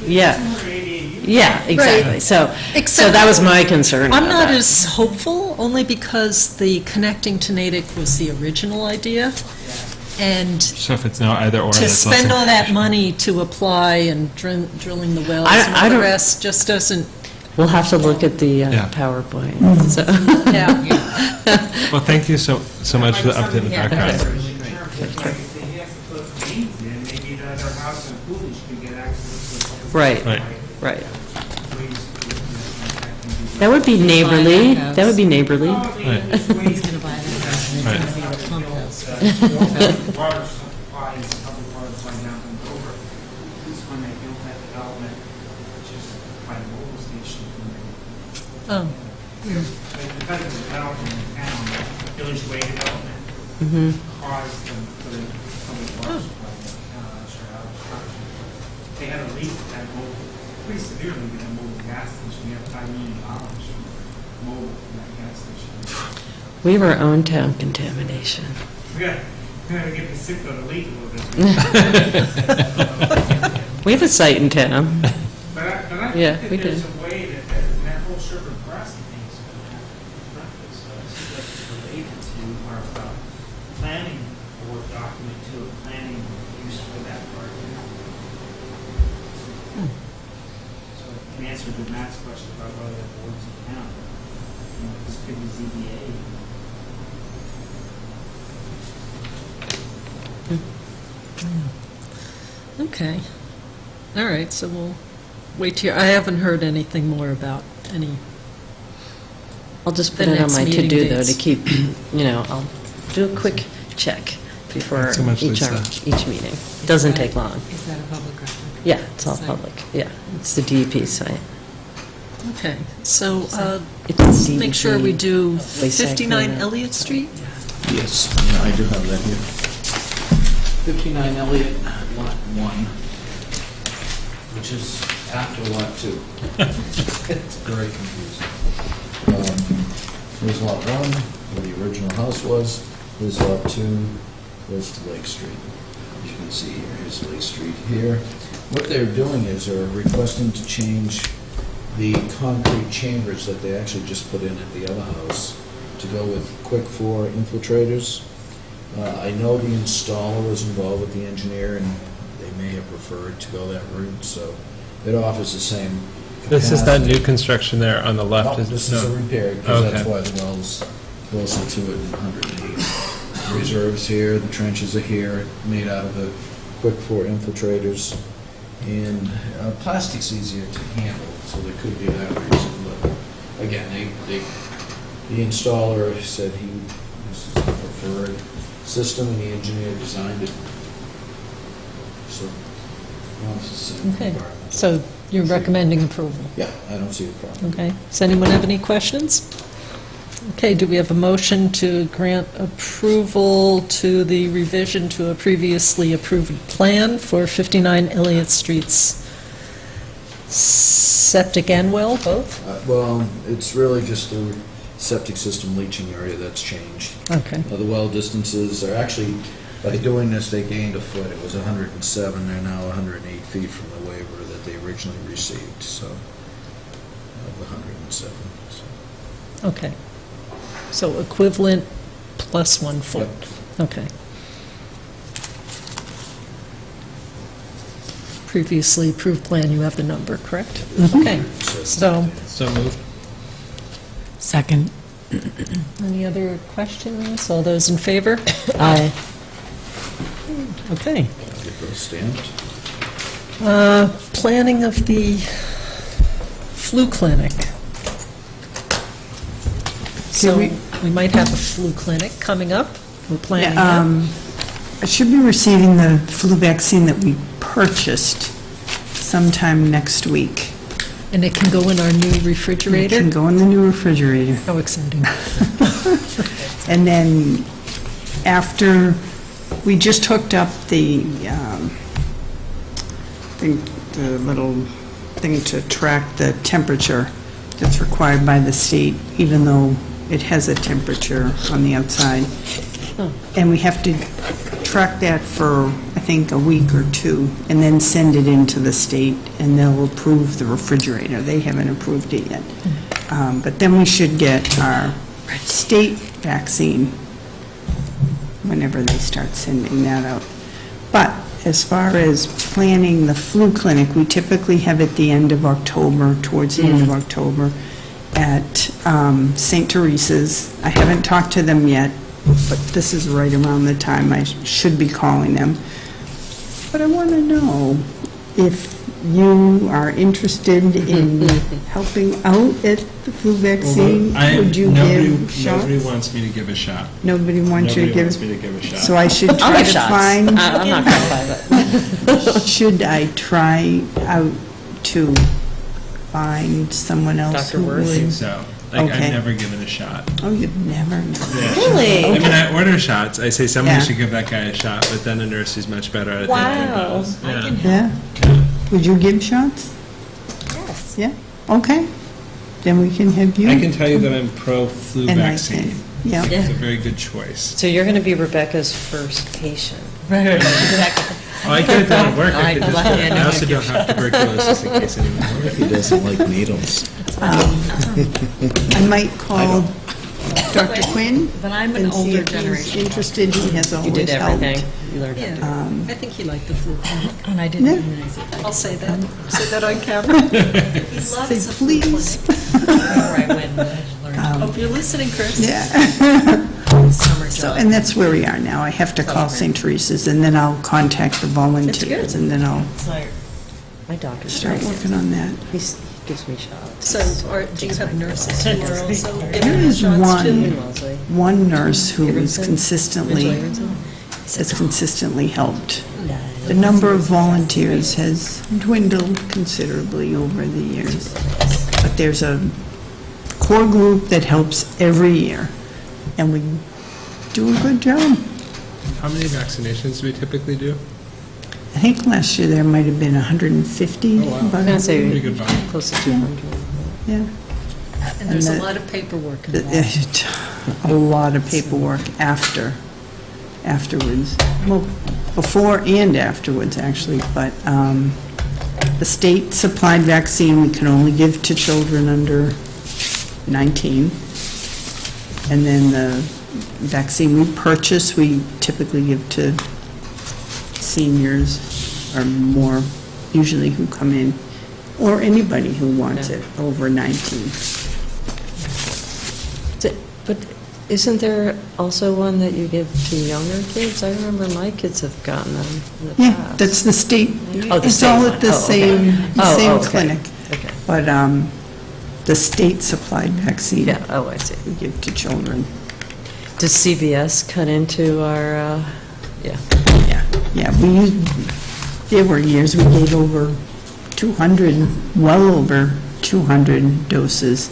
Yeah. 288 Yeah, exactly. So Except- that was my concern I'm about not that. as hopeful, only because the connecting to Natick was the original idea. And So if it's now either or, to that's also. spend all that money to apply and drilling the wells I and all the don't- rest just doesn't, We'll have to look at the Yeah. PowerPoint, Mm-hmm. so. yeah. Well, thank you so much for the update in the Yeah. background. In terms of, like, if he has to put mains in, maybe the other house in Coolidge could get access to. public Right, water. right. Ways to- That would be neighborly, that would be neighborly. Well, I mean, there's ways to- buy that house, and it's Right. gonna be the pump house. Water supply is public water supply down in Dover. This when they built that development, which is by the mobile station. Oh, Because of the development in town, Village Way development Mhm. caused them to put in public water supply in town, I'm not sure how it's structured. They had a leak at mobile, pretty severely at a mobile gas station. We have $5 million from mobile from that gas station. We have our own town contamination. We gotta get the SIP to leak a little bit. We have a site in town. But I Yeah, think we that there's do. a way that whole Sherborn Crossing thing is going to happen. So it seems like it's related to our planning board document to a planning use for that part. So in answer to Matt's question about whether the boards in town, this could be ZBA. okay. All right, so we'll wait here. I haven't heard anything more about any, I'll just put The it on next my meeting to-do, though, dates. to keep, I'll do a quick check before Thanks so much, each Lisa. meeting. Doesn't take long. Is that a public record? Yeah, it's all Site. public, yeah. It's the DEP site. okay. So It's let's make sure we DEP. do Waste 59 Act, Elliott Street? Yes, yeah, I do have that here. 59 Elliott, Lot 1, which is after Lot 2. It's very confusing. Here's Lot 1, where the original house was. Here's Lot 2, close to Lake Street. As you can see here, here's Lake Street here. What they're doing is they're requesting to change the concrete chambers that they actually just put in at the other house to go with quick 4 infiltrators. I know the installer was involved with the engineer, and they may have preferred to go that route, so it offers the same This is that capacity. new construction there on the left, No, is it? this is a No. repair, because that's Okay. why the well's closer to it than 108. Reserves here, the trenches are here, made out of the quick 4 infiltrators, and plastic's easier to handle, so there could be that reason, but again, the installer said this is the preferred system, and the engineer designed it. So, well, it's the same Okay, environment. so you're recommending approval? Yeah, I don't see a problem. Okay. Does anyone have any questions? Okay, do we have a motion to grant approval to the revision to a previously approved plan for 59 Elliott Street's septic and well, both? Well, it's really just the septic system leaching area that's changed. Okay. The well distances are actually, by doing this, they gained a foot. It was 107, they're now 108 feet from the waiver that they originally received, so, of the 107. so. Okay. So equivalent plus 1 foot? Okay. Previously approved plan, you have the number, correct? Okay, so, So moved. Second. any other questions? All those in favor? Aye. Okay. Get those stamped. Planning of the flu clinic. So we might have a flu clinic coming up. We're planning that. I should be receiving the flu vaccine that we purchased sometime next week. And it can go in our new It refrigerator. can go in the new refrigerator. How exciting. And then after, we just hooked up the little thing to track the temperature that's required by the state, even though it has a temperature on the outside. And we have to track that for, I think, a week or two, and then send it into the state, and they'll approve the refrigerator. They haven't approved it yet. But then we should get our state vaccine whenever they start sending that out. But as far as planning the flu clinic, we typically have it the end of October, towards the end of October, at St. Teresa's. I haven't talked to them yet, but this is right around the time I should be calling them. But I want to know if you are interested in helping out at the flu vaccine. Would you give shots? Nobody wants me to give a shot. Nobody wants you to Nobody give? wants me to give a shot. So I should I'll try give to shots. find, I'm not going to buy it. should I try out to find someone else Dr. who Worth? I think would? so. Like, Okay. I've never given a shot. Oh, you'd never know. Yeah. Really? I mean, I order shots. I say somebody Yeah. should give that guy a shot, but then a nurse who's much better at it Wow. than does. I Yeah. can Yeah? Would you give shots? Yes. Yeah? Okay. Then we can have you. I can tell you that I'm pro-flu and I vaccine. can- Yeah. It's a very good choice. So you're going to be Rebecca's first patient. Right, exactly. Oh, I get it done at work. I could I'm just, lucky I know I also I don't have tuberculosis in case anyone. What if he doesn't like needles? I might call Dr. Quinn But I'm an and see older if he's generation. interested. He has You always did helped. everything. You learned how to do Yeah, I think he liked the flu clinic. And I didn't Yeah. realize it. I'll say that. Say that on camera. He Say, loves the flu please. clinic. Where I went, I learned Hope you're listening, Chris. Yeah. summer So, job. and that's where we are now. I have to call St. Teresa's, and then I'll contact the volunteers, and then I'll It's like, My doctor's start very working on that. He gives me shots. So, do you have nurses who are also There giving is shots too? one nurse who is Rachel consistently, Aronson? has consistently helped. The number of volunteers has dwindled considerably over the years. But there's a core group that helps every year, and we do a good job. How many vaccinations do we typically do? I think last year there might have been 150. Oh, wow. about I'm going to say Pretty good volume. close to 200. Yeah. And there's a And lot of paperwork involved. A lot of paperwork afterwards. Well, before and afterwards, actually, but the state supplied vaccine we can only give to children under 19. And then the vaccine we purchase, we typically give to seniors or more, usually who come in, or anybody who wants Yeah. it over 19. But isn't there also one that you give to younger kids? I remember my kids have gotten them in the Yeah, past. that's the state, Oh, the it's state all one. at the Oh, okay. same okay. clinic. Okay. But the state supplied vaccine Yeah, oh, I see. we give to children. Does CVS cut into our, yeah. Yeah, there were years we gave over 200, well over 200 doses,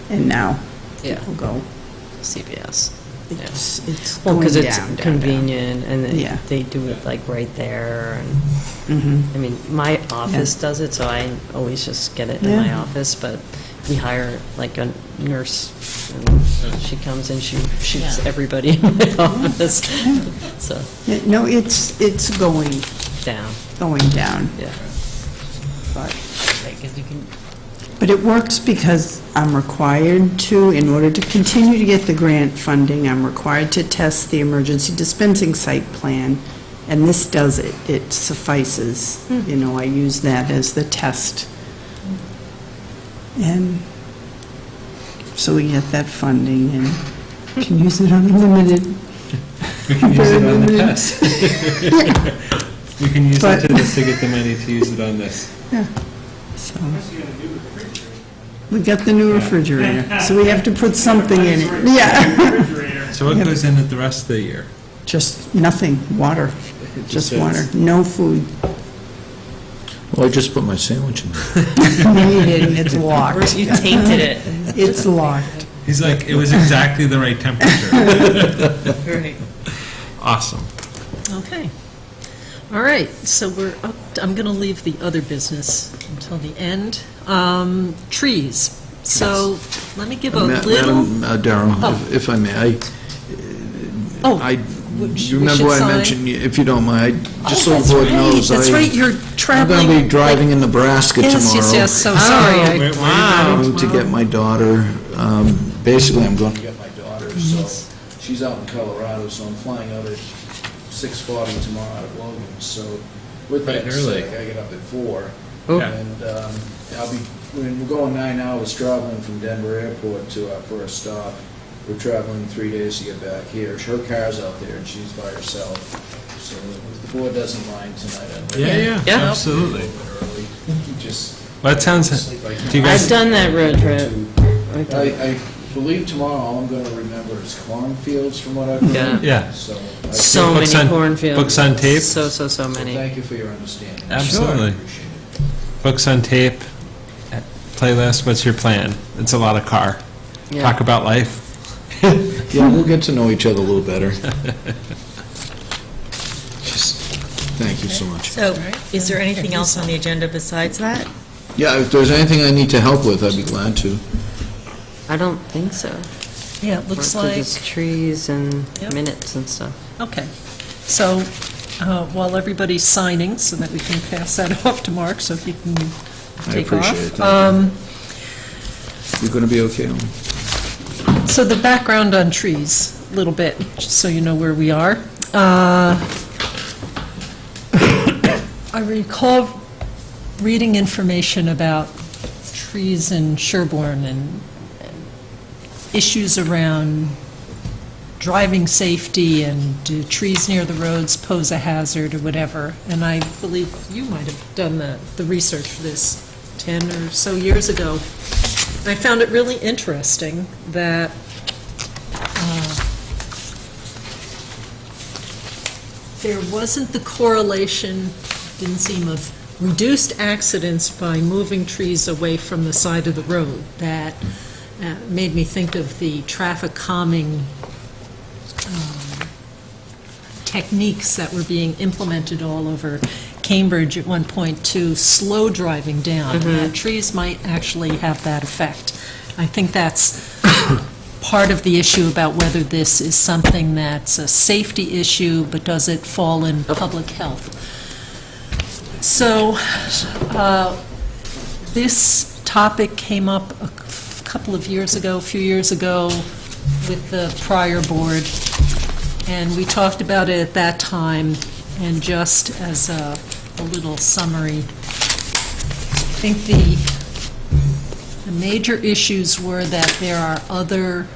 and now Yeah. people go, CVS. Yeah. it's Well, going because it's down, down, down. convenient, and Yeah. they do it like right there, and, Mhm. I mean, my office does it, so I always just get it in my Yeah. office, but we hire like a nurse, and she comes and she shoots everybody in my office, so, Yeah, no, it's going down, down, yeah. but. because you can, But it works because I'm required to, in order to continue to get the grant funding, I'm required to test the emergency dispensing site plan, and this does it. It suffices. You know, I use that as the test. And so we get that funding and can use it unlimited. We can use it on the Very test. We can use it But- to this to get the money to use it on this. So, we got the new refrigerator, so we have to put something in it. Yeah. So what goes in it the rest of the year? Just nothing, water, just says- water, no food. Well, I just put my sandwich in there. No, you didn't, it's locked. You tainted it. It's locked. He's like, it was exactly the right temperature. Right. Awesome. Okay. All right, so we're up, I'm going to leave the other business until the end. Trees. So let me give a little, Madam Darrell, Oh. if I may, oh, I, which you we remember should I sign. mentioned, if you don't mind, just so Oh, the that's board right, knows, that's right, you're I'm traveling. going to be driving in Nebraska tomorrow. Yes, yes, yes, so sorry. Where- I- where are you going To get my daughter, basically, I'm going to get my daughter, so she's out in Colorado, so I'm flying out at 6:40 tomorrow out of Logan, so with Bright that and early. said, I get up at 4. Oh. And we're going 9 hours traveling from Denver Airport to our first stop. We're traveling 3 days to get back here. Her car's out there, and she's by herself, so if the board doesn't mind tonight, I'd like Yeah, Yeah. absolutely. to early, just Well, that sounds, sleep right do you I've guys, done that road trip. I believe tomorrow, all I'm going to remember is cornfields from what I've heard. Yeah. Yeah. So, So Books many on- cornfields. books on tape? So many. thank you for your understanding. Absolutely. Appreciate it. books on tape, playlist, what's your plan? It's a lot of car. Yeah. Talk about life. Yeah, we'll get to know each other a little better. Just, thank you so much. So, is there anything else on the agenda besides that? Yeah, if there's anything I need to help with, I'd be glad to. I don't think so. Yeah, it looks Mostly like, just trees and Yep. minutes and stuff. okay. So while everybody's signing, so that we can pass that off to Mark, so he can I take appreciate it. off. Thank you. You're going to be okay on So the background on trees, a little bit, just so you know where we are. I recall reading information about trees in Sherborn and issues around driving safety and do trees near the roads pose a hazard or whatever. And I believe you might have done the research for this 10 or so years ago. I found it really interesting that there wasn't the correlation, didn't seem, of reduced accidents by moving trees away from the side of the road. That made me think of the traffic calming techniques that were being implemented all over Cambridge at one point to slow driving down. And that trees might actually have that effect. I think that's part of the issue about whether this is something that's a safety issue, but does it fall in public health? So, this topic came up a couple of years ago, a few years ago, with the prior board, and we talked about it at that time, and just as a little summary, I think the major issues were that there are other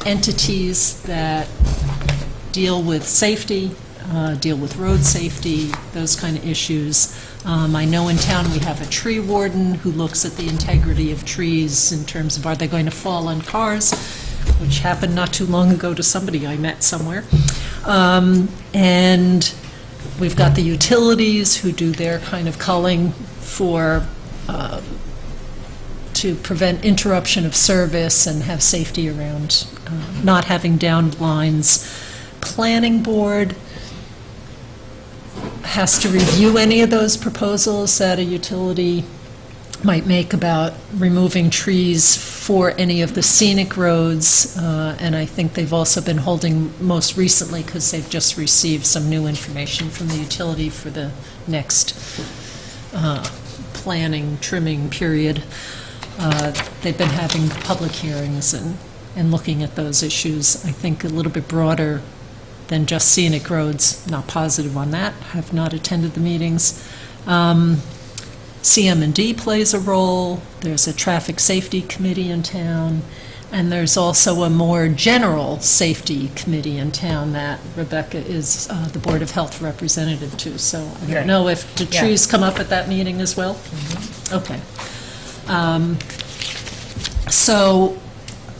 entities that deal with safety, deal with road safety, those kind of issues. I know in town we have a tree warden who looks at the integrity of trees in terms of are they going to fall on cars, which happened not too long ago to somebody I met somewhere. And we've got the utilities who do their kind of culling for to prevent interruption of service and have safety around not having downed lines. Planning board has to review any of those proposals that a utility might make about removing trees for any of the scenic roads, and I think they've also been holding most recently, because they've just received some new information from the utility for the next planning, trimming period. They've been having public hearings and looking at those issues, I think a little bit broader than just scenic roads. Not positive on that, have not attended the meetings. CM&D plays a role. There's a traffic safety committee in town. And there's also a more general safety committee in town that Rebecca is the Board of Health representative to. So I don't know if, did trees come up at that meeting as well? Okay. So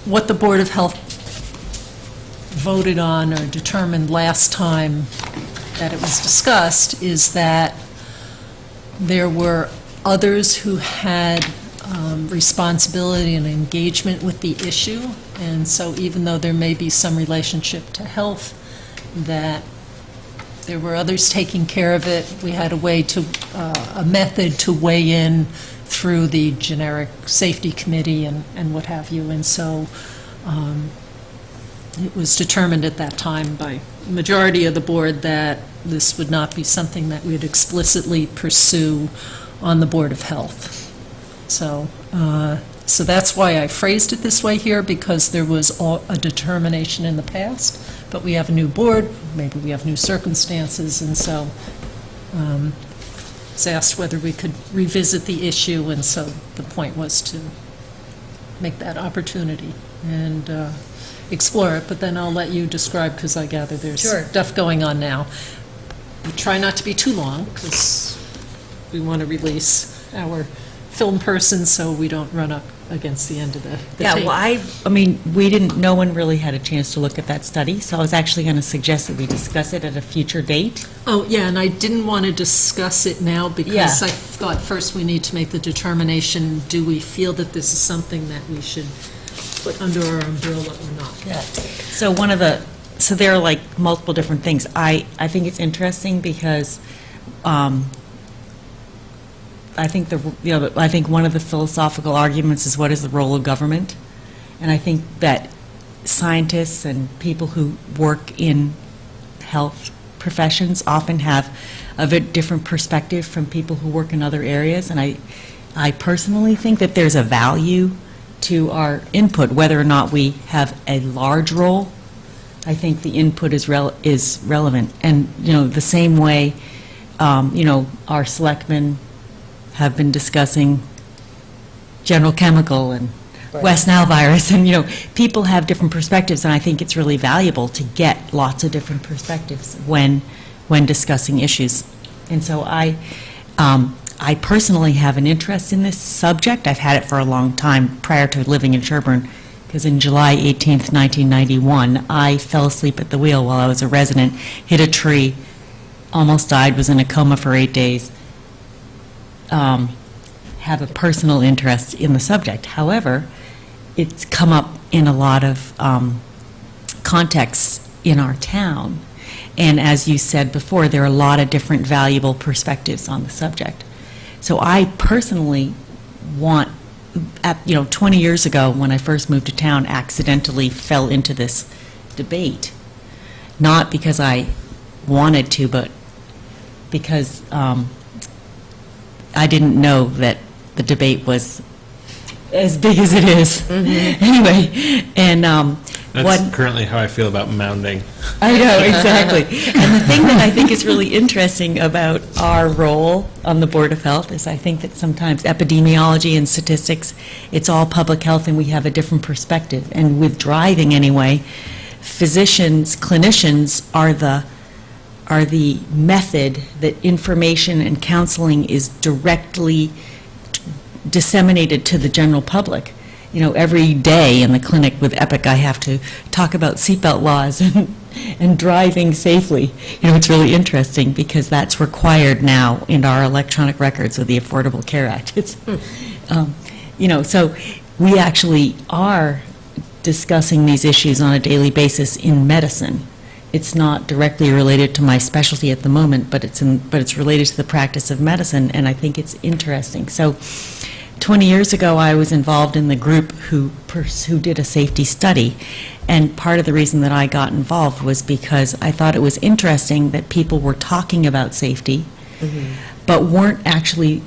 what the Board of Health voted on or determined last time that it was discussed is that there were others who had responsibility and engagement with the issue, and so even though there may be some relationship to health, that there were others taking care of it. We had a way to, a method to weigh in through the generic safety committee and what have you, and so it was determined at that time by the majority of the board that this would not be something that we'd explicitly pursue on the Board of Health. So, so that's why I phrased it this way here, because there was a determination in the past, but we have a new board, maybe we have new circumstances, and so was asked whether we could revisit the issue, and so the point was to make that opportunity and explore it, but then I'll let you describe, because I gather there's stuff going on now. We try not to be too long, because we want to release our film person so we don't run up against the end of the Yeah, tape. well, I mean, no one really had a chance to look at that study, so I was actually going to suggest that we discuss it at a future date. Oh, yeah, and I didn't want to discuss it now because Yeah. I thought first we need to make the determination, do we feel that this is something that we should put under our umbrella or not? So so there are like multiple different things. I think it's interesting because I think I think one of the philosophical arguments is what is the role of government? And I think that scientists and people who work in health professions often have a bit different perspective from people who work in other areas. And I personally think that there's a value to our input, whether or not we have a large role. I think the input is relevant. And, the same way, our selectmen have been discussing General Chemical and West Nile virus, and, people have different perspectives, and I think it's really valuable to get lots of different perspectives when discussing issues. And so I personally have an interest in this subject. I've had it for a long time prior to living in Sherborn, because in July 18th, 1991, I fell asleep at the wheel while I was a resident, hit a tree, almost died, was in a coma for 8 days. Have a personal interest in the subject. However, it's come up in a lot of contexts in our town. And as you said before, there are a lot of different valuable perspectives on the subject. So I personally want, 20 years ago when I first moved to town, accidentally fell into this debate. Not because I wanted to, but because I didn't know that the debate was as big as it is. Anyway, and That's currently how I feel about mounding. I know, exactly. And the thing that I think is really interesting about our role on the Board of Health is I think that sometimes epidemiology and statistics, it's all public health, and we have a different perspective. And with driving anyway, physicians, clinicians are the method that information and counseling is directly disseminated to the general public. Every day in the clinic with Epic, I have to talk about seatbelt laws and driving safely. It's really interesting because that's required now in our electronic records with the Affordable Care Act. It's, so we actually are discussing these issues on a daily basis in medicine. It's not directly related to my specialty at the moment, but it's related to the practice of medicine, and I think it's interesting. So 20 years ago, I was involved in the group who did a safety study, and part of the reason that I got involved was because I thought it was interesting that people were talking about safety, but weren't actually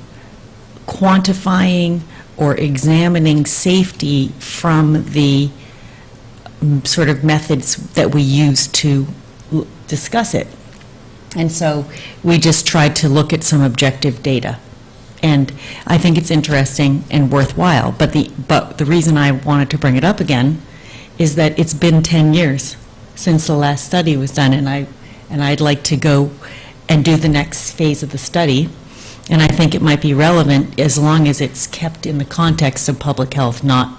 quantifying or examining safety from the sort of methods that we use to discuss it. And so we just tried to look at some objective data. And I think it's interesting and worthwhile, but the reason I wanted to bring it up again is that it's been 10 years since the last study was done, and I'd like to go and do the next phase of the study, and I think it might be relevant as long as it's kept in the context of public health, not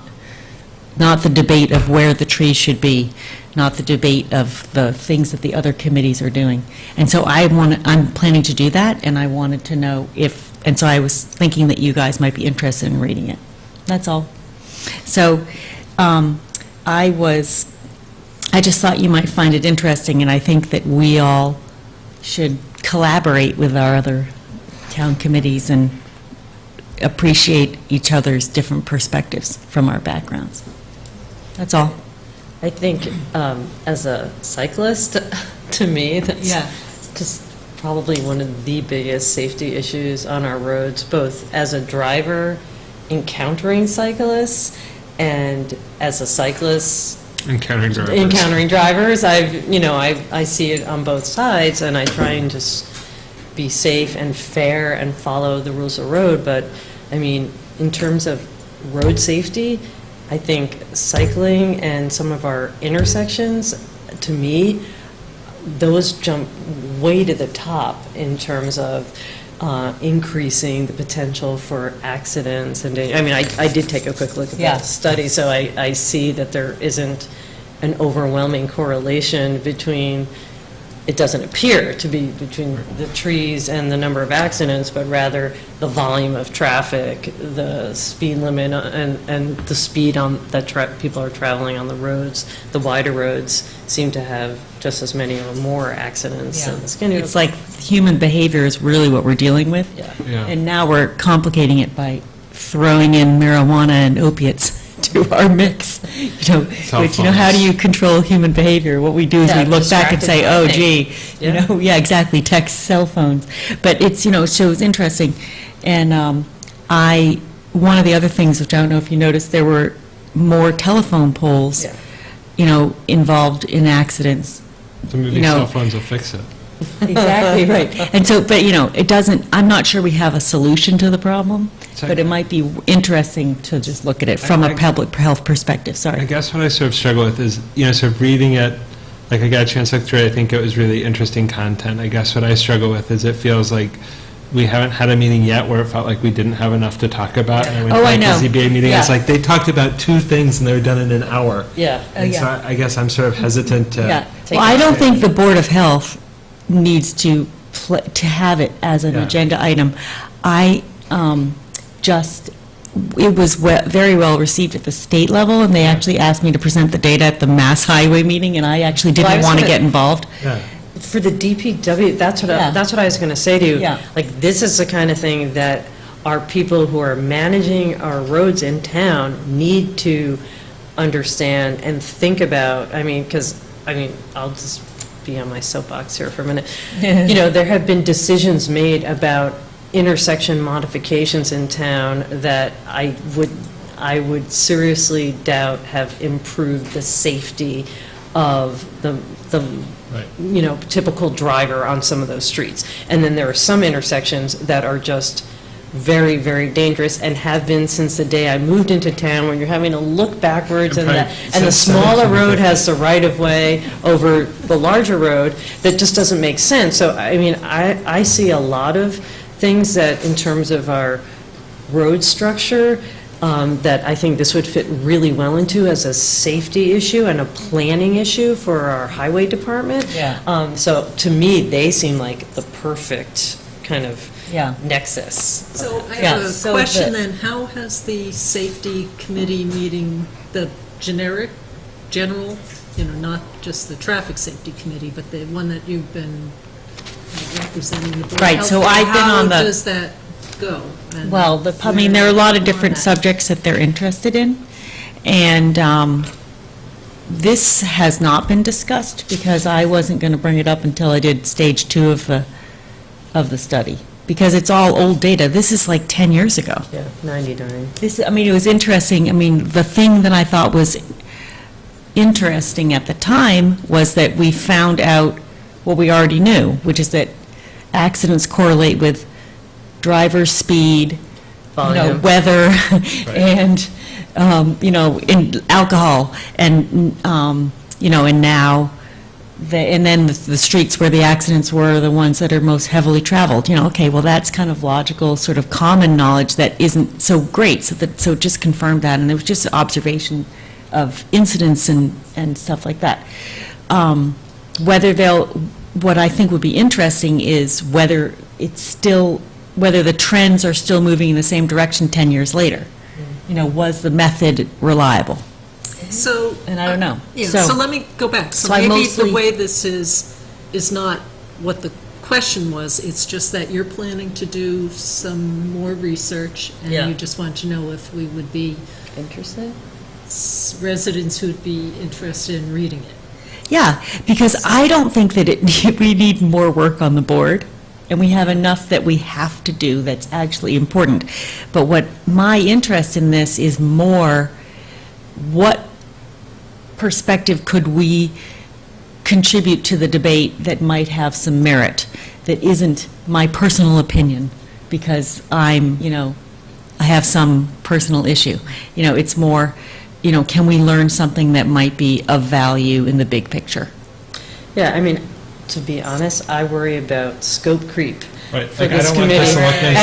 the debate of where the trees should be, not the debate of the things that the other committees are doing. And so I'm planning to do that, and I wanted to know and so I was thinking that you guys might be interested in reading it. That's all. So I just thought you might find it interesting, and I think that we all should collaborate with our other town committees and appreciate each other's different perspectives from our backgrounds. That's all. I think as a cyclist, to me, that's just probably one of the biggest safety issues on our roads, both as a driver encountering cyclists and as a cyclist encountering drivers. I see it on both sides, and I try and just be safe and fair and follow the rules of the road. But I mean, in terms of road safety, I think cycling and some of our intersections, to me, those jump way to the top in terms of increasing the potential for accidents. And I mean, I did take a quick look at that study, so I see that there isn't an overwhelming correlation between, it doesn't appear to be between the trees and the number of accidents, but rather the volume of traffic, the speed limit, and the speed that people are traveling on the roads. The wider roads seem to have just as many or more accidents. Yeah. than the skinny It's like human behavior is really what we're dealing with. Yeah. And now we're complicating it by throwing in marijuana and opiates to our mix. Cell Which, how do you control human behavior? What we do is we look back and say, oh, gee, exactly, text, cell phones. But it's, so it's interesting. And one of the other things, which I don't know if you noticed, there were more telephone poles, involved in accidents. So maybe cell phones will fix it. Exactly, right. And so, but, it doesn't, I'm not sure we have a solution to the problem, but it might be interesting to just look at it from a public health perspective, I sorry. guess what I sort of struggle with is, sort of reading it, like I got a chance to look through it, I think it was really interesting content. I guess what I struggle with is it feels like we haven't had a meeting yet where it felt like we didn't have enough to talk about. And I went Oh, I know. to the ZBA meeting, it's Yeah. like they talked about 2 things and they were done in an hour. Yeah. And so I guess I'm sort of hesitant to. Yeah, Take well, I it don't straight. think the Board of Health needs to have it as an Yeah. agenda item. It was very well received at the state level, and they actually asked me to present the data at the Mass Highway meeting, and I actually Well, I didn't was want to gonna- get involved. Yeah. For the DPW, that's what I was going to say to you. Yeah. Like, this is the kind of thing that our people who are managing our roads in town need to understand and think about. I mean, I'll just be on my soapbox here for a minute. There have been decisions made about intersection modifications in town that I would seriously doubt have improved the safety of the Right. typical driver on some of those streets. And then there are some intersections that are just very, very dangerous and have been since the day I moved into town, when you're having to look backwards And and probably the since smaller road 1750. has the right-of-way over the larger road. That just doesn't make sense. So, I mean, I see a lot of things that, in terms of our road structure, that I think this would fit really well into as a safety issue and a planning issue for our highway department. Yeah. So to me, they seem like the perfect kind of Yeah. nexus. So I Yeah, have a so question the- then, how has the safety committee meeting, the general, not just the traffic safety committee, but the one that you've been representing the Board of Right, Health, so I've been on the- How does that go? And Well, there are a lot of different where on that? subjects that they're interested in, and this has not been discussed because I wasn't going to bring it up until I did stage 2 of the study, because it's all old data. This is like 10 years ago. Yeah, 99. It was interesting. The thing that I thought was interesting at the time was that we found out what we already knew, which is that accidents correlate with driver's speed, Volume. weather, and, in alcohol, and, and now, and then the streets where the accidents were the ones that are most heavily traveled, okay, well, that's kind of logical, sort of common knowledge that isn't so great, so it just confirmed that, and it was just an observation of incidents and stuff like that. What I think would be interesting is whether the trends are still moving in the same direction 10 years later. Was the method reliable? So. And I don't know. Yeah, so let me go back. So I maybe mostly- the way this is not what the question was, it's just that you're planning to do some more research, and Yeah. you just want to know if we would be Interested? residents who'd be interested in reading it. Yeah, because I don't think that we need more work on the board, and we have enough that we have to do that's actually important. But what my interest in this is more, what perspective could we contribute to the debate that might have some merit, that isn't my personal opinion, because I have some personal issue. It's more, can we learn something that might be of value in the big picture? Yeah, I mean, to be honest, I worry about scope creep Right, for like, I this don't want committee. this to look nice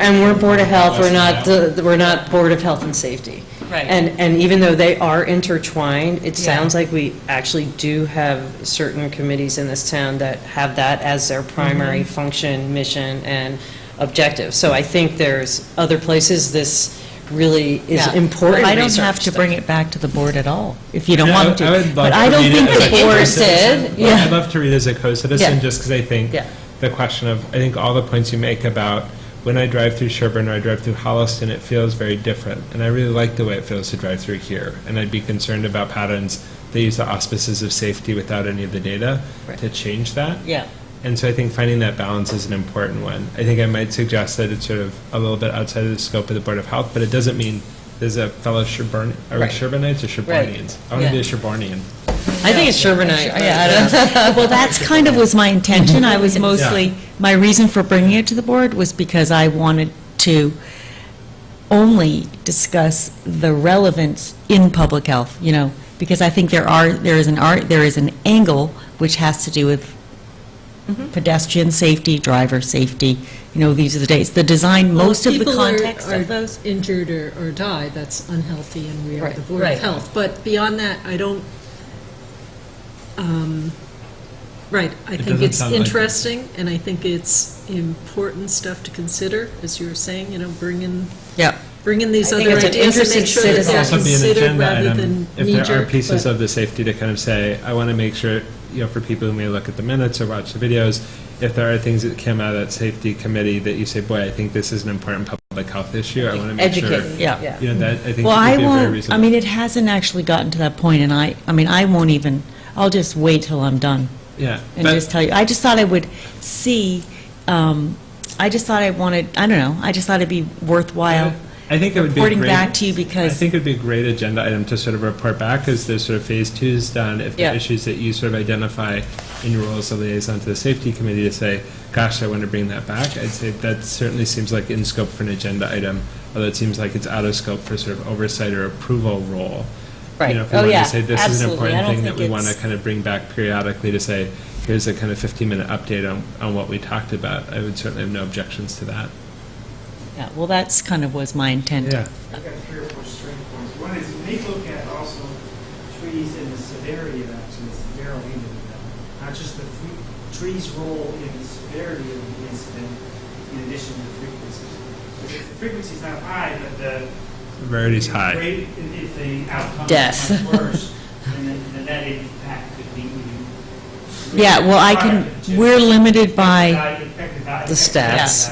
And we're Board of Health, we're not, Less we're not Board of Health and Safety. Right. And even though they are intertwined, it Yeah. sounds like we actually do have certain committees in this town that have that as their primary function, mission, and objective. So I think there's other places this really is Yeah. important I don't research have to stuff. bring it back to the board at all, if you don't Yeah, want to. I would love But to I don't read it think as the a board co-citizen. did, Yeah, I'd love to read as a co-citizen, Yeah. just because I think Yeah. the question of, I think all the points you make about when I drive through Sherborn or I drive through Holliston, it feels very different. And I really like the way it feels to drive through here. And I'd be concerned about patterns that use the auspices of safety without any of the data Right. to change that. Yeah. And so I think finding that balance is an important one. I think I might suggest that it's sort of a little bit outside of the scope of the Board of Health, but it doesn't mean there's a fellow Sherborn, are we Right. Sherbonites or Sherbornians? I want to be a Sherbonian. I think it's Sherbornite. Yeah, I don't know. Well, that's kind of was my intention. I was mostly, my reason for bringing it to the board was because I wanted to only discuss the relevance in public health, because I think there is an angle which has to do with pedestrian safety, driver safety, these are the days. The design, most of the context of those. People are injured or die, that's unhealthy, and we are Right. the Board Right. of Health. But beyond that, I don't, right, I think doesn't it's sound like- interesting, and I think it's important stuff to consider, as you were saying, bring in Yeah. these I think other it's an ideas and interested make sure that citizen. they're Also be an considered agenda rather item, than if there are knee-jerk. pieces but- of the safety to kind of say, I want to make sure, for people who may look at the minutes or watch the videos, if there are things that came out of that safety committee that you say, boy, I think this is an important public health issue, I want to make sure. Educate. Yeah. That, I think Well, would I be a very won't, reasonable. it hasn't actually gotten to that point, and I won't even, I'll just wait till I'm done Yeah. and but- just tell you. I just thought I would see, I just thought I wanted, I don't know, I just thought it'd be worthwhile I think it would be reporting great. back to you I because, think it would be a great agenda item to sort of report back as the sort of phase two is done. If the Yeah. issues that you sort of identify in your role as a liaison to the safety committee to say, gosh, I want to bring that back, I'd say that certainly seems like in scope for an agenda item, although it seems like it's out of scope for sort of oversight or approval role. Right. If we Oh, want yeah, to say this is an absolutely. I important don't thing that think we want to it's- kind of bring back periodically to say, here's a kind of 15-minute update on what we talked about, I would certainly have no objections to that. yeah, well, that's kind of was my intent. Yeah. I've got 3 or 4 strength points. One is you may look at also trees and the severity of accidents that Daryl hinted at. Not just the trees' role in the severity of the incident in addition to the frequency. Because if the frequency's not high, but the Severity's high. rate, if the outcome Death. is much worse, then the net impact could be even. Yeah, well, we're limited by, The stats.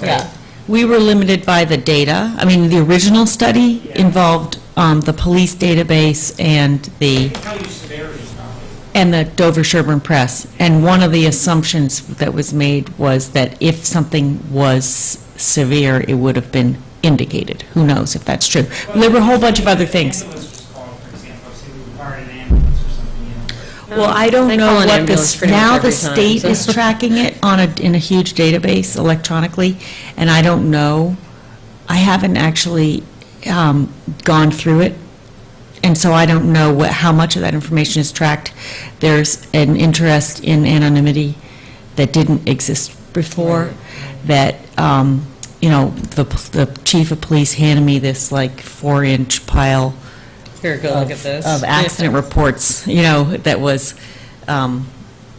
yeah, we were limited by the data. I mean, the original study involved the police database and I can tell you severity probably. and the Dover Sherborn Press. And one of the assumptions that was made was that if something was severe, it would have been indicated. Who knows if that's true? There were a whole bunch of other things. Ambulance was called, for example, say we required an ambulance or something, Well, I don't They know call an what ambulance this, pretty much now every the time, state so- is tracking it in a huge database electronically, and I don't know, I haven't actually gone through it, and so I don't know how much of that information is tracked. There's an interest in anonymity that didn't exist before, that, the chief of police handed me this like 4-inch pile Here, go look at this. of accident reports, that was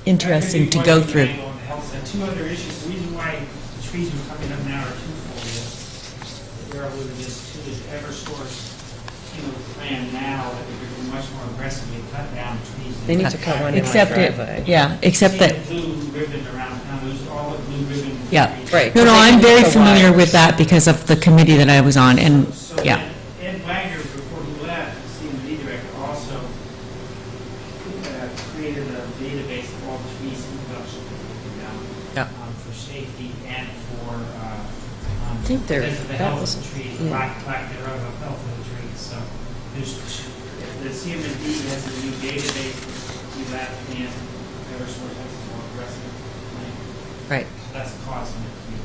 interesting to go through. Two other issues, the reason why the trees are coming up now are twofold. There are with this to this Eversource, plan now that we're going to much more aggressively cut down trees. They need to cut one in my Except driveway. except that, See the blue ribbon around town, those are all the blue ribbon. yeah. trees. Right. No, They I'm need very the familiar wires. with that because of the committee that I was on, and, So yeah. Ed Wagner, before he left, the CMD director, also created a database of all the trees in production Yeah. for safety and for think they're- because of the that health was- of the trees, mm. lack thereof of health of the trees. So there's the CMD has a new database to that, and Eversource has a more aggressive plan. Right, So that's causing it to be.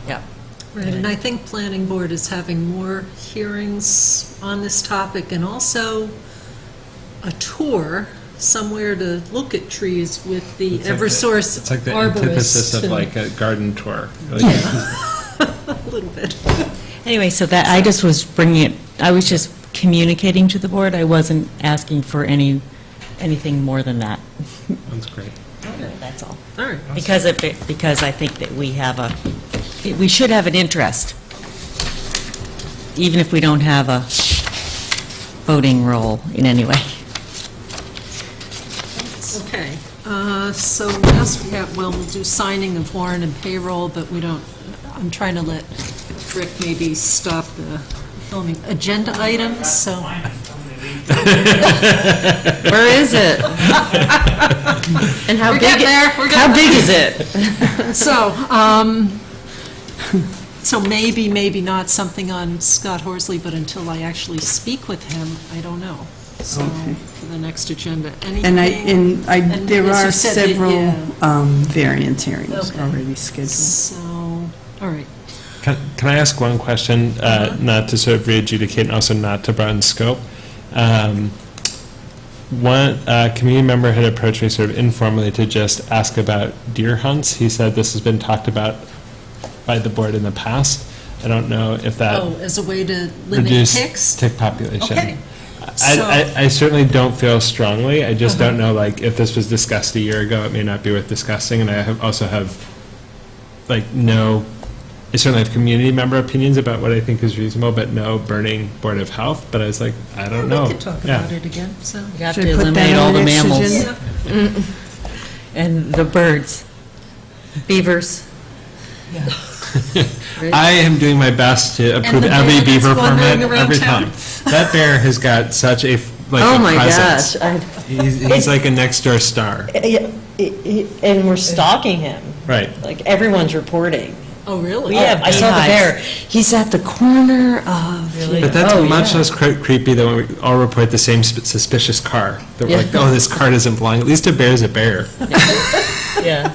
yeah. Right, and I think Planning Board is having more hearings on this topic, and also a tour somewhere to look at trees with the It's like the- Eversource It's like the antithesis arborist. of like a garden tour. Like, A little bit. Anyway, so that, I just was bringing it, I was just communicating to the board, I wasn't asking for anything more than that. That's great. That's all. All right. Because because I think that we should have an interest, even if we don't have a voting role in any way. Okay, so last we have, well, we'll do signing of warrant and payroll, but we don't, I'm trying to let Rick maybe stop the filming. Agenda items, so, Where is it? And how We're big? getting there, we're How getting big is it? so maybe not something on Scott Horsley, but until I actually speak with him, I don't know. So, Okay. for the next agenda, And anything? And there as you are said, that- several yeah. variance hearings Okay. already scheduled. So, all right. Can I ask one question, not to sort of re-adjudicate and also not to broaden scope? One community member had approached me sort of informally to just ask about deer hunts. He said this has been talked about by the board in the past. I don't know if that Oh, as a way to limit reduced ticks? tick population. Okay. I certainly don't feel strongly. I just don't know, like, if this was discussed a year ago, it may not be worth discussing. And I also have, like, I certainly have community member opinions about what I think is reasonable, but no burning Board of Health. But I was like, I don't know. We could talk Yeah. about it again, so. You have Should to I put that eliminate on all the the next mammals agenda? and the birds. Beavers. I am doing my best to approve the every bear beaver that's wandering permit around every town. time. That bear has got such a, like, Oh a my presence. gosh. He's like a next door star. And we're stalking him. Right. Like, everyone's reporting. Oh, really? We have, I saw the bear. He's at the corner of. But that's Oh, much yeah. less creepy than when we all report the same suspicious car. That we're Yeah. like, oh, this car doesn't belong. At least a bear's a bear. Yeah.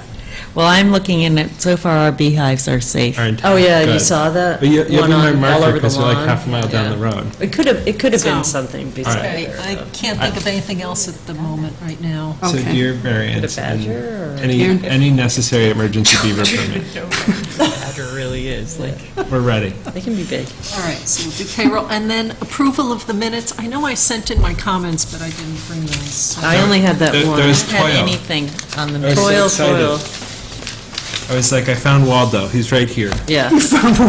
Well, I'm looking in it, so far our beehives are safe. Aren't Oh, yeah, you good. saw that? But you'll be one my on- all marker over the because you're like lawn? half a mile down the Yeah. road. It could have been So- something besides. Okay, I can't think of anything else at the moment right now. So Okay. deer variants Is it a and badger or- any necessary emergency beaver permit. Badger really is, like. We're ready. They can be big. All right, so we'll do payroll, and then approval of the minutes. I know I sent in my comments, but I didn't bring those. so- I only had that There- one. there's Had toil. anything on the I was so Toil, excited. toil. I was like, I found Waldo. He's right here. Yeah. Matt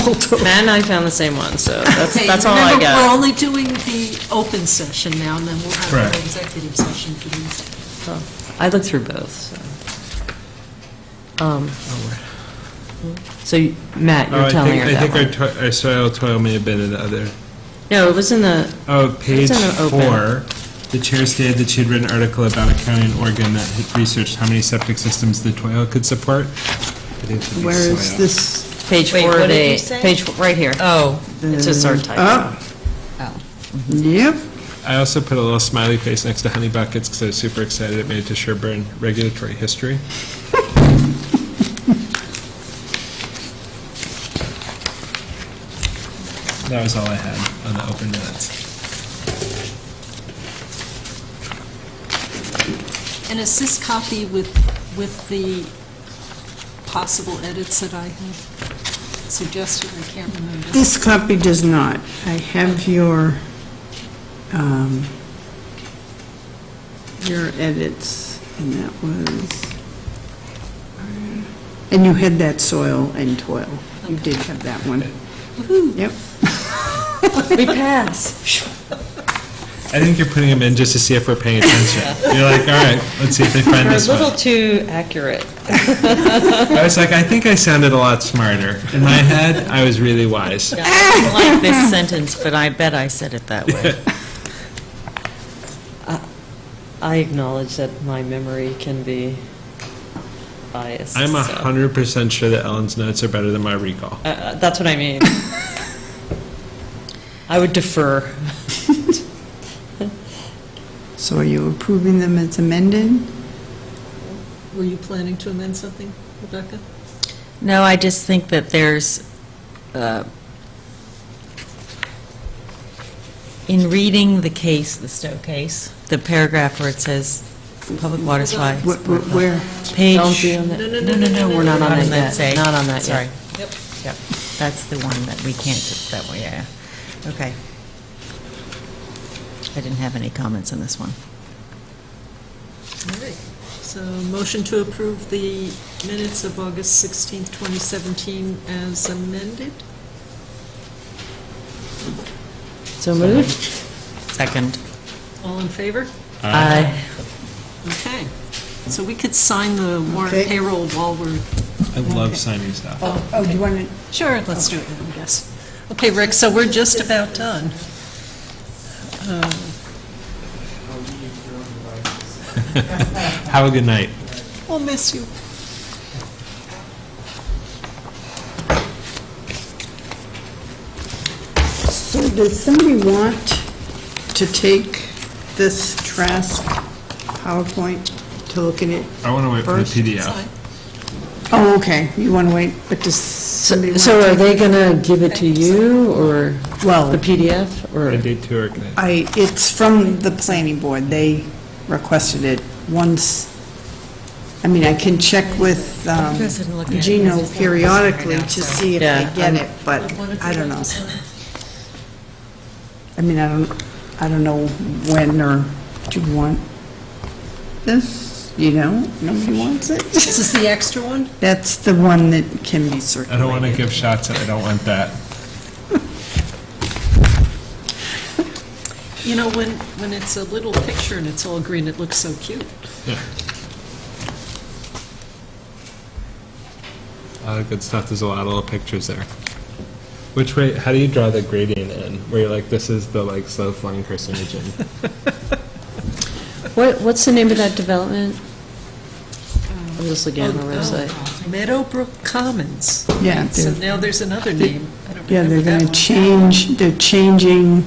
and I found the same one, so Okay, that's all I remember, we're got. only doing the open session now, and then we'll have Correct. an executive session for these. I looked through both, so. So, Matt, Oh, you're I telling think, her I that think one. our soil toil may have been in the other. No, it was in the, Oh, page in an open. 4, the chair stated that she had written an article about a county in Oregon that had researched how many septic systems the toil could support. I think it should be Where is soil. this? page Wait, 4 what of did you 8. say? Right here. Oh. It's just our typo. Yep. I also put a little smiley face next to Honey Buckets because I was super excited it made it to Sherborn regulatory history. That was all I had on the open minutes. And is this copy with the possible edits that I have suggested? I can't remember. This copy does not. I have your edits, and that was, and you had that soil and toil. You did have that one. Yep. We pass. I think you're putting them in just to see if we're paying attention. You're like, all right, let's see if they find We're a this little one. too accurate. I was like, I think I sounded a lot smarter. In my head, I was really wise. Yeah, I don't like this sentence, but I bet I said it that way. I acknowledge that my memory can be biased. I'm so. 100% sure that Ellen's notes are better than my recall. That's what I mean. I would defer. So are you approving them as amended? Were you planning to amend something, Rebecca? No, I just think that there's, in reading the case, the Stowe case, the paragraph where it says public water supply. Where? Page. Don't be on that. No, we're not on that yet. Say. Not on that Sorry. yet. Yep, that's the one that we can't, that way, yeah. Okay. I didn't have any comments on this one. All right. So motion to approve the minutes of August 16th, 2017 as amended? So moved? Second. All in favor? Aye. Okay. So we could sign the warrant Okay. payroll while we're... I love signing stuff. Oh, do you want to? Sure, let's do it now, I guess. Okay, Rick, so we're just about done. Have a good night. We'll miss you. So does somebody want to take this Trask PowerPoint to look at it? I want to wait for the First? PDF. Oh, okay, you want to wait, but does somebody want to? So are they going to give it to you, or Well, the PDF, or? I did too, or can I- it's from the planning board. They requested it once. I mean, I can check with Chris didn't look at it. Gino He's just periodically looking at it to now, so- see if Yeah, they get I'm- it, but I don't know. I mean, I don't know when, or do you want this? You know, nobody wants it? Is this the extra one? That's the one that can be I circulated. don't want to give shots, I don't want that. You know, when it's a little picture and it's all green, it looks so cute. Yeah. A lot of good stuff, there's a lot of little pictures there. Which way, how do you draw the gradient in? Where you're like, this is the like slow flowing carcinogen. What's the name of that development? I'm just looking at our website. Meadowbrook Commons. Yeah, So they're- now there's another name. I don't Yeah, they're remember going that to one. change, they're changing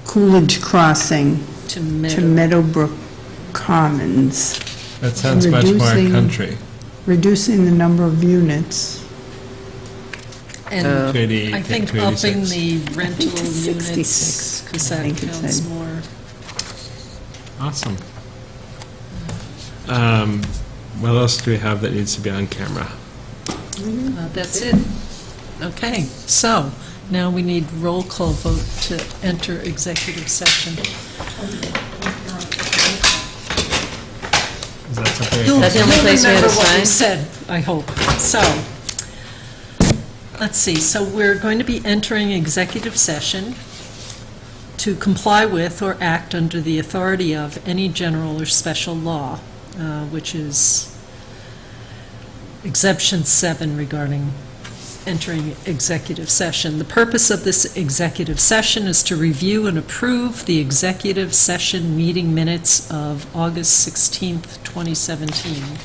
Coolidge Crossing To to Meadow. Meadowbrook Commons, That sounds much more Reducing- country. reducing the number of units. And 288, I think 286. upping the rental To units, 66, because I that think it counts said. more. Awesome. What else do we have that needs to be on camera? That's it. Okay, so now we need roll call vote to enter executive session. Is that something? You'll That's the only place we have remember to what we sign? said, I hope. So, let's see, so we're going to be entering executive session to comply with or act under the authority of any general or special law, which is exemption 7 regarding entering executive session. The purpose of this executive session is to review and approve the executive session meeting minutes of August 16th, 2017.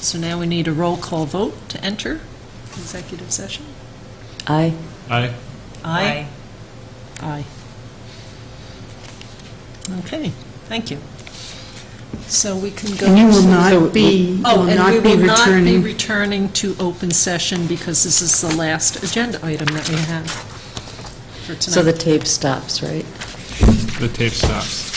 So now we need a roll call vote to enter executive session. Aye. Aye. Aye. Aye. Okay, thank you. So we can go. And you will to- not be, Oh, will and not we be will not be returning. returning to open session because this is the last agenda item that we have for tonight. So the tape stops, right? The tape stops.